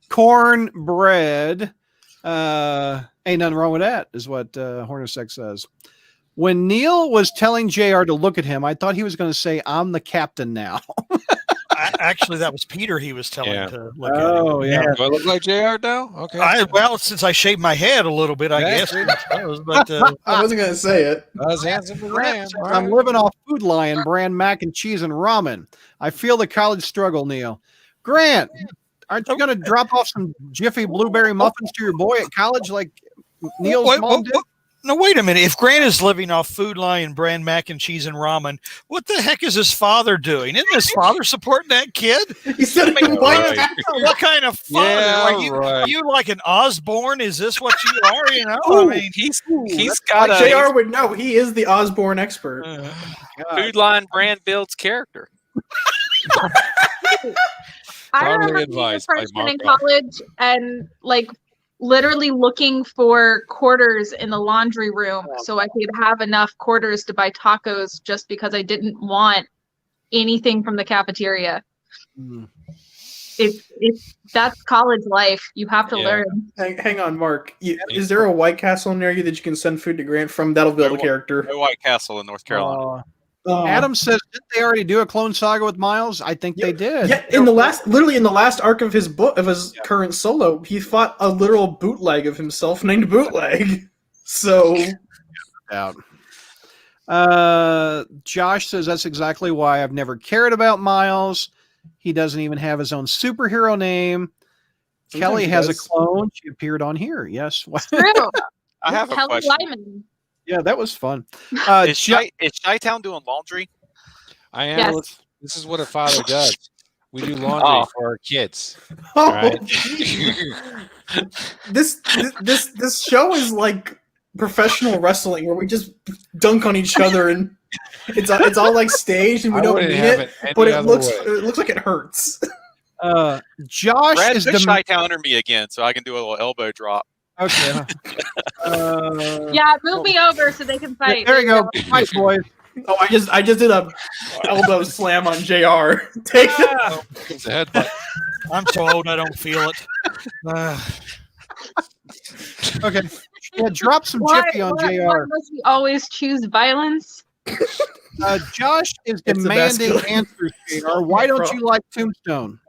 Cornbread. Ain't nothing wrong with that, is what Hornacek says. When Neil was telling JR to look at him, I thought he was going to say, I'm the captain now. Actually, that was Peter he was telling to look at him. Oh, yeah. Do I look like JR now? Okay. Well, since I shaved my head a little bit, I guess. But, I wasn't going to say it. I was handsome as I am. I'm living off Food Lion brand mac and cheese and ramen. I feel the college struggle, Neil. Grant, aren't you going to drop off some Jiffy Blueberry Muffins to your boy at college like Neil's mom did? No, wait a minute. If Grant is living off Food Lion brand mac and cheese and ramen, what the heck is his father doing? Isn't his father supporting that kid? He said, what kind of father? Yeah, are you like an Osborne? Is this what you are? You know, I mean, he's got like JR would know. He is the Osborne expert. Food Line brand builds character. I remember being a freshman in college and like literally looking for quarters in the laundry room so I could have enough quarters to buy tacos just because I didn't want anything from the cafeteria. That's college life. You have to learn. Hang on, Mark. Is there a White Castle near you that you can send food to Grant from? That'll build a character. No White Castle in North Carolina. Adam says, didn't they already do a Clone Saga with Miles? I think they did. Yeah, in the last arc of his book, of his current solo, he fought a literal bootleg of himself named Bootleg. So, Josh says that's exactly why I've never cared about Miles. He doesn't even have his own superhero name. Sometimes Kelly he has does. a clone. She appeared on here. Yes. True. I have a Kelly question. Lyman. Yeah, that was fun. Is Chi-Town doing laundry? I am. Yes. This is what a father does. We do laundry for our kids. Oh, Right? this show is like professional wrestling where we just dunk on each other and it's all like staged and we I don't wouldn't mean have it, any but it other looks like it hurts. Josh Brad, is put Chi-Town under me again so I can do a little elbow drop. okay. Yeah, move me over so they can fight. There you go. Fight, boys. Oh, I just did a elbow slam on JR. Take it. It's a headbutt. I'm so old I don't feel it. Okay. Yeah, drop some Jiffy on Why JR. must we always choose violence? Josh is It's the demanding best. answers, JR. Why don't you like Tombstone?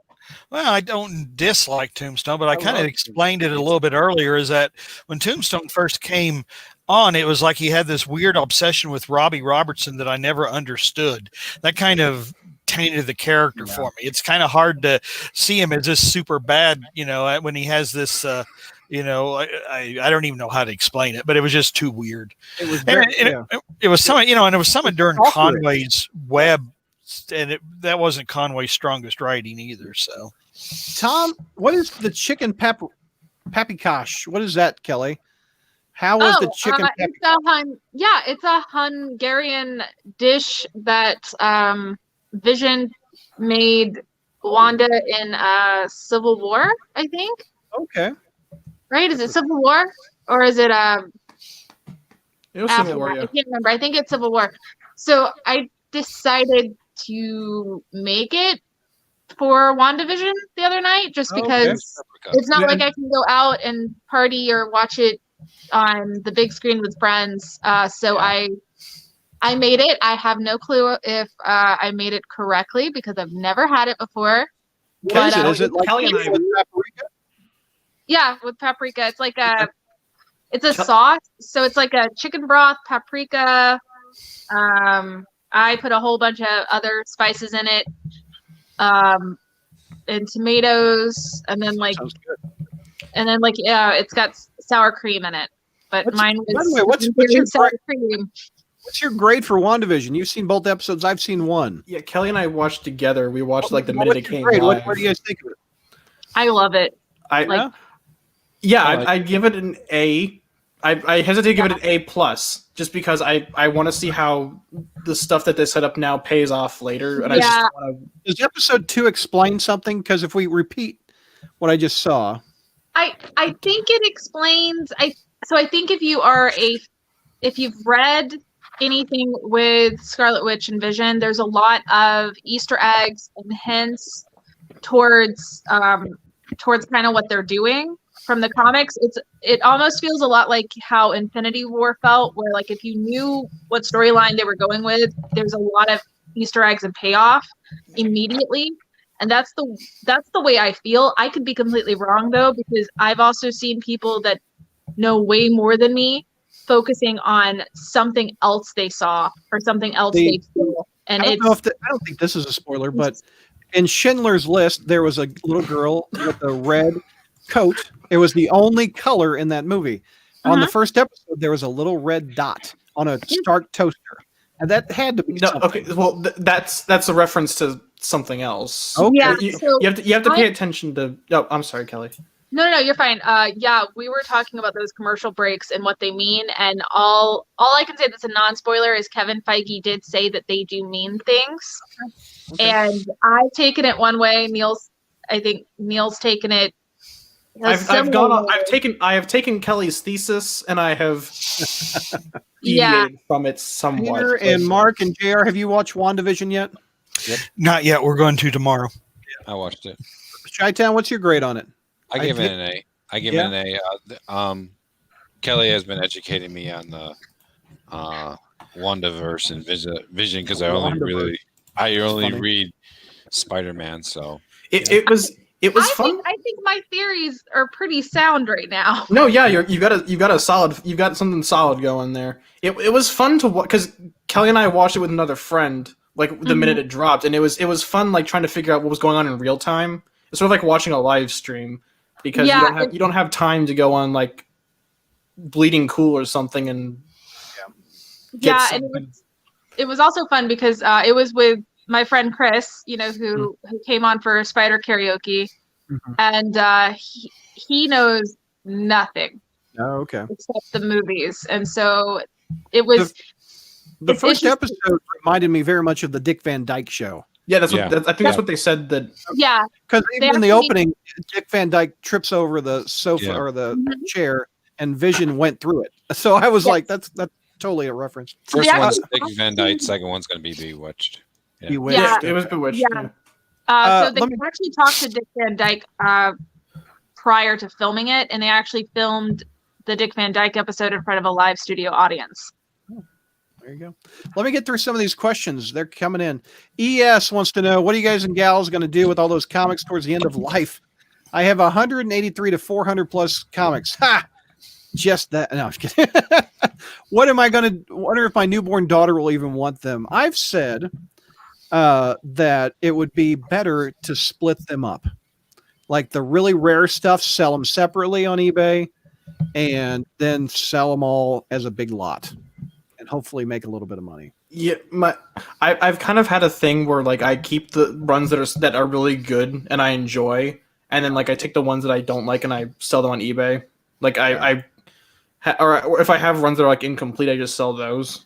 Well, I don't dislike Tombstone, but I kind of love explained it a little bit earlier. Is that when Tombstone first came on, it was like he had this weird obsession with Robbie Robertson that I never understood. That kind of tainted the character for me. It's kind of hard to see him as this super bad, when he has this. I don't even know how to explain it, but it was just too weird. It was It was some, and it was something during Awkward. Conway's web, and that wasn't Conway's strongest writing either. So, Tom, what is the chicken paprikash? What is that, Kelly? How was the chicken paprikash? It's a Hungarian dish that Vision made Wanda in Civil War, I think. Okay. Right? Is it Civil War or is it It was Civil War, I yeah. can't remember. I think it's Civil War. So I decided to make it for WandaVision the other night just because it's not like I can go out and party or watch it on the big screen with friends. So I made it. I have no clue if I made it correctly because I've never had it before. What is it like Kelly and I- with paprika? Yeah, with paprika. It's like it's a sauce. So it's like a chicken broth, paprika. I put a whole bunch of other spices in it. And tomatoes, and then it's got sour cream in it. But mine was by the way, what's your sour cream. What's your grade for WandaVision? You've seen both episodes. I've seen one. Yeah, Kelly and I watched together. We watched like the minute it came grade? live. What do you guys think of it? I love it. I'd give it an A. I hesitate to give it an A plus, just because I want to see how the stuff that they set up now pays off later. And I just want to. Does episode 2 explain something? Because if we repeat what I just saw, I think it explains. I think if you've read anything with Scarlet Witch and Vision, there's a lot of Easter eggs and hints towards kind of what they're doing from the comics. It almost feels a lot like how Infinity War felt, where like if you knew what storyline they were going with, there's a lot of Easter eggs and payoff immediately. And that's the way I feel. I could be completely wrong though, because I've also seen people that know way more than me focusing on something else they saw or something else they feel. And I don't think this is a spoiler, but in Schindler's List, there was a little girl with a red coat. It was the only color in that movie. On the first episode, there was a little red dot on a Stark toaster, and that had to be something. Okay, well, that's a reference to something else. Okay. Yeah, you have to pay attention to. Oh, I'm sorry, Kelly. No, you're fine. We were talking about those commercial breaks and what they mean, and all I can say that's a non-spoiler is Kevin Feige did say that they do mean things, and I've taken it one way. I think Neil's taken it. I have taken Kelly's thesis and I have deviated from it somewhat. Peter and Mark and JR, have you watched WandaVision yet? Yep. Not yet. We're going to tomorrow. I watched it. Chi-Town, what's your grade on it? I give it an A. I give it an A. Kelly has been educating me on the WandaVerse and Vision because I only read Spider-Man. So it was fun. I think my theories are pretty sound right now. No, yeah, you've got something solid going there. It was fun to watch because Kelly and I watched it with another friend like the minute it dropped, and it was fun like trying to figure out what was going on in real time. It's sort of like watching a live stream because you don't have time to go on like Bleeding Cool or something and and it was also fun because it was with my friend Chris, who came on for Spider Karaoke, and he knows nothing. Oh, okay. Except the movies, and so it was. The first episode reminded me very much of the Dick Van Dyke Show. Yeah, I think that's what they said. That because even in the opening, Dick Van Dyke trips over the sofa or the chair, and Vision went through it. So I was like, that's totally a reference. First one's Dick Van Dyke. Second one's going to be Bewitched. Yeah. Bewitched. It was Bewitched. Yeah. So they actually talked to Dick Van Dyke prior to filming it, and they actually filmed the Dick Van Dyke episode in front of a live studio audience. There you go. Let me get through some of these questions. They're coming in. ES wants to know, what are you guys and gals going to do with all those comics towards the end of life? I have 183 to 400 plus comics. Ha! Just that. No, I'm just kidding. What am I going to wonder if my newborn daughter will even want them? I've said that it would be better to split them up. Like the really rare stuff, sell them separately on eBay and then sell them all as a big lot. And hopefully make a little bit of money. Yeah, I've kind of had a thing where like I keep the runs that are really good and I enjoy, and then like I take the ones that I don't like and I sell them on eBay. Like or if I have runs that are like incomplete, I just sell those.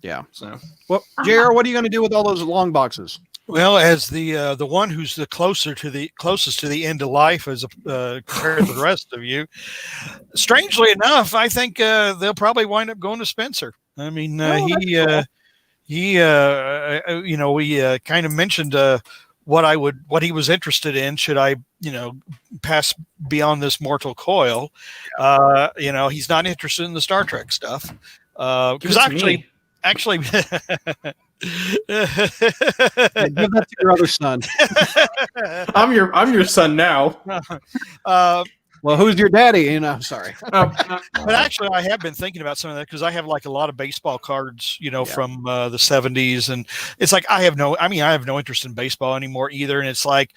Yeah. So, well, JR, what are you going to do with all those long boxes? Well, as the one who's the closest to the end of life as compared to the rest of you, strangely enough, I think they'll probably wind up going to Spencer. I mean, we kind of mentioned what he was interested in. Should I, pass beyond this mortal coil? He's not interested in the Star Trek stuff because actually. Give that to your other son. I'm your son now. Well, who's your daddy? Sorry. But actually, I have been thinking about some of that because I have like a lot of baseball cards, from the 70s, and it's like I have no interest in baseball anymore either. And it's like,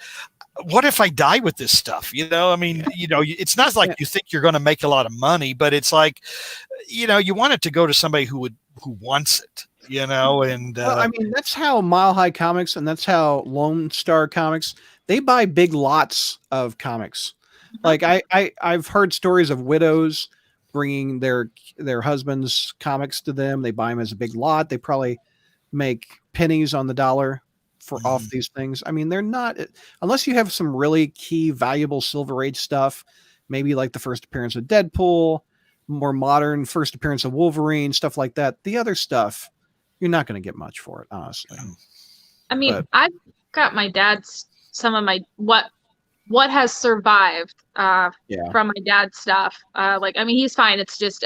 what if I die with this stuff? It's not like you think you're going to make a lot of money, but it's like, you want it to go to somebody who wants it. And that's how Mile High Comics and that's how Lone Star Comics, they buy big lots of comics. Like I've heard stories of widows bringing their husbands' comics to them. They buy them as a big lot. They probably make pennies on the dollar off these things. I mean, they're not, unless you have some really key, valuable Silver Age stuff, maybe like the first appearance of Deadpool, more modern first appearance of Wolverine, stuff like that. The other stuff, you're not going to get much for it, honestly. I mean, I've got my dad's, some of my, what has survived from my dad's stuff. He's fine. It's just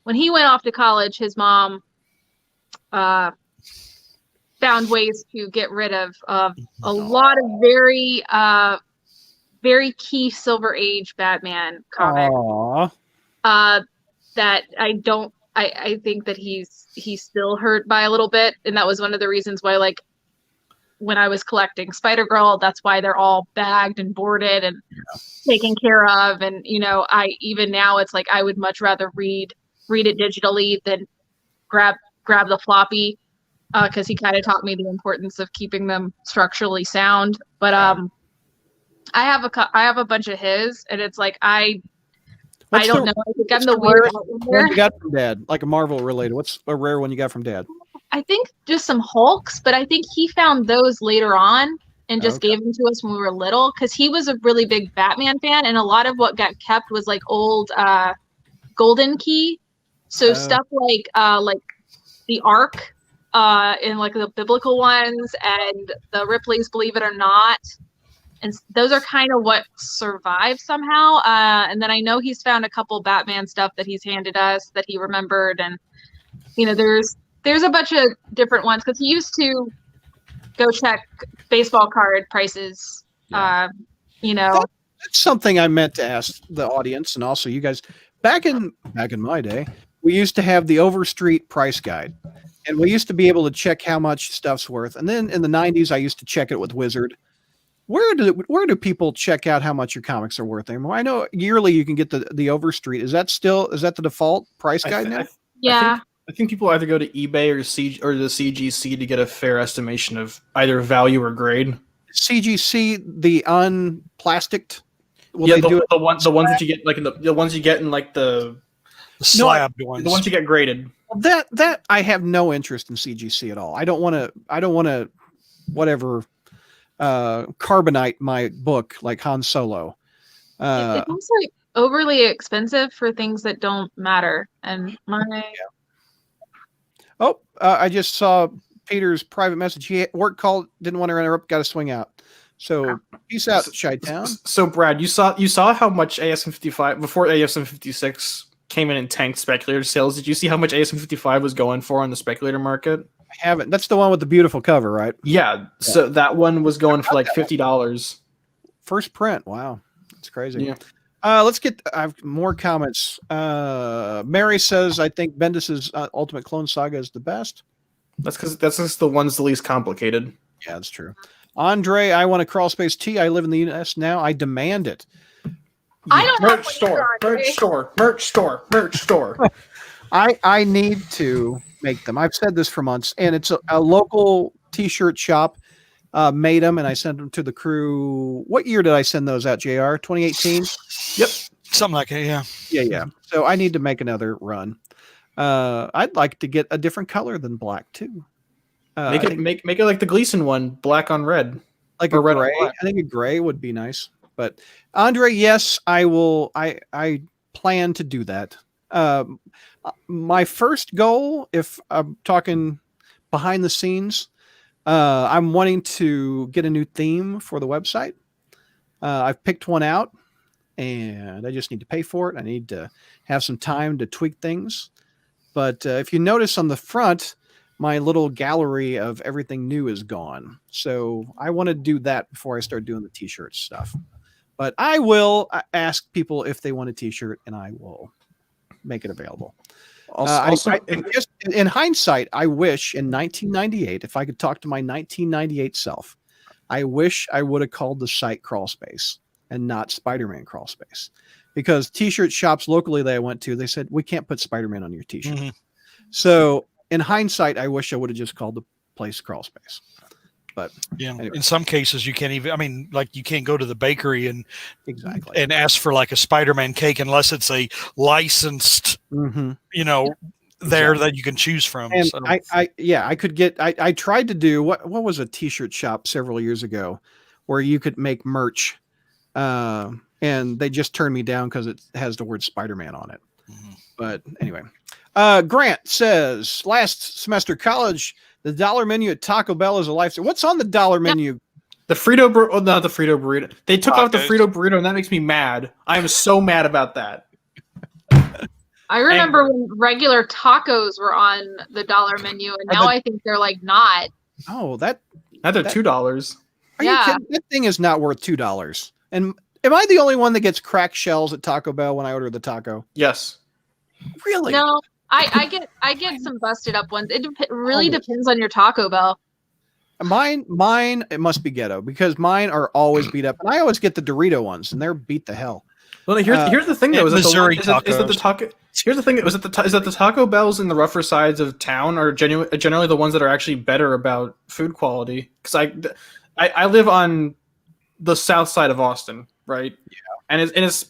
when he went off to college, his mom found ways to get rid of a lot of very, very key Silver Age Batman comics. That I think that he's still hurt by a little bit, and that was one of the reasons why, like, when I was collecting Spider-Girl, that's why they're all bagged and boarded and taken care of. And even now it's like I would much rather read it digitally than grab the floppy, because he kind of taught me the importance of keeping them structurally sound. But I have a bunch of his, and it's like I don't know. I think I'm the weird one you got from Dad, like a Marvel related. What's a rare one you got from Dad? I think just some Hulks, but I think he found those later on and just gave them to us when we were little, because he was a really big Batman fan, and a lot of what got kept was like old Golden Key, so stuff like the Ark, and like the biblical ones, and the Ripley's Believe It or Not. And those are kind of what survived somehow. And then I know he's found a couple Batman stuff that he's handed us that he remembered. And, there's a bunch of different ones, because he used to go check baseball card prices. That's something I meant to ask the audience and also you guys. Back in my day, we used to have the Overstreet price guide. And we used to be able to check how much stuff's worth. And then in the 90s, I used to check it with Wizard. Where do people check out how much your comics are worth anymore? I know yearly you can get the Overstreet. Is that the default price guide now? Yeah. I think people either go to eBay or the CGC to get a fair estimation of either value or grade. CGC, the unplasticked. The ones that you get like the ones you get in like the slabbed ones. The ones you get graded. That I have no interest in CGC at all. I don't want to whatever carbonite my book like Han Solo. It's also overly expensive for things that don't matter. And I just saw Peter's private message. He work call, didn't want to interrupt, got to swing out. So peace out, Chi-Town. So Brad, you saw how much ASM 55 before ASM 56 came in and tanked speculator sales. Did you see how much ASM 55 was going for on the speculator market? I haven't. That's the one with the beautiful cover, right? Yeah. So that one was going for like $50. First print. Wow, that's crazy. Yeah. Let's get. I have more comments. Mary says, "I think Bendis's Ultimate Clone Saga is the best." That's because that's just the one's the least complicated. Yeah, that's true. Andre, I want a crawl space tee. I live in the US now. I demand it. I don't have merch store. I need to make them. I've said this for months, and it's a local T-shirt shop made them, and I sent them to the crew. What year did I send those out, JR? 2018? Yep. Something like it, yeah. Yeah. So I need to make another run. I'd like to get a different color than black too. Make it like the Gleason one, black on red, like a gray. I think a gray would be nice. But Andre, yes, I will. I plan to do that. My first goal, if I'm talking behind the scenes, I'm wanting to get a new theme for the website. I've picked one out, and I just need to pay for it. I need to have some time to tweak things. But if you notice on the front, my little gallery of everything new is gone. So I want to do that before I start doing the t-shirt stuff. But I will ask people if they want a t-shirt, and I will make it available. In hindsight, I wish in 1998, if I could talk to my 1998 self, I wish I would have called the site Crawl Space and not Spider-Man Crawl Space. Because t-shirt shops locally that I went to, they said, we can't put Spider-Man on your t-shirt. Mm-hmm. So in hindsight, I wish I would have just called the place Crawl Space. But yeah, anyway. In some cases you can't even. I mean, like you can't go to the bakery and ask for like a Spider-Man cake unless it's a licensed, that you can choose from. And so. I could get. I tried to do what was a t-shirt shop several years ago, where you could make merch, and they just turned me down because it has the word Spider-Man on it. Mm-hmm. But anyway, Grant says last semester college. The dollar menu at Taco Bell is a lifesaver. What's on the dollar menu? The Frito burrito. Not the Frito burrito. They took off the Frito burrito, and that makes me mad. I am so mad about that. I remember when regular tacos were on the dollar menu, and now I think they're like not. Oh, now they're $2. Are you kidding? That thing is not worth $2. And am I the only one that gets cracked shells at Taco Bell when I order the taco? Yes. Really? No. I get some busted up ones. It really depends on your Taco Bell. Mine, it must be ghetto because mine are always beat up, and I always get the Dorito ones, and they're beat the hell. Well, here's the thing though: is that the Taco Bells in the rougher sides of town are generally the ones that are actually better about food quality. Because I live on the south side of Austin, right? Yeah, and it's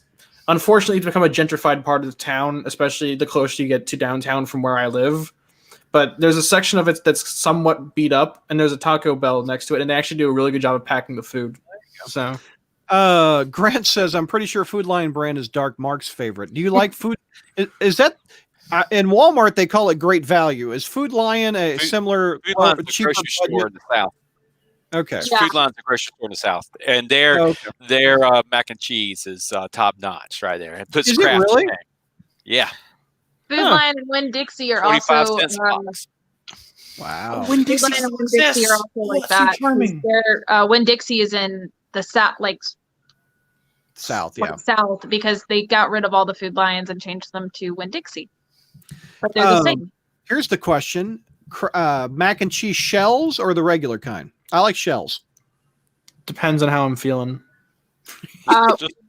unfortunately, it's become a gentrified part of the town, especially the closer you get to downtown from where I live. But there's a section of it that's somewhat beat up, and there's a Taco Bell next to it, and they actually do a really good job of packing the food. So, Grant says, I'm pretty sure Food Lion brand is Dark Mark's favorite. Do you like food? Is that in Walmart? They call it Great Value. Is Food Lion a similar cheaper store in the South? Okay. Food Lion's a grocery store in the South, and their mac and cheese is top notch right there. It puts Kraft really? in. Yeah. Food Lion and Winn-Dixie are also. Wow. Winn-Dixie and Winn-Dixie are also like that. Winn-Dixie is in the South, South, South, because they got rid of all the Food Lions and changed them to Winn-Dixie. But they're the same. Here's the question. mac and cheese shells or the regular kind? I like shells. Depends on how I'm feeling.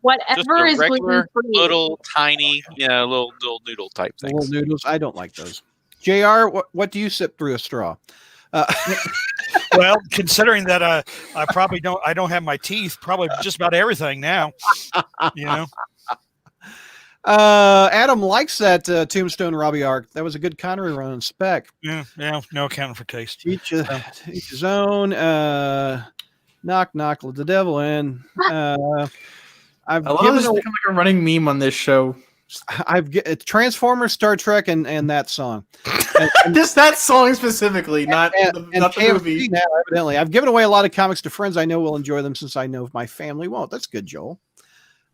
Whatever is regular, gluten-free. little tiny, little noodle type things. Little noodles. I don't like those. JR, what do you sip through a straw? Well, considering that I probably don't have my teeth, probably just about everything now. Adam likes that Tombstone Robbie arc. That was a good Connery run on spec. Yeah, no accounting for taste. Each his own. Knock, knock, let the devil in. I've I love given this become like a running meme on this show. Transformers, Star Trek, and that song. Just that song specifically, not the movie. Now, evidently, I've given away a lot of comics to friends I know will enjoy them, since I know my family won't. That's good, Joel.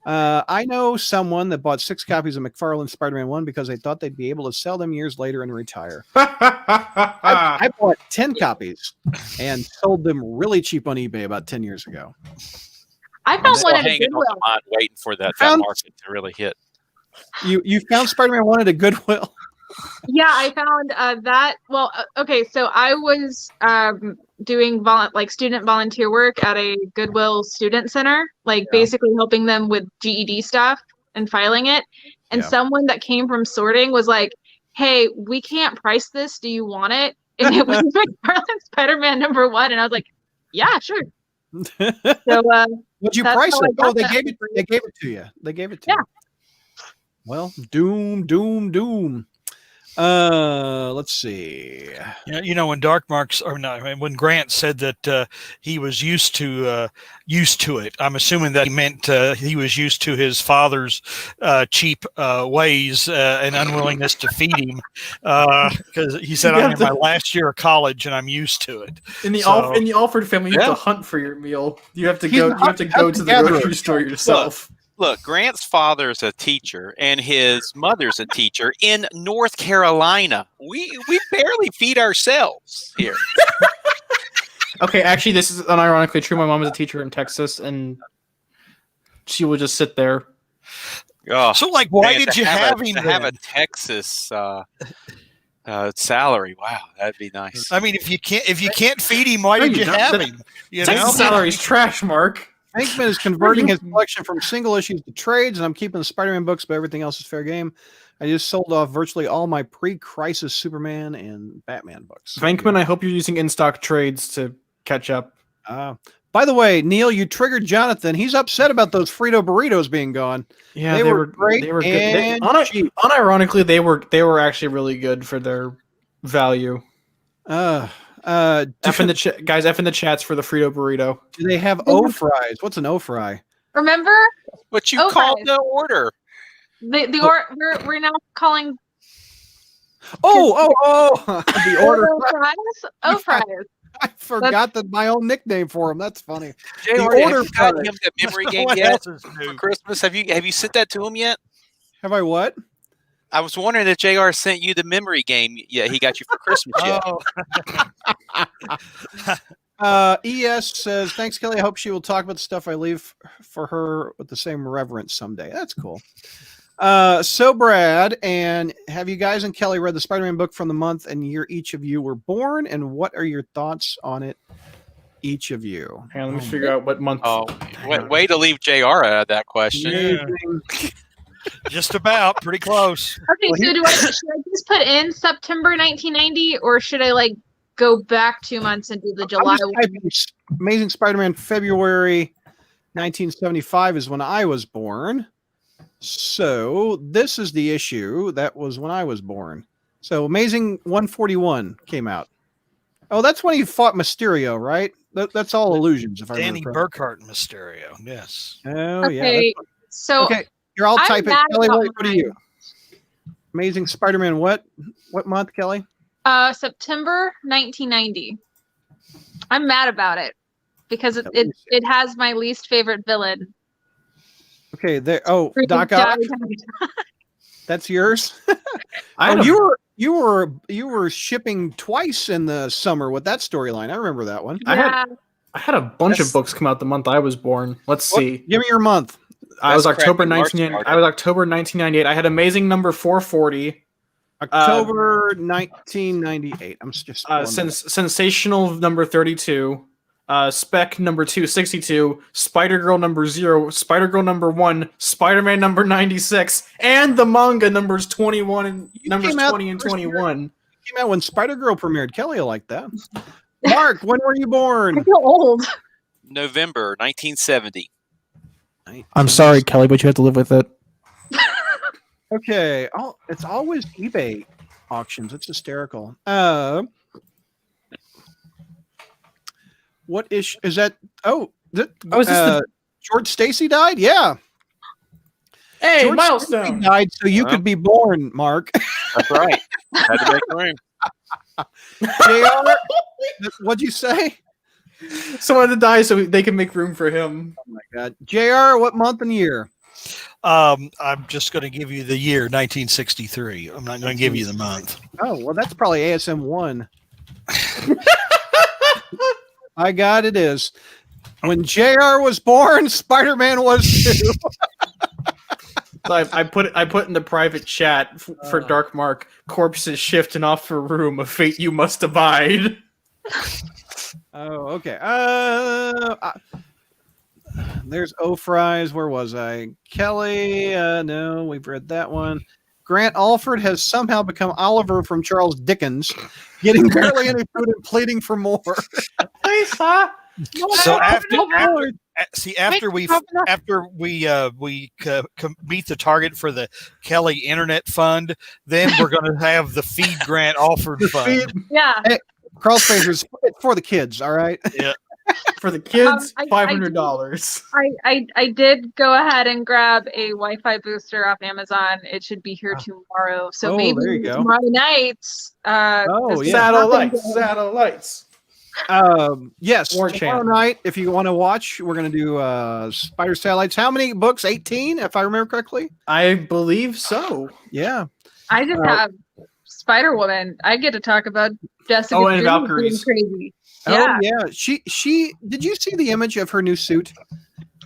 I know someone that bought 6 copies of McFarlane's Spider-Man 1 because they thought they'd be able to sell them years later and retire. I bought 10 copies and sold them really cheap on eBay about 10 years ago. I found one at a hanging Goodwill. on the line, waiting for that market to really hit. You found Spider-Man 1 at a Goodwill? Yeah, I found that. Well, okay, so I was doing student volunteer work at a Goodwill student center, basically helping them with GED stuff and filing it. And someone that came from sorting was like, "Hey, we can't price this. Do you want it?" And it was McFarlane Spider-Man #1, and I was like, "Yeah, sure." So, what'd you price it? Oh, they gave it to you. They gave it to you. Well, doom. Let's see. When when Grant said that he was used to it, I'm assuming that he meant he was used to his father's cheap ways and unwillingness to feed him, because he said, "I'm in my last year of college and I'm used to it." In the Alfred family, you have to hunt for your meal. You have to go to the grocery store yourself. Look, Grant's father's a teacher and his mother's a teacher in North Carolina. We barely feed ourselves here. Okay, actually, this is unironically true. My mom is a teacher in Texas, and she would just sit there. Oh, so, why did you have him have a Texas salary? Wow, that'd be nice. I mean, if you can't feed him, why did you have him? Texas salary's trash, Mark. Hankman is converting his collection from single issues to trades, and I'm keeping the Spider-Man books, but everything else is fair game. I just sold off virtually all my pre-crisis Superman and Batman books. Venkman, I hope you're using in-stock trades to catch up. By the way, Neil, you triggered Jonathan. He's upset about those Frito burritos being gone. Yeah, they were great. They were and good. cheap. Unironically, they were actually really good for their value. F in the chats for the Frito burrito. Do they have O fries? What's an O fry? Remember what you called the order? We're now calling. The order fries. O fries. I forgot that my own nickname for him. That's funny. Jay, have you gotten him the memory game yet for Christmas? Have you sent that to him yet? Have I what? I was wondering if JR sent you the memory game. Yeah, he got you for Christmas yet. ES says, "Thanks, Kelly. I hope she will talk about the stuff I leave for her with the same reverence someday." That's cool. So Brad, and have you guys and Kelly read the Spider-Man book from the month and year each of you were born, and what are your thoughts on it, each of you? Hang on, let me figure out what month. Way to leave JR out of that question. Yeah. Just about, pretty close. Okay, so should I just put in September 1990, or should I go back 2 months and do the July one? Amazing Spider-Man February 1975 is when I was born. So this is the issue that was when I was born. So Amazing 141 came out. Oh, that's when he fought Mysterio, right? That's all illusions. If I remember. Danny Burkhart and Mysterio, yes. Oh, okay, yeah. So okay. You're all typing. Kelly, what are you? Amazing Spider-Man. What month, Kelly? September 1990. I'm mad about it because it has my least favorite villain. Okay, there. Oh, Doc Ock. That's yours. You were shipping twice in the summer with that storyline. I remember that one. Yeah. I had a bunch of books come out the month I was born. Let's see. Give me your month. I was October 1998. I was October 1998. I had Amazing number 440. October 1998. I'm just Sensational number 32. Spec number 262, Spider-Girl number 0, Spider-Girl number 1, Spider-Man number 96, and the manga numbers 21 and numbers 20 and 21. Came out when Spider-Girl premiered. Kelly will like that. Mark, when were you born? I feel old. November 1970. I'm sorry, Kelly, but you have to live with it. Okay. Oh, it's always eBay auctions. It's hysterical. What is that? Is this George Stacy died? Yeah. Hey, George milestone. Stacy died so you could be born, Mark. That's right. Had to make room. JR, what'd you say? Someone had to die so they can make room for him. Oh my God. JR, what month and year? I'm just going to give you the year 1963. I'm not going to give you the month. Oh, well, that's probably ASM 1. My God, it is. When JR was born, Spider-Man was too. So I put in the private chat for Dark Mark, corpses shift and offer room, a fate you must abide. Oh, okay. There's O-Fries. Where was I? Kelly. No, we've read that one. Grant Alfred has somehow become Oliver from Charles Dickens, getting barely any food and pleading for more. Lisa. So after we meet the target for the Kelly Internet Fund, then we're going to have the Feed Grant Alfred Fund. Yeah. Hey, Crawl Spacers, it's for the kids, all right? Yeah. For the kids, $500. I did go ahead and grab a Wi-Fi booster off Amazon. It should be here tomorrow. So maybe there you go. tomorrow night. Satellites. Yes, War tomorrow Channel. night, if you want to watch, we're going to do Spider Satellites. How many books? 18, if I remember correctly? I believe so. Yeah. I just have Spider-Woman. I get to talk about Jessica Oh, and Jones Valkyries. being crazy. Oh, yeah. She did you see the image of her new suit?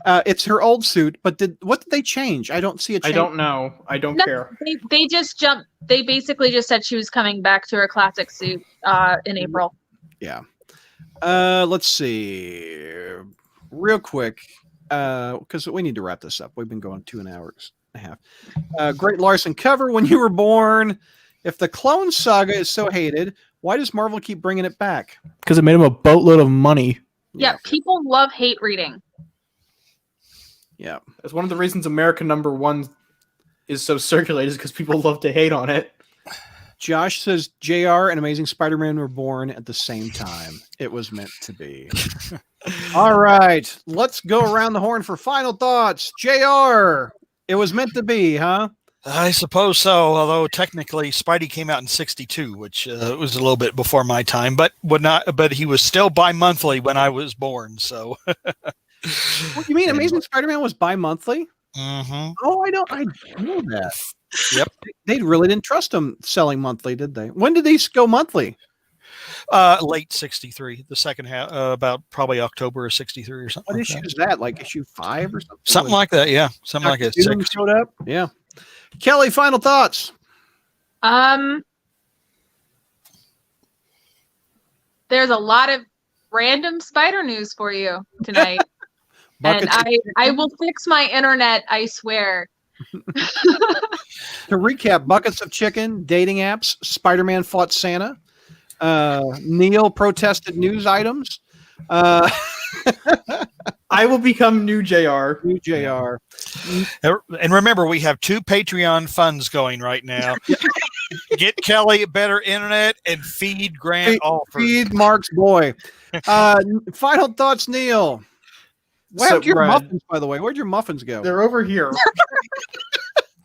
It's her old suit, but what did they change? I don't see a change. I don't know. I don't care. They just jumped. They basically just said she was coming back to her classic suit in April. Yeah. Let's see. Real quick, because we need to wrap this up. We've been going 2 hours and a half. Great Larson cover when you were born. If the Clone Saga is so hated, why does Marvel keep bringing it back? Because it made him a boatload of money. Yeah, people love hate reading. Yeah. That's one of the reasons America #1 is so circulated, is because people love to hate on it. Josh says JR and Amazing Spider-Man were born at the same time. It was meant to be. All right. Let's go around the horn for final thoughts. JR, it was meant to be, huh? I suppose so, although technically Spidey came out in 62, which was a little bit before my time, but he was still bi-monthly when I was born, so. What, you mean Amazing Spider-Man was bi-monthly? Mm-hmm. Oh, I know that. Yep. They really didn't trust him selling monthly, did they? When did these go monthly? Late 63, the second half, about probably October of 63 or something. What issue is that? Like issue 5 or something? Something like that, yeah. Something like that. Showed up? Yeah. Kelly, final thoughts. There's a lot of random spider news for you tonight. And I will fix my internet, I swear. To recap, buckets of chicken, dating apps, Spider-Man fought Santa, Neil protested news items. I will become new JR. New JR. And remember, we have 2 Patreon funds going right now. Get Kelly better internet and feed Grant Alfred. Feed Mark's boy. Final thoughts, Neil. What happened to your muffins, by the way? Where'd your muffins go? They're over here.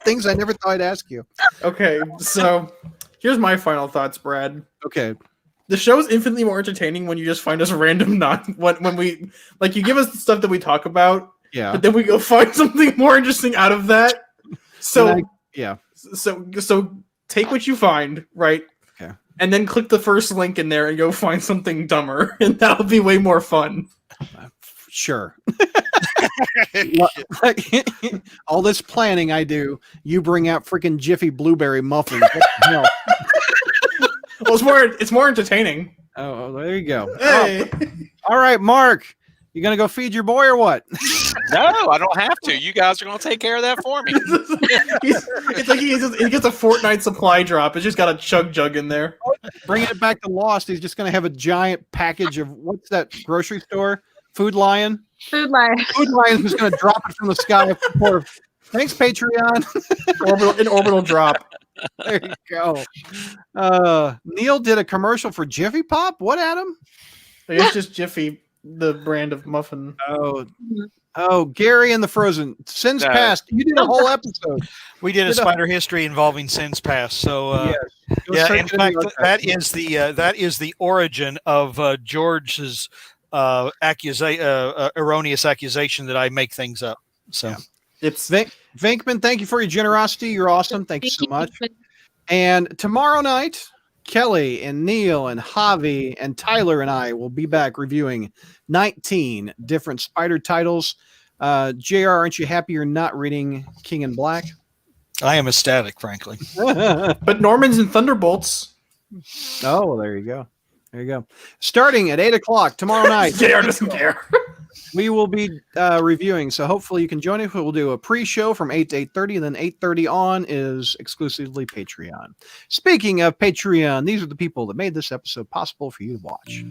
Things I never thought I'd ask you. Okay, so here's my final thoughts, Brad. Okay. The show is infinitely more entertaining when you just find us random when we like you give us the stuff that we talk about, yeah, but then we go find something more interesting out of that. So so take what you find, right? Okay. And then click the first link in there and go find something dumber, and that'll be way more fun. Sure. All this planning I do, you bring out freaking Jiffy Blueberry muffins. What the hell? Well, it's more entertaining. Oh, there you go. Hey. All right, Mark. You gonna go feed your boy or what? No, I don't have to. You guys are gonna take care of that for me. It's like he gets a Fortnite supply drop. It's just got a chug jug in there. Bringing it back to Lost, he's just gonna have a giant package of what's that grocery store? Food Lion. Food Lion. Food Lion who's gonna drop it from the sky. Thanks, Patreon. An orbital drop. There you go. Neil did a commercial for Jiffy Pop. What, Adam? It's just Jiffy, the brand of muffin. Oh, Gary and the Frozen. Sins Past. You did a whole episode. We did a spider history involving Sins Past. So in fact, that is the origin of George's erroneous accusation that I make things up. So it's Venkman. Thank you for your generosity. You're awesome. Thank you so much. And tomorrow night, Kelly and Neil and Javi and Tyler and I will be back reviewing 19 different Spider titles. JR, aren't you happy you're not reading King in Black? I am ecstatic, frankly. But Normans and Thunderbolts. Oh, well, there you go. There you go. Starting at 8 o'clock tomorrow night. JR doesn't care. We will be reviewing, so hopefully you can join us. We'll do a pre-show from 8 to 8:30, and then 8:30 on is exclusively Patreon. Speaking of Patreon, these are the people that made this episode possible for you to watch.